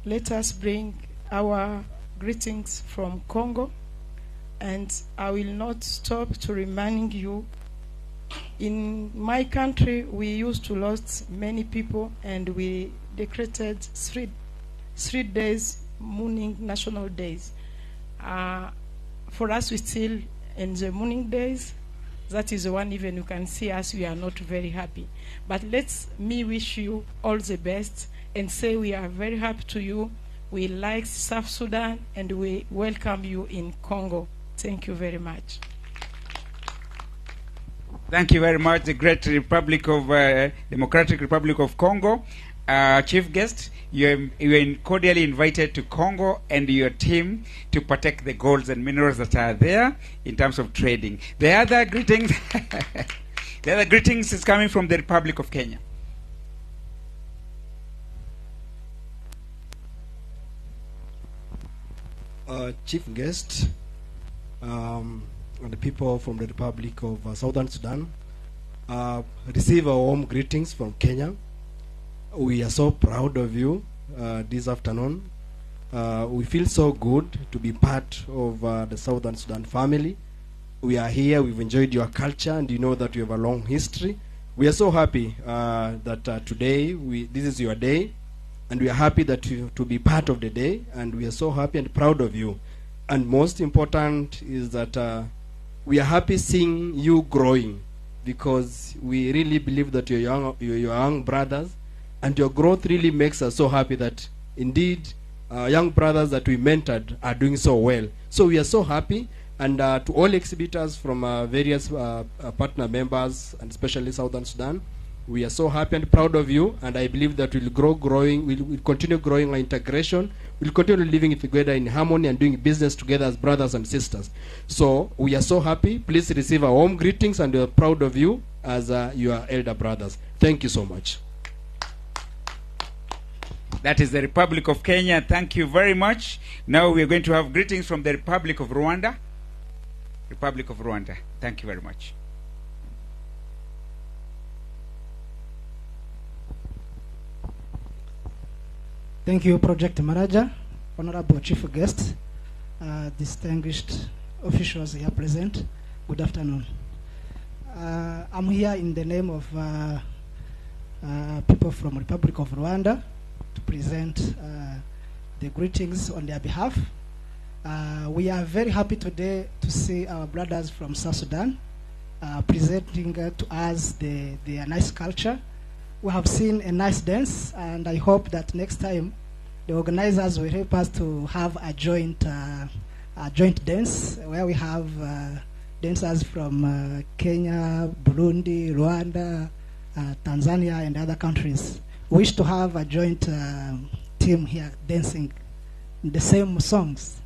Let us bring our greetings from Congo, and I will not stop to remind you, in my country we used to lose many people, and we decreted three days mourning national days. For us, we still in the mourning days. That is the one, even you can see us, we are not very happy. But me wish you all the best and say we are very happy to you. We like South Sudan and we welcome you in Congo. Thank you very much. Thank you very much, the Great Republic of Democratic Republic of Congo. Chief guest, you are cordially invited to Congo and your team to protect the golds and minerals that are there in terms of trading. The other greetings, the other greetings is coming from the Republic of Kenya. Chief guest, and the people from the Republic of Southern Sudan, receive our warm greetings from Kenya. We are so proud of you this afternoon. We feel so good to be part of the Southern Sudan family. We are here, we've enjoyed your culture, and you know that you have a long history. We are so happy that today, this is your day, and we are happy that to be part of the day, and we are so happy and proud of you. And most important is that we are happy seeing you growing, because we really believe that you're young brothers, and your growth really makes us so happy that indeed young brothers that we mentored are doing so well. So we are so happy, and to all exhibitors from various partner members, and especially Southern Sudan, we are so happy and proud of you, and I believe that we'll continue growing our integration, we'll continue living together in harmony and doing business together as brothers and sisters. So we are so happy. Please receive our warm greetings, and we are proud of you as your elder brothers. Thank you so much. That is the Republic of Kenya. Thank you very much. Now we are going to have greetings from the Republic of Rwanda. Republic of Rwanda. Thank you very much. Thank you, Project Manager, Honorable Chief Guest, distinguished officials here present. Good afternoon. I'm here in the name of people from Republic of Rwanda to present the greetings on their behalf. We are very happy today to see our brothers from South Sudan presenting to us their nice culture. We have seen a nice dance, and I hope that next time the organizers will help us to have a joint dance where we have dancers from Kenya, Burundi, Rwanda, Tanzania, and other countries. We wish to have a joint team here dancing the same songs.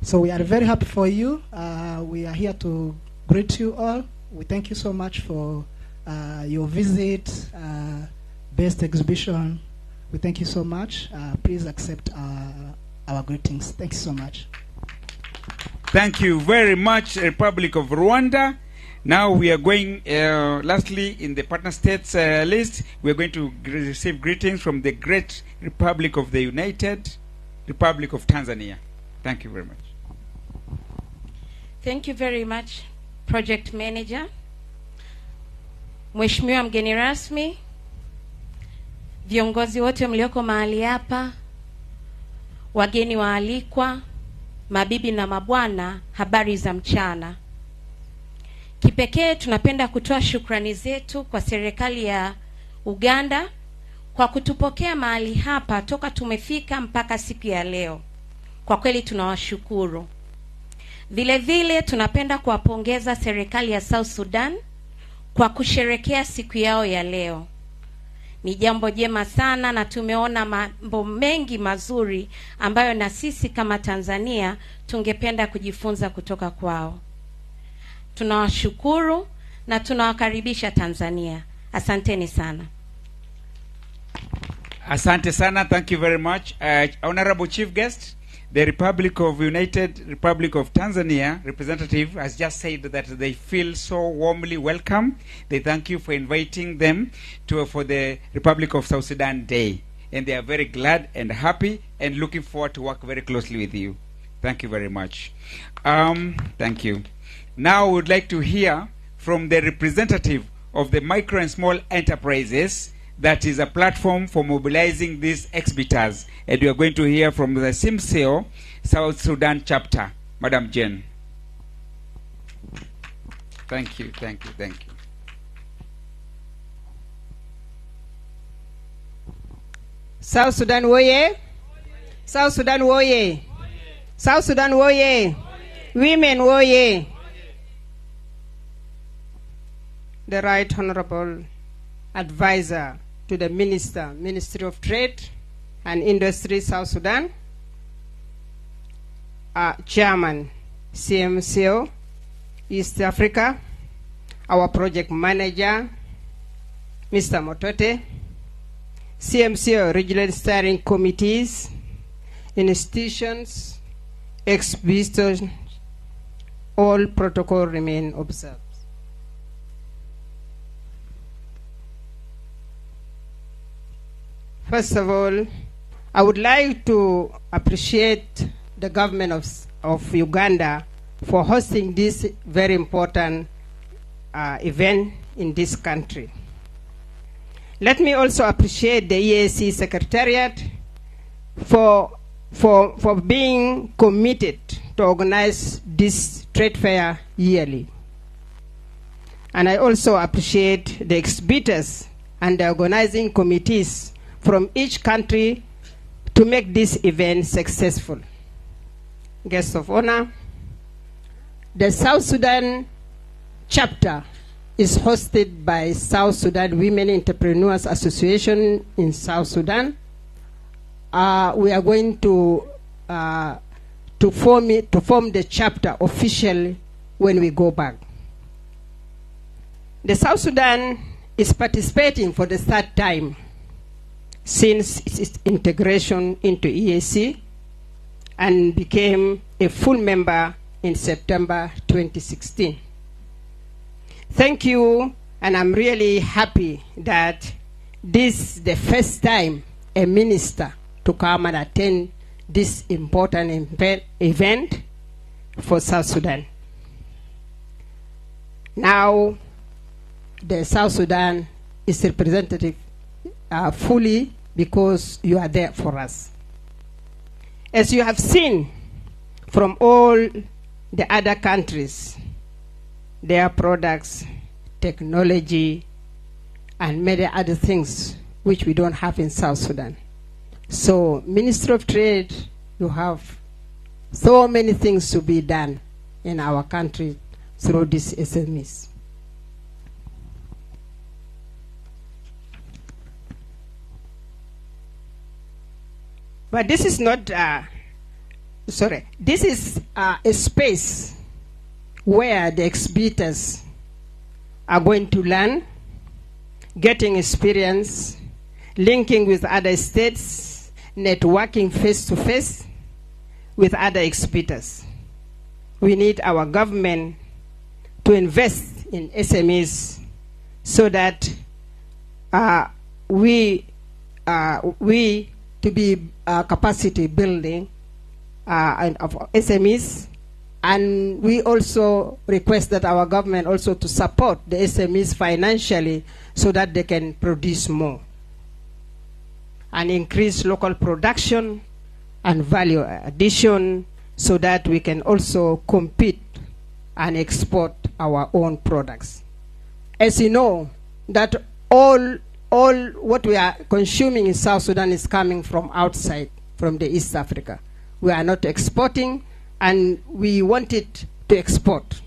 So we are very happy for you. We are here to greet you all. We thank you so much for your visit, best exhibition. We thank you so much. Please accept our greetings. Thank you so much. Thank you very much, Republic of Rwanda. Now we are going, lastly, in the partner states list, we are going to receive greetings from the great Republic of the United Republic of Tanzania. Thank you very much. Thank you very much, Project Manager. Mheshimiwa mgeni rasmi, viongozi wote mlioko mahali hapa, wageni waalikwa, mabibi na mabwana, habari za mchana. Kipekee tunapenda kutoa shukrani zetu kwa serikali ya Uganda kwa kutupokea mahali hapa toka tumefika mpaka siku ya leo. Kwa kweli tunawashukuru. Vile vile tunapenda kuwapongeza serikali ya South Sudan kwa kusherekea siku yao ya leo. Ni jambo jema sana na tumeona mambo mengi mazuri ambayo na sisi kama Tanzania tungependa kujifunza kutoka kwao. Tunawashukuru na tunawakaribisha Tanzania. Asanteni sana. Asante sana. Thank you very much. Honorable Chief Guest, the United Republic of Tanzania representative has just said that they feel so warmly welcome. They thank you for inviting them for the Republic of South Sudan Day. And they are very glad and happy and looking forward to work very closely with you. Thank you very much. Thank you. Now we would like to hear from the representative of the micro and small enterprises, that is a platform for mobilizing these exhibitors. And we are going to hear from the SIMSEO South Sudan chapter, Madam Jen. Thank you, thank you, thank you. South Sudan woye! South Sudan woye! South Sudan woye! Women woye! The Right Honorable Advisor to the Ministry of Trade and Industry, South Sudan, Chairman, CMCO, East Africa, our Project Manager, Mr. Motote, CMCO Regional Steering Committees, institutions, exhibitors, all protocol remain observed. First of all, I would like to appreciate the government of Uganda for hosting this very important event in this country. Let me also appreciate the EAC Secretariat for being committed to organize this trade fair yearly. And I also appreciate the exhibitors and the organizing committees from each country to make this event successful. Guests of honor, the South Sudan chapter is hosted by South Sudan Women Entrepreneurs Association in South Sudan. We are going to form the chapter officially when we go back. The South Sudan is participating for the third time since its integration into EAC and became a full member in September 2016. Thank you, and I'm really happy that this is the first time a minister to come and attend this important event for South Sudan. Now, the South Sudan is representative fully because you are there for us. As you have seen, from all the other countries, their products, technology, and many other things which we don't have in South Sudan. So, Ministry of Trade, you have so many things to be done in our country through these SMEs. But this is not, this is a space where the exhibitors are going to learn, getting experience, linking with other states, networking face-to-face with other exhibitors. We need our government to invest in SMEs so that we to be capacity building of SMEs, and we also request that our government also to support the SMEs financially so that they can produce more and increase local production and value addition so that we can also compete and export our own products. As you know, that all what we are consuming in South Sudan is coming from outside, from the East Africa. We are not exporting, and we want it to export.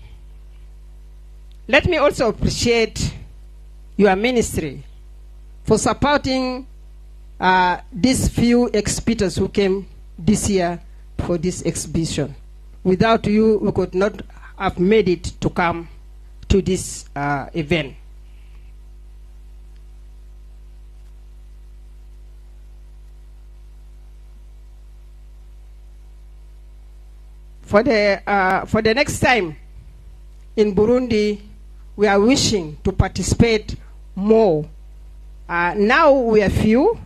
Let me also appreciate your ministry for supporting these few exhibitors who came this year for this exhibition. Without you, we could not have made it to come to this event. For the next time in Burundi, we are wishing to participate more. Now we are few,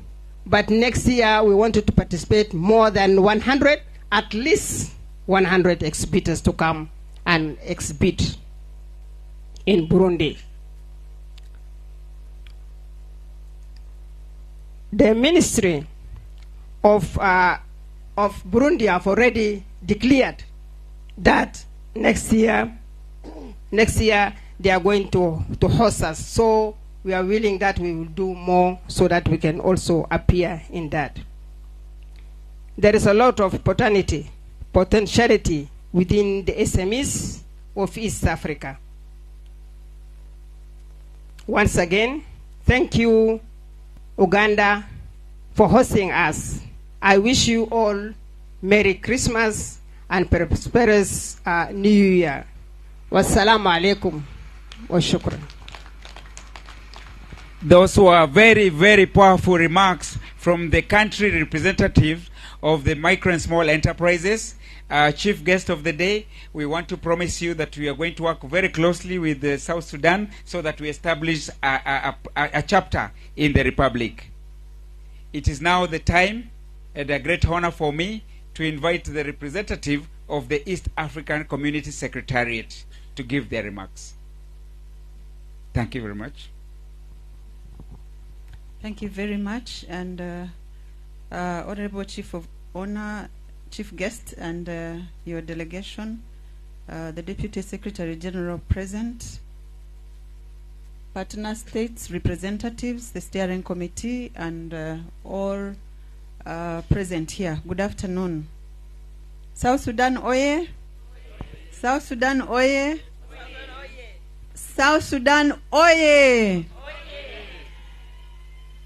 but next year we wanted to participate more than 100, at least 100 exhibitors to come and exhibit in Burundi. The Ministry of Burundi have already declared that next year they are going to host us. So we are willing that we will do more so that we can also appear in that. There is a lot of potentiality within the SMEs of East Africa. Once again, thank you, Uganda, for hosting us. I wish you all Merry Christmas and prosperous New Year. Wassalamu alaikum wa shukran. Those were very, very powerful remarks from the country representative of the micro and small enterprises. Chief guest of the day, we want to promise you that we are going to work very closely with South Sudan so that we establish a chapter in the Republic. It is now the time and a great honor for me to invite the representative of the East African Community Secretariat to give their remarks. Thank you very much. Thank you very much, and Honorable Chief of Honor, Chief Guest, and your delegation, the Deputy Secretary General present, partner states representatives, the steering committee, and all present here. Good afternoon. South Sudan oye! South Sudan oye! South Sudan oye!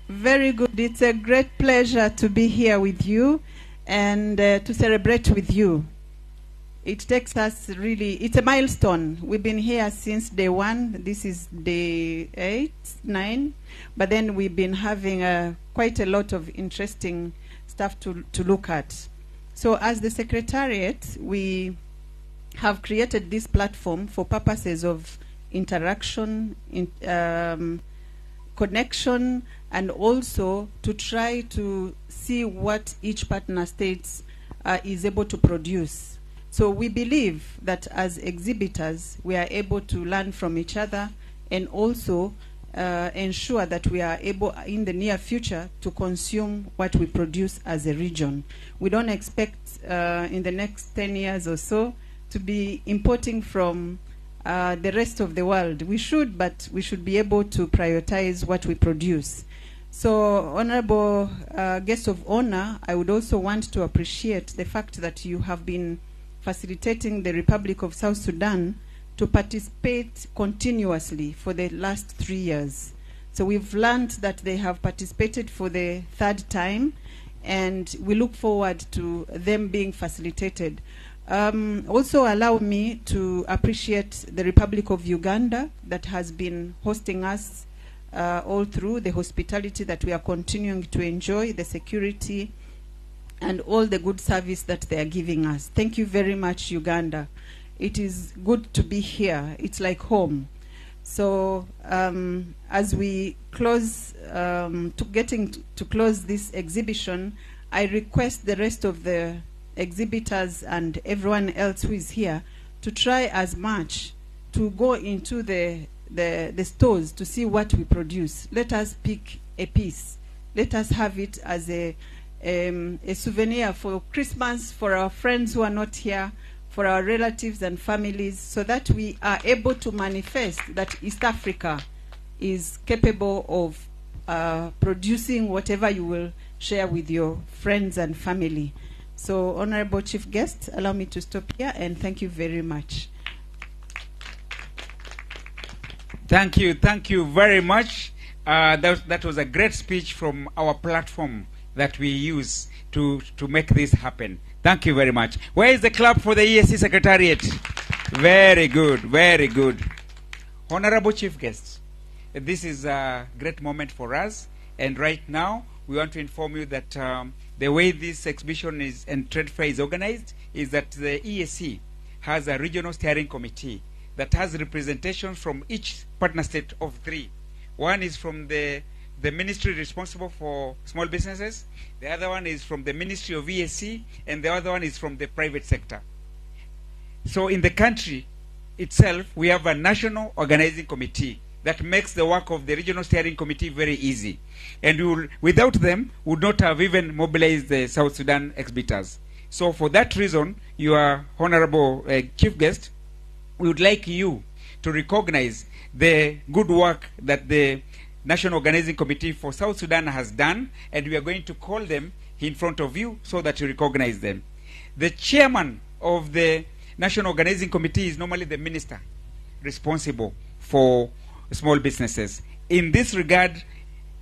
Very good. It's a great pleasure to be here with you and to celebrate with you. It takes us really, it's a milestone. We've been here since day one. This is day 8, 9. But then we've been having quite a lot of interesting stuff to look at. So as the Secretariat, we have created this platform for purposes of interaction, connection, and also to try to see what each partner states is able to produce. So we believe that as exhibitors, we are able to learn from each other and also ensure that we are able in the near future to consume what we produce as a region. We don't expect in the next 10 years or so to be importing from the rest of the world. We should, but we should be able to prioritize what we produce. So, Honorable Guest of Honor, I would also want to appreciate the fact that you have been facilitating the Republic of South Sudan to participate continuously for the last 3 years. So we've learned that they have participated for the 3rd time, and we look forward to them being facilitated. Also allow me to appreciate the Republic of Uganda that has been hosting us all through, the hospitality that we are continuing to enjoy, the security, and all the good service that they are giving us. Thank you very much, Uganda. It is good to be here. It's like home. So as we close, getting to close this exhibition, I request the rest of the exhibitors and everyone else who is here to try as much to go into the stores to see what we produce. Let us pick a piece. Let us have it as a souvenir for Christmas, for our friends who are not here, for our relatives and families, so that we are able to manifest that East Africa is capable of producing whatever you will share with your friends and family. So, Honorable Chief Guest, allow me to stop here, and thank you very much. Thank you very much. That was a great speech from our platform that we use to make this happen. Thank you very much. Where is the clap for the EAC Secretariat? Very good, very good. Honorable Chief Guest, this is a great moment for us, and right now we want to inform you that the way this exhibition is and trade fair is organized is that the EAC has a regional steering committee that has representation from each partner state of 3. One is from the ministry responsible for small businesses, the other one is from the Ministry of EAC, and the other one is from the private sector. So in the country itself, we have a national organizing committee that makes the work of the regional steering committee very easy. And without them, we would not have even mobilized the South Sudan exhibitors. So for that reason, your Honorable Chief Guest, we would like you to recognize the good work that the National Organizing Committee for South Sudan has done, and we are going to call them in front of you so that you recognize them. The chairman of the National Organizing Committee is normally the minister responsible for small businesses. In this regard,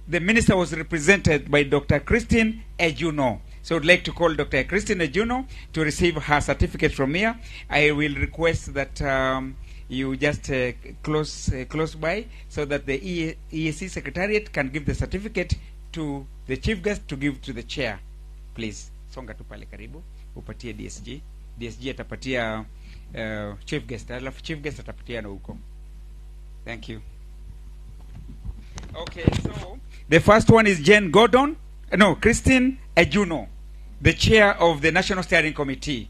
the minister was represented by Dr. Christine Ejuno. So I'd like to call Dr. Christine Ejuno to receive her certificate from here. I will request that you just close by so that the EAC Secretariat can give the certificate to the Chief Guest to give to the chair. Please, songa tu pale karibu, upatie DSG. DSG atapatia Chief Guest, alafu Chief Guest atapatia na huko. Thank you. Okay, so the first one is Christine Ejuno, the chair of the National Steering Committee.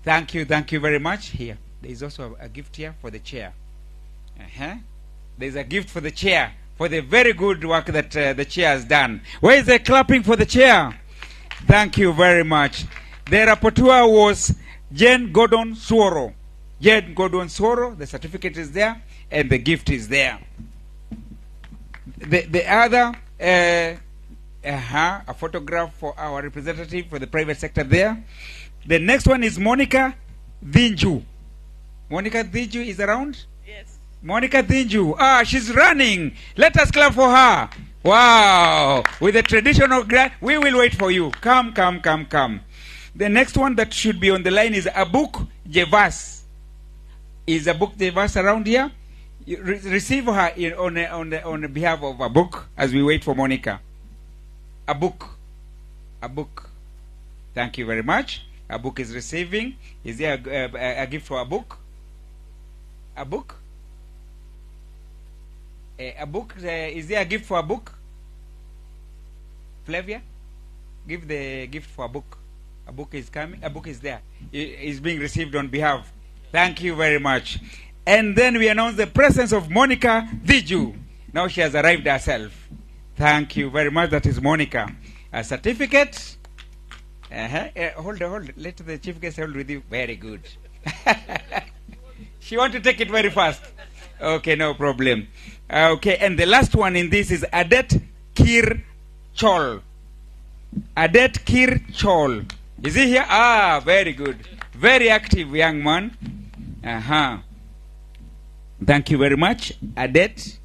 Thank you very much. Here, there is also a gift here for the chair. There's a gift for the chair for the very good work that the chair has done. Where is the clapping for the chair? Thank you very much. The rapporteur was Jane Gordon Suoro. Jane Gordon Suoro, the certificate is there, and the gift is there. The other, a photograph for our representative for the private sector there. The next one is Monica Dhinju. Monica Dhinju is around? Yes. Monica Dhinju. She's running. Let us clap for her. Wow. With the traditional we will wait for you. Come. The next one that should be on the line is Abuk Jevas. Is Abuk Jevas around here? You receive her on behalf of Abuk as we wait for Monica. Abuk. Thank you very much. Abuk is receiving. Is there a gift for Abuk? Abuk? Is there a gift for Abuk? Flavia? Give the gift for Abuk. Abuk is coming. Abuk is there. Is being received on behalf. Thank you very much. And then we announce the presence of Monica Dhinju. Now she has arrived herself. Thank you very much. That is Monica. A certificate. Hold on. Let the chief guest hold with you. Very good. She want to take it very fast. Okay, no problem. Okay, and the last one in this is Adet Kir Chol. Adet Kir Chol. Is he here? Ah, very good. Very active young man. Thank you very much, Adet.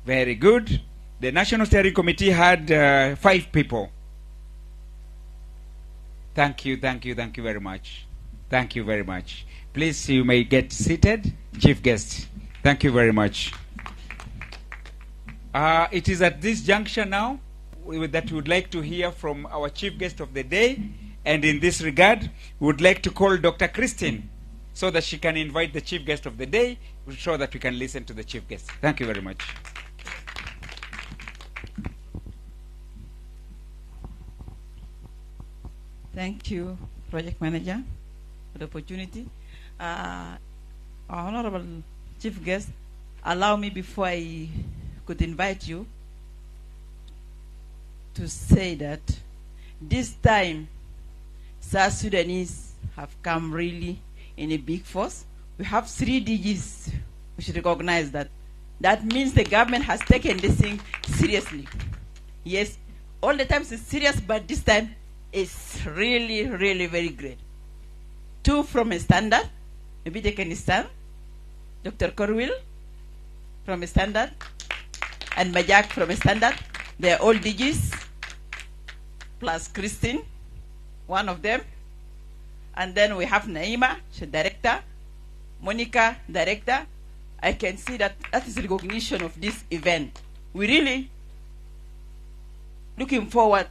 Very good. The National Steering Committee had 5 people. Thank you very much. Thank you very much. Please, you may get seated, chief guest. Thank you very much. It is at this juncture now that we would like to hear from our chief guest of the day. And in this regard, we would like to call Dr. Christine so that she can invite the chief guest of the day, so that we can listen to the chief guest. Thank you very much. Thank you, Project Manager, for the opportunity. Our Honorable Chief Guest, allow me before I could invite you to say that this time South Sudanese have come really in a big force. We have 3 DGs. We should recognize that. That means the government has taken this thing seriously. Yes, all the time it's serious, but this time it's really, really very great. 2 from a standard, maybe they can stand. Dr. Corwil from a standard, and Majak from a standard. They are all DGs, plus Christine, one of them. And then we have Naima, she's director, Monica, director. I can see that is recognition of this event. We really looking forward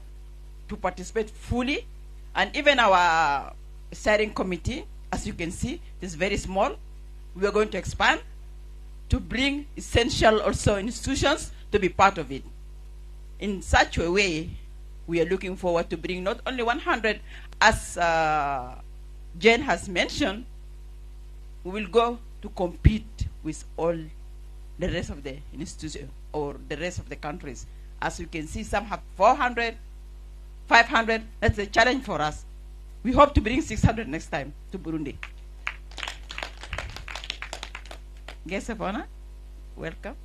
to participate fully, and even our steering committee, as you can see, is very small. We are going to expand to bring essential also institutions to be part of it. In such a way, we are looking forward to bring not only 100, as Jen has mentioned, we will go to compete with all the rest of the institutions or the rest of the countries. As you can see, some have 400, 500. That's a challenge for us. We hope to bring 600 next time to Burundi. Guest of honor, welcome.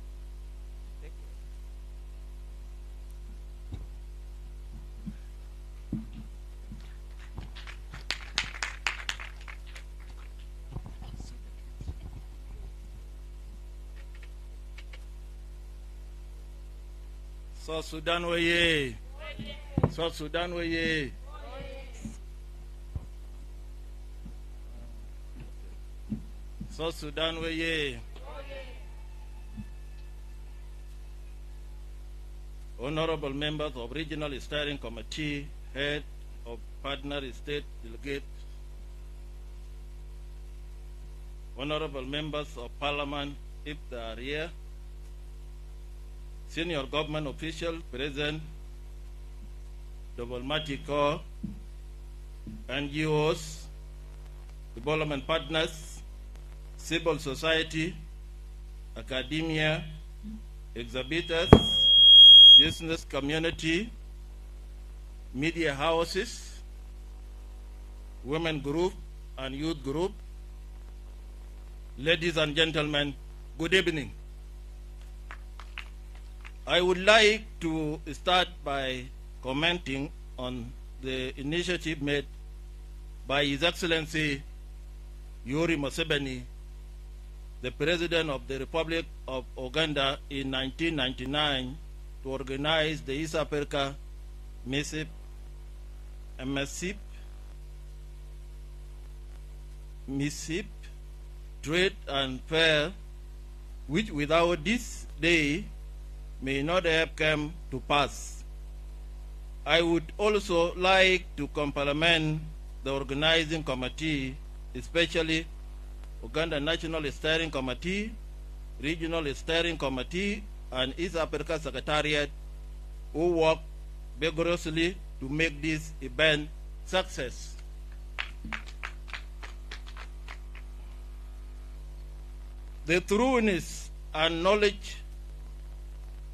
South Sudan waye. South Sudan waye. South Sudan waye. Honorable members of Regional Steering Committee, head of partner state delegate, honorable members of parliament, if they are here, senior government official present, diplomatic corps, NGOs, development partners, civil society, academia, exhibitors, business community, media houses, women group and youth group. Ladies and gentlemen, good evening. I would like to start by commenting on the initiative made by His Excellency Yoweri Museveni, the President of the Republic of Uganda, in 1999 to organize the East Africa MSMEs Trade Fair, which without this day may not have come to pass. I would also like to compliment the organizing committee, especially Uganda National Steering Committee, Regional Steering Committee, and East Africa Secretariat, who worked vigorously to make this event success. The thoroughness and knowledge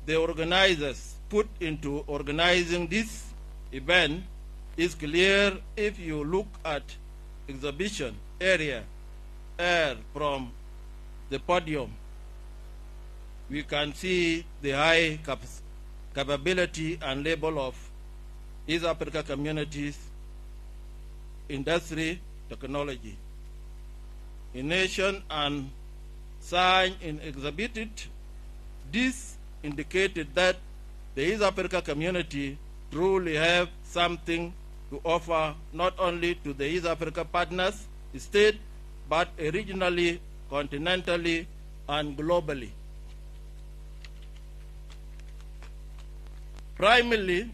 the organizers put into organizing this event is clear if you look at exhibition area from the podium. We can see the high capability and level of East Africa communities, industry, technology. In nation and sign in exhibited, this indicated that the East Africa community truly have something to offer not only to the East Africa partners state, but regionally, continentally, and globally. Primarily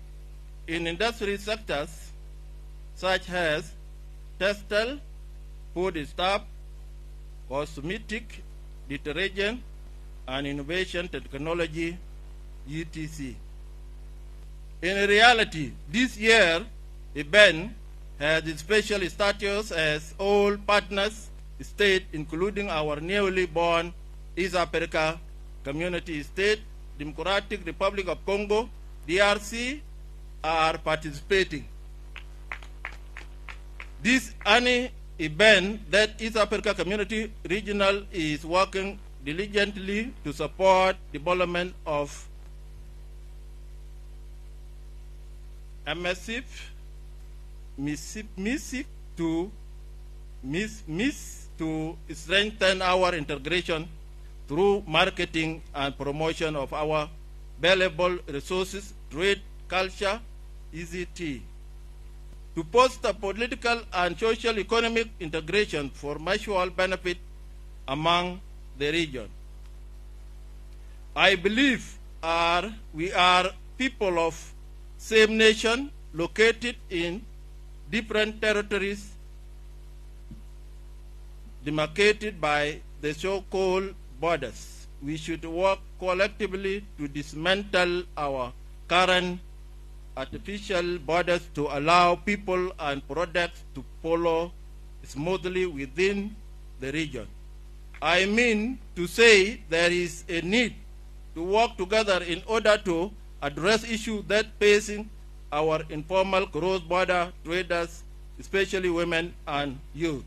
in industry sectors such as textile, food stuff, cosmetic, detergent, and innovation technology, etc. In reality, this year event has a special status as all partners states, including our newly born East Africa community state, Democratic Republic of Congo, DRC, are participating. This any event that East Africa Community Regional is working diligently to support development of MSMEs to strengthen our integration through marketing and promotion of our valuable resources, trade, culture, ECT, to foster political and social economic integration for mutual benefit among the region. I believe we are people of same nation located in different territories demarcated by the so-called borders. We should work collectively to dismantle our current artificial borders to allow people and products to follow smoothly within the region. I mean to say there is a need to work together in order to address issues that facing our informal cross-border traders, especially women and youth,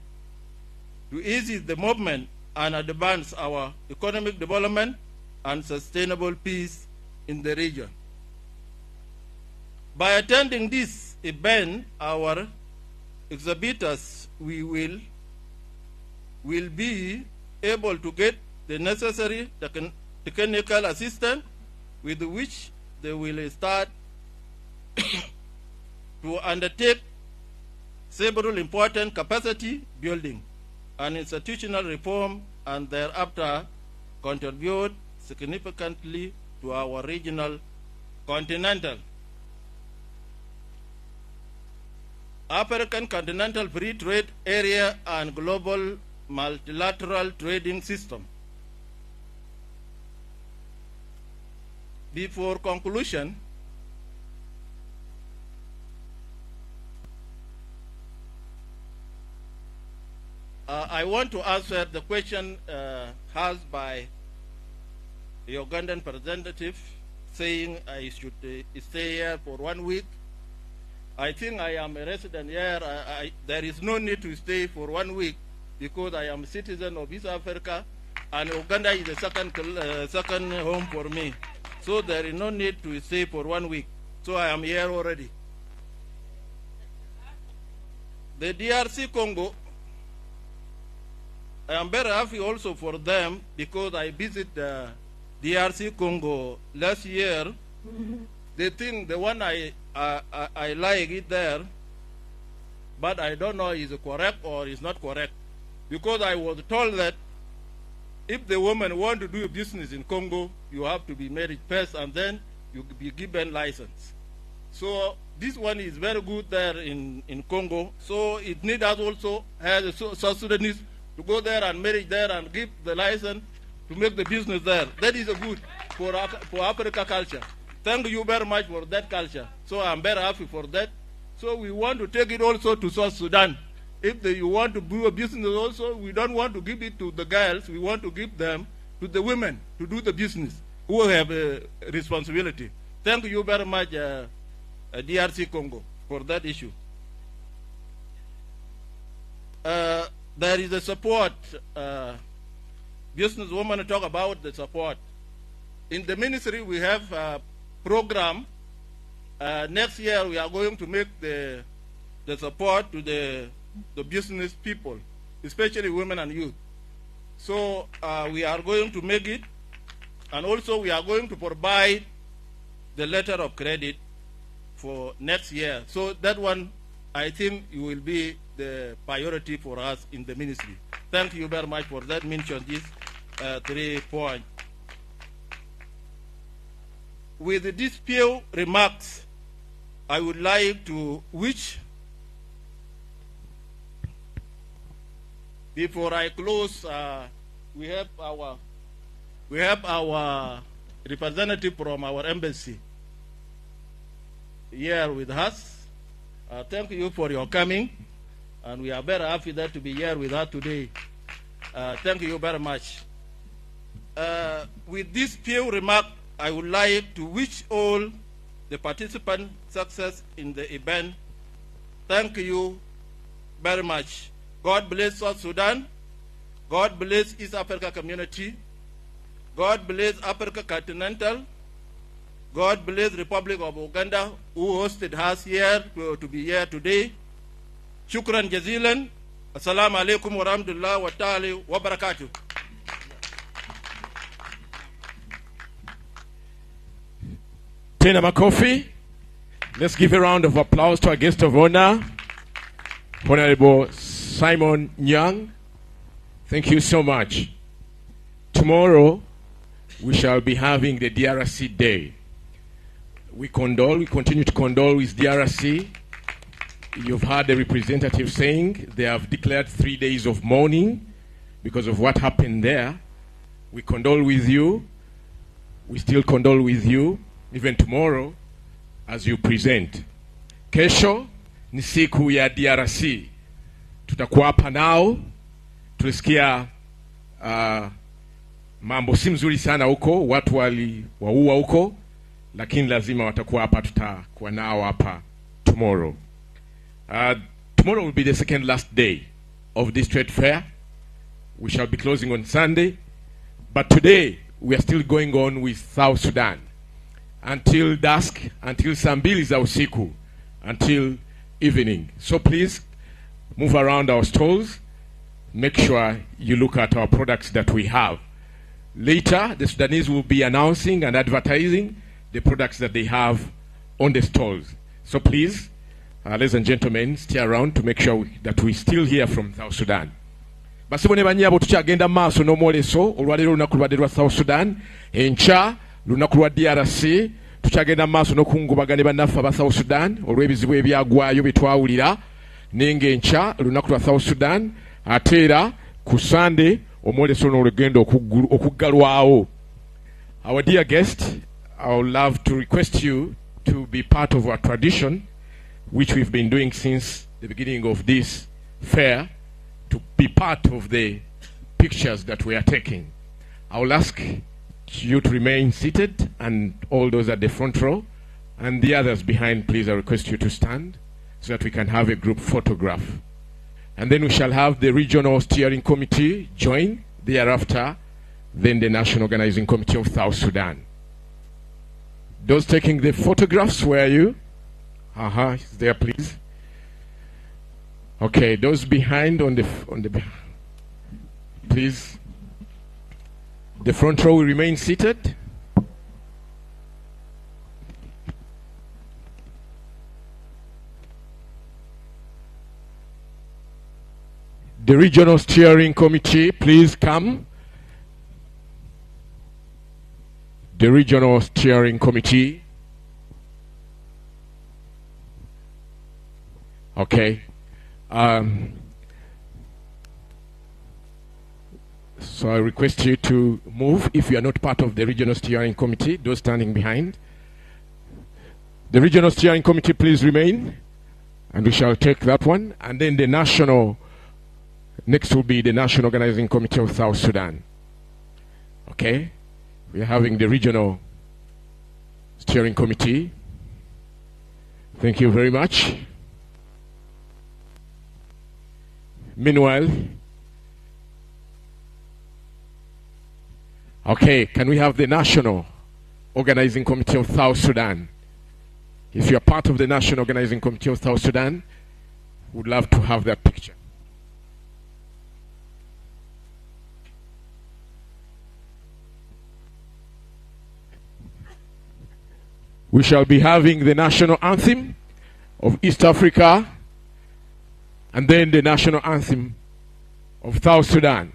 to ease the movement and advance our economic development and sustainable peace in the region. By attending this event, our exhibitors will be able to get the necessary technical assistance with which they will start to undertake several important capacity building and institutional reform, and thereafter contribute significantly to our regional, continental, African continental free trade area and global multilateral trading system. Before conclusion, I want to answer the question asked by the Ugandan representative saying I should stay here for 1 week. I think I am a resident here. There is no need to stay for 1 week because I am a citizen of East Africa and Uganda is a second home for me. So there is no need to stay for 1 week. So I am here already. The DRC Congo, I am very happy also for them because I visited DRC Congo last year. They think the one I like it there, but I don't know is it correct or is not correct. Because I was told that if the woman want to do a business in Congo, you have to be married first and then you be given license. So this one is very good there in Congo. So it needs us also as a South Sudanese to go there and marry there and give the license to make the business there. That is a good for Africa culture. Thank you very much for that culture. So I'm very happy for that. So we want to take it also to South Sudan. If you want to do a business also, we don't want to give it to the girls. We want to give them to the women to do the business. who have a responsibility. Thank you very much, DRC Congo, for that issue. There is a support. Businesswoman talk about the support. In the ministry, we have a program. Next year, we are going to make the support to the business people, especially women and youth. So we are going to make it, and also we are going to provide the letter of credit for next year. So that one, I think, it will be the priority for us in the ministry. Thank you very much for that mention, these 3 points. With these few remarks, I would like to wish, before I close, we have our representative from our embassy here with us. Thank you for your coming, and we are very happy that to be here with us today. Thank you very much. With these few remarks, I would like to wish all the participants success in the event. Thank you very much. God bless South Sudan. God bless East Africa community. God bless Africa Continental. God bless Republic of Uganda, who hosted us here to be here today. Shukran jazilan. Assalamu alaikum wa rahmatullahi wa ta'ala wa barakatuh. Tena makofi. Let's give a round of applause to our guest of honor, Honorable Simon Nyang. Thank you so much. Tomorrow, we shall be having the DRC Day. We continue to condole with DRC. You've heard the representative saying they have declared 3 days of mourning because of what happened there. We condole with you. We still condole with you, even tomorrow, as you present. Kesho ni siku ya DRC. Tutakuwa hapa nao. Tulisikia mambo si mzuri sana huko, watu waliwaua huko, lakini lazima watakuwa hapa, tutakuwa nao hapa tomorrow. Tomorrow will be the second last day of this trade fair. We shall be closing on Sunday, but today we are still going on with South Sudan until dusk, until saa 2 za usiku, until evening. So please move around our stalls. Make sure you look at our products that we have. Later, the Sudanese will be announcing and advertising the products that they have on the stalls. So please, ladies and gentlemen, stay around to make sure that we still hear from South Sudan. Basibone banyabo tukyagenda maaso n'omwoleso olwaleero olunaku lubadde lwa South Sudan, enkya lunaku lwa DRC, tukyagenda maaso n'okungubagana bannaffe aba South Sudan olw'ebizibu ebyagwayo bye twawulira, nenga enkya lunaku lwa South Sudan, ate era ku Sunday omwoleso n'olugendo okuggalwawo. Our dear guest, I would love to request you to be part of our tradition, which we've been doing since the beginning of this fair, to be part of the pictures that we are taking. I will ask you to remain seated, and all those at the front row, and the others behind, please, I request you to stand so that we can have a group photograph. And then we shall have the regional steering committee join thereafter, then the national organizing committee of South Sudan. Those taking the photographs, where are you? There, please. Okay, those behind on the please. The front row will remain seated. The regional steering committee, please come. The regional steering committee. Okay. So I request you to move if you are not part of the regional steering committee, those standing behind. The regional steering committee, please remain, and we shall take that one. And then the national, next will be the national organizing committee of South Sudan. Okay? We are having the regional steering committee. Thank you very much. Meanwhile, okay, can we have the National Organizing Committee of South Sudan? If you are part of the National Organizing Committee of South Sudan, would love to have that picture. We shall be having the national anthem of East Africa and then the national anthem of South Sudan.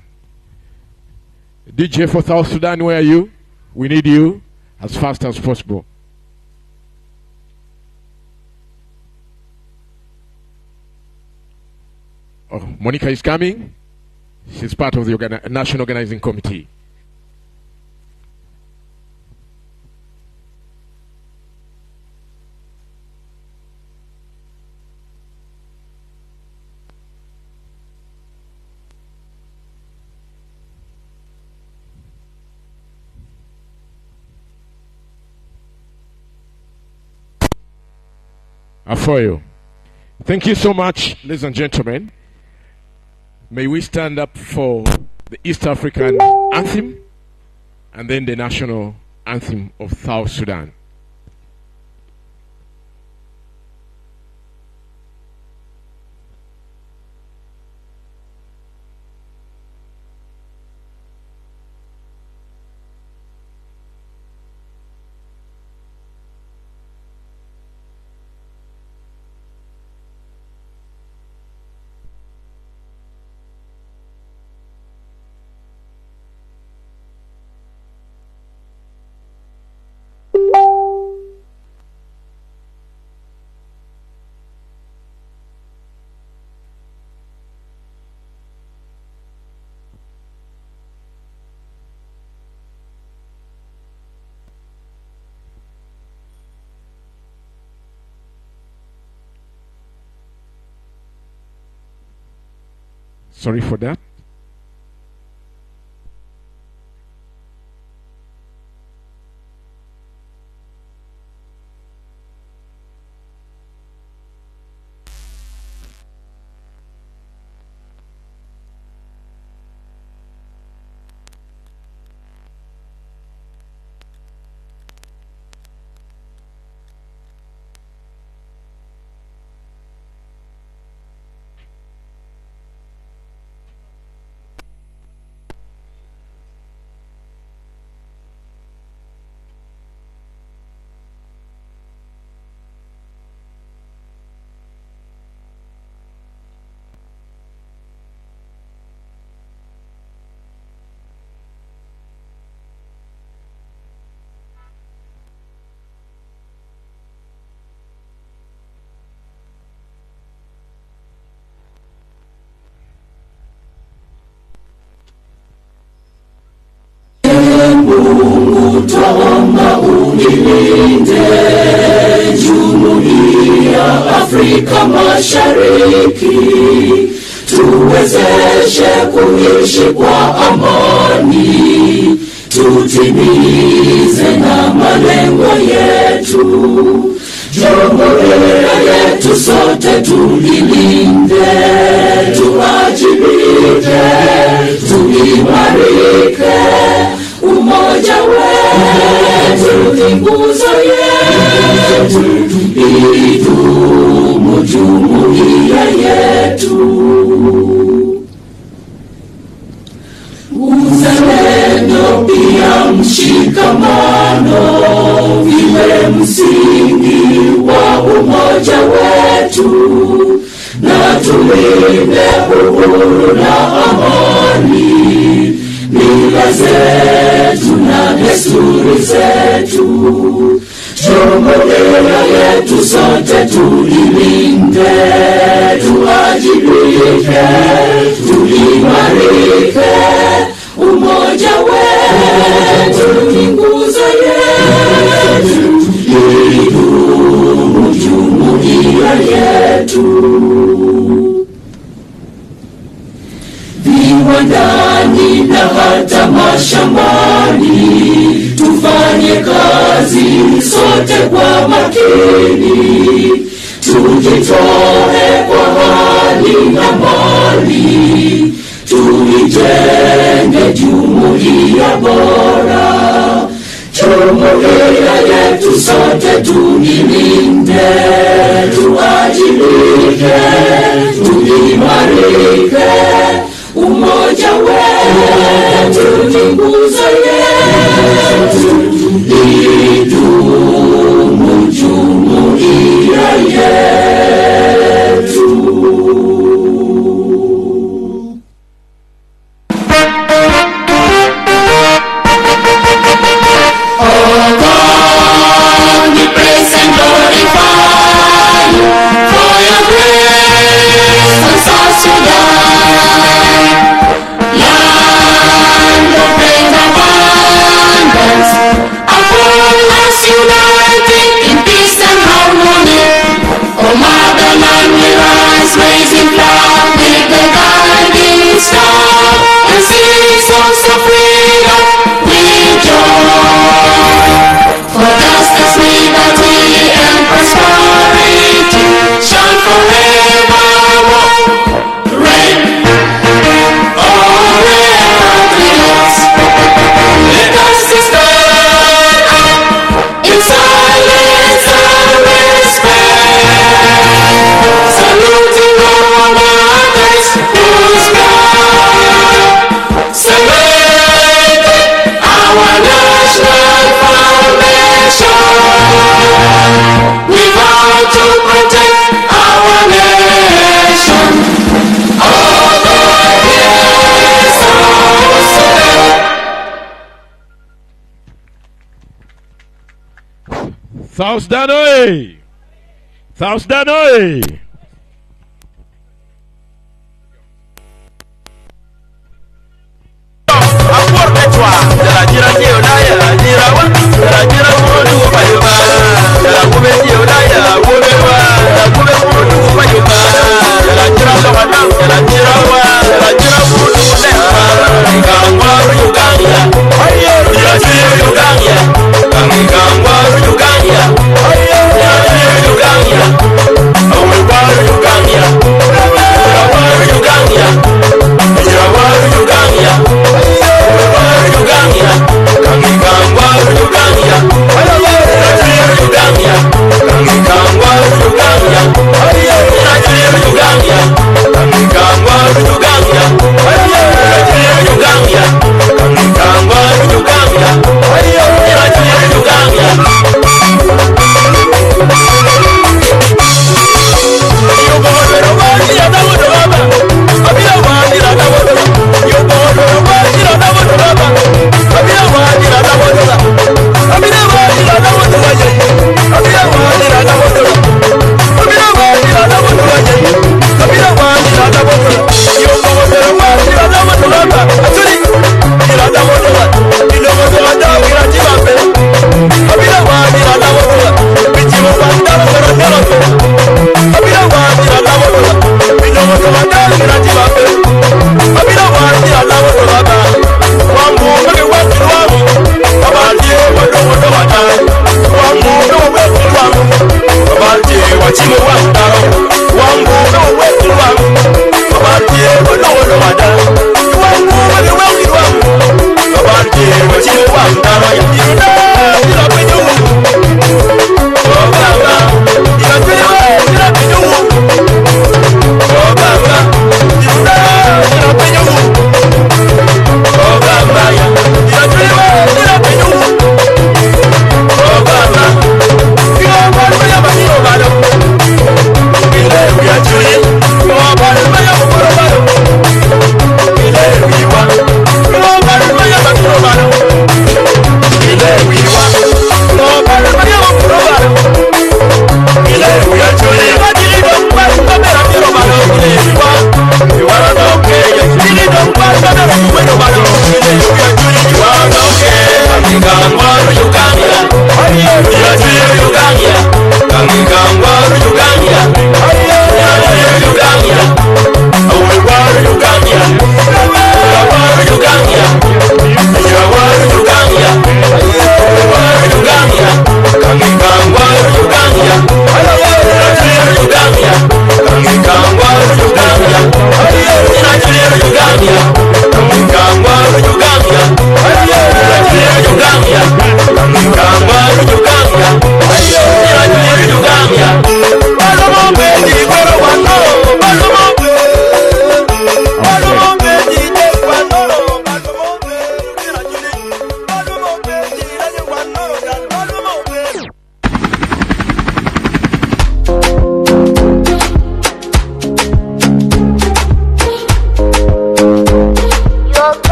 DJ for South Sudan, where are you? We need you as fast as possible. Oh, Monica is coming. She's part of the National Organizing Committee. For you. Thank you so much, ladies and gentlemen. May we stand up for the East African anthem and then the national anthem of South Sudan. Sorry for that. Mungu twaomba unilinde Jumuiya Afrika Mashariki, tuwezeshe kuishi kwa amani, tutimize na malengo yetu. Jumuiya yetu sote tulilinde, tuajibike, tuimarike. Umoja wetu ni nguzo yetu, idumu jumuiya yetu. Uzalendo pia mshikamano viwe msingi wa umoja wetu, na tulinde uhuru na amani, mila zetu na desturi zetu. Jumuiya yetu sote tulilinde, tuajibike, tuimarike. Umoja wetu ni nguzo yetu, idumu jumuiya yetu. Viwandani na hata mashambani, kazi sote kwa makini, tujitoe kwa hali na mali, tuijenge jumuiya bora. Jumuiya yetu sote tuilinde, tuajibike, tuimarike. Umoja wetu ni nguzo yetu, idumu jumuiya yetu. South Sudan oi! South Sudan oi! Uganda,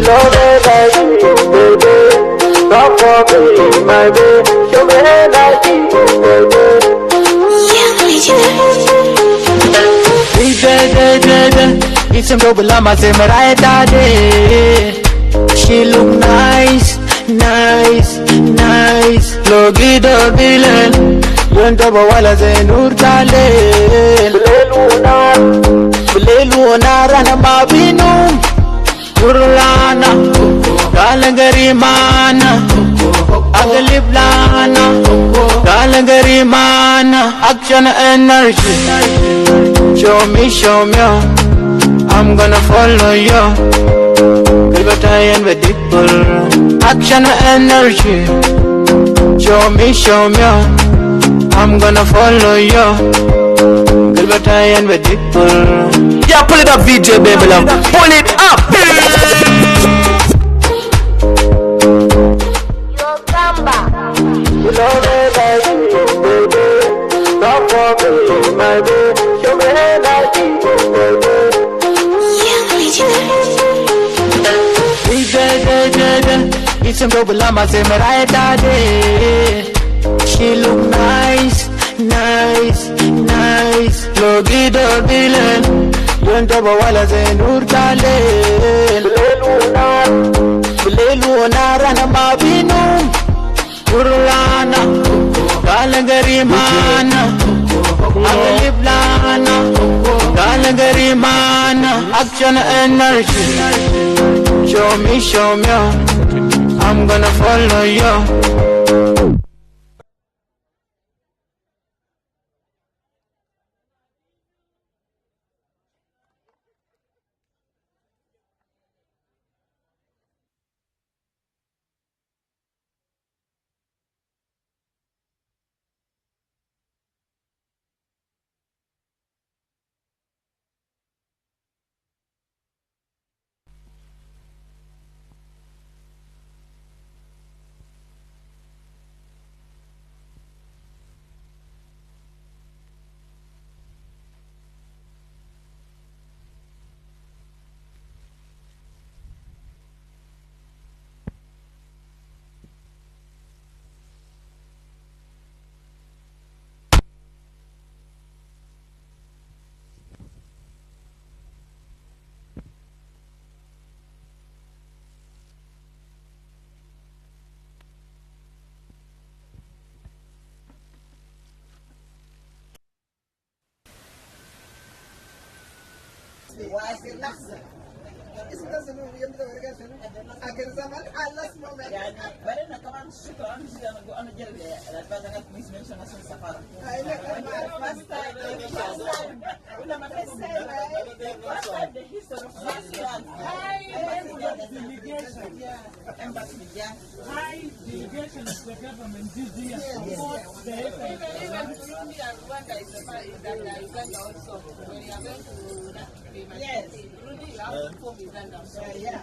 love me like you, baby. Stop for me, my baby. Show me like you, baby. It's a double lama say me right day. She look nice, nice, nice. Logi do bilen, yonto ba wala say nur tale. Bileluna rana mabinu, urlana, kalangarimana, agaliblana, kalangarimana, action energy. Show me, I'm gonna follow you. Libertarian with people, action energy. Show me, I'm gonna follow you. Libertarian with people. Yeah, pull it up, VJ baby love. Pull it up. You love me like you, baby. Stop for me, my baby. Show me like you, baby. It's a double lama say me right day. She look nice, nice, nice. Logi do bilen, yonto ba wala say nur tale. Bileluna rana mabinu, urlana, kalangarimana, agaliblana, kalangarimana, action energy. Show me, I'm gonna follow you. High delegation of the government this year supports the effort. Uganda is Uganda also. When you are going to yes. Burundi, you have to form Uganda. So yeah.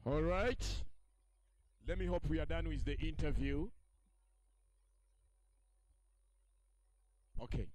All right. Let me hope we are done with the interview. Okay.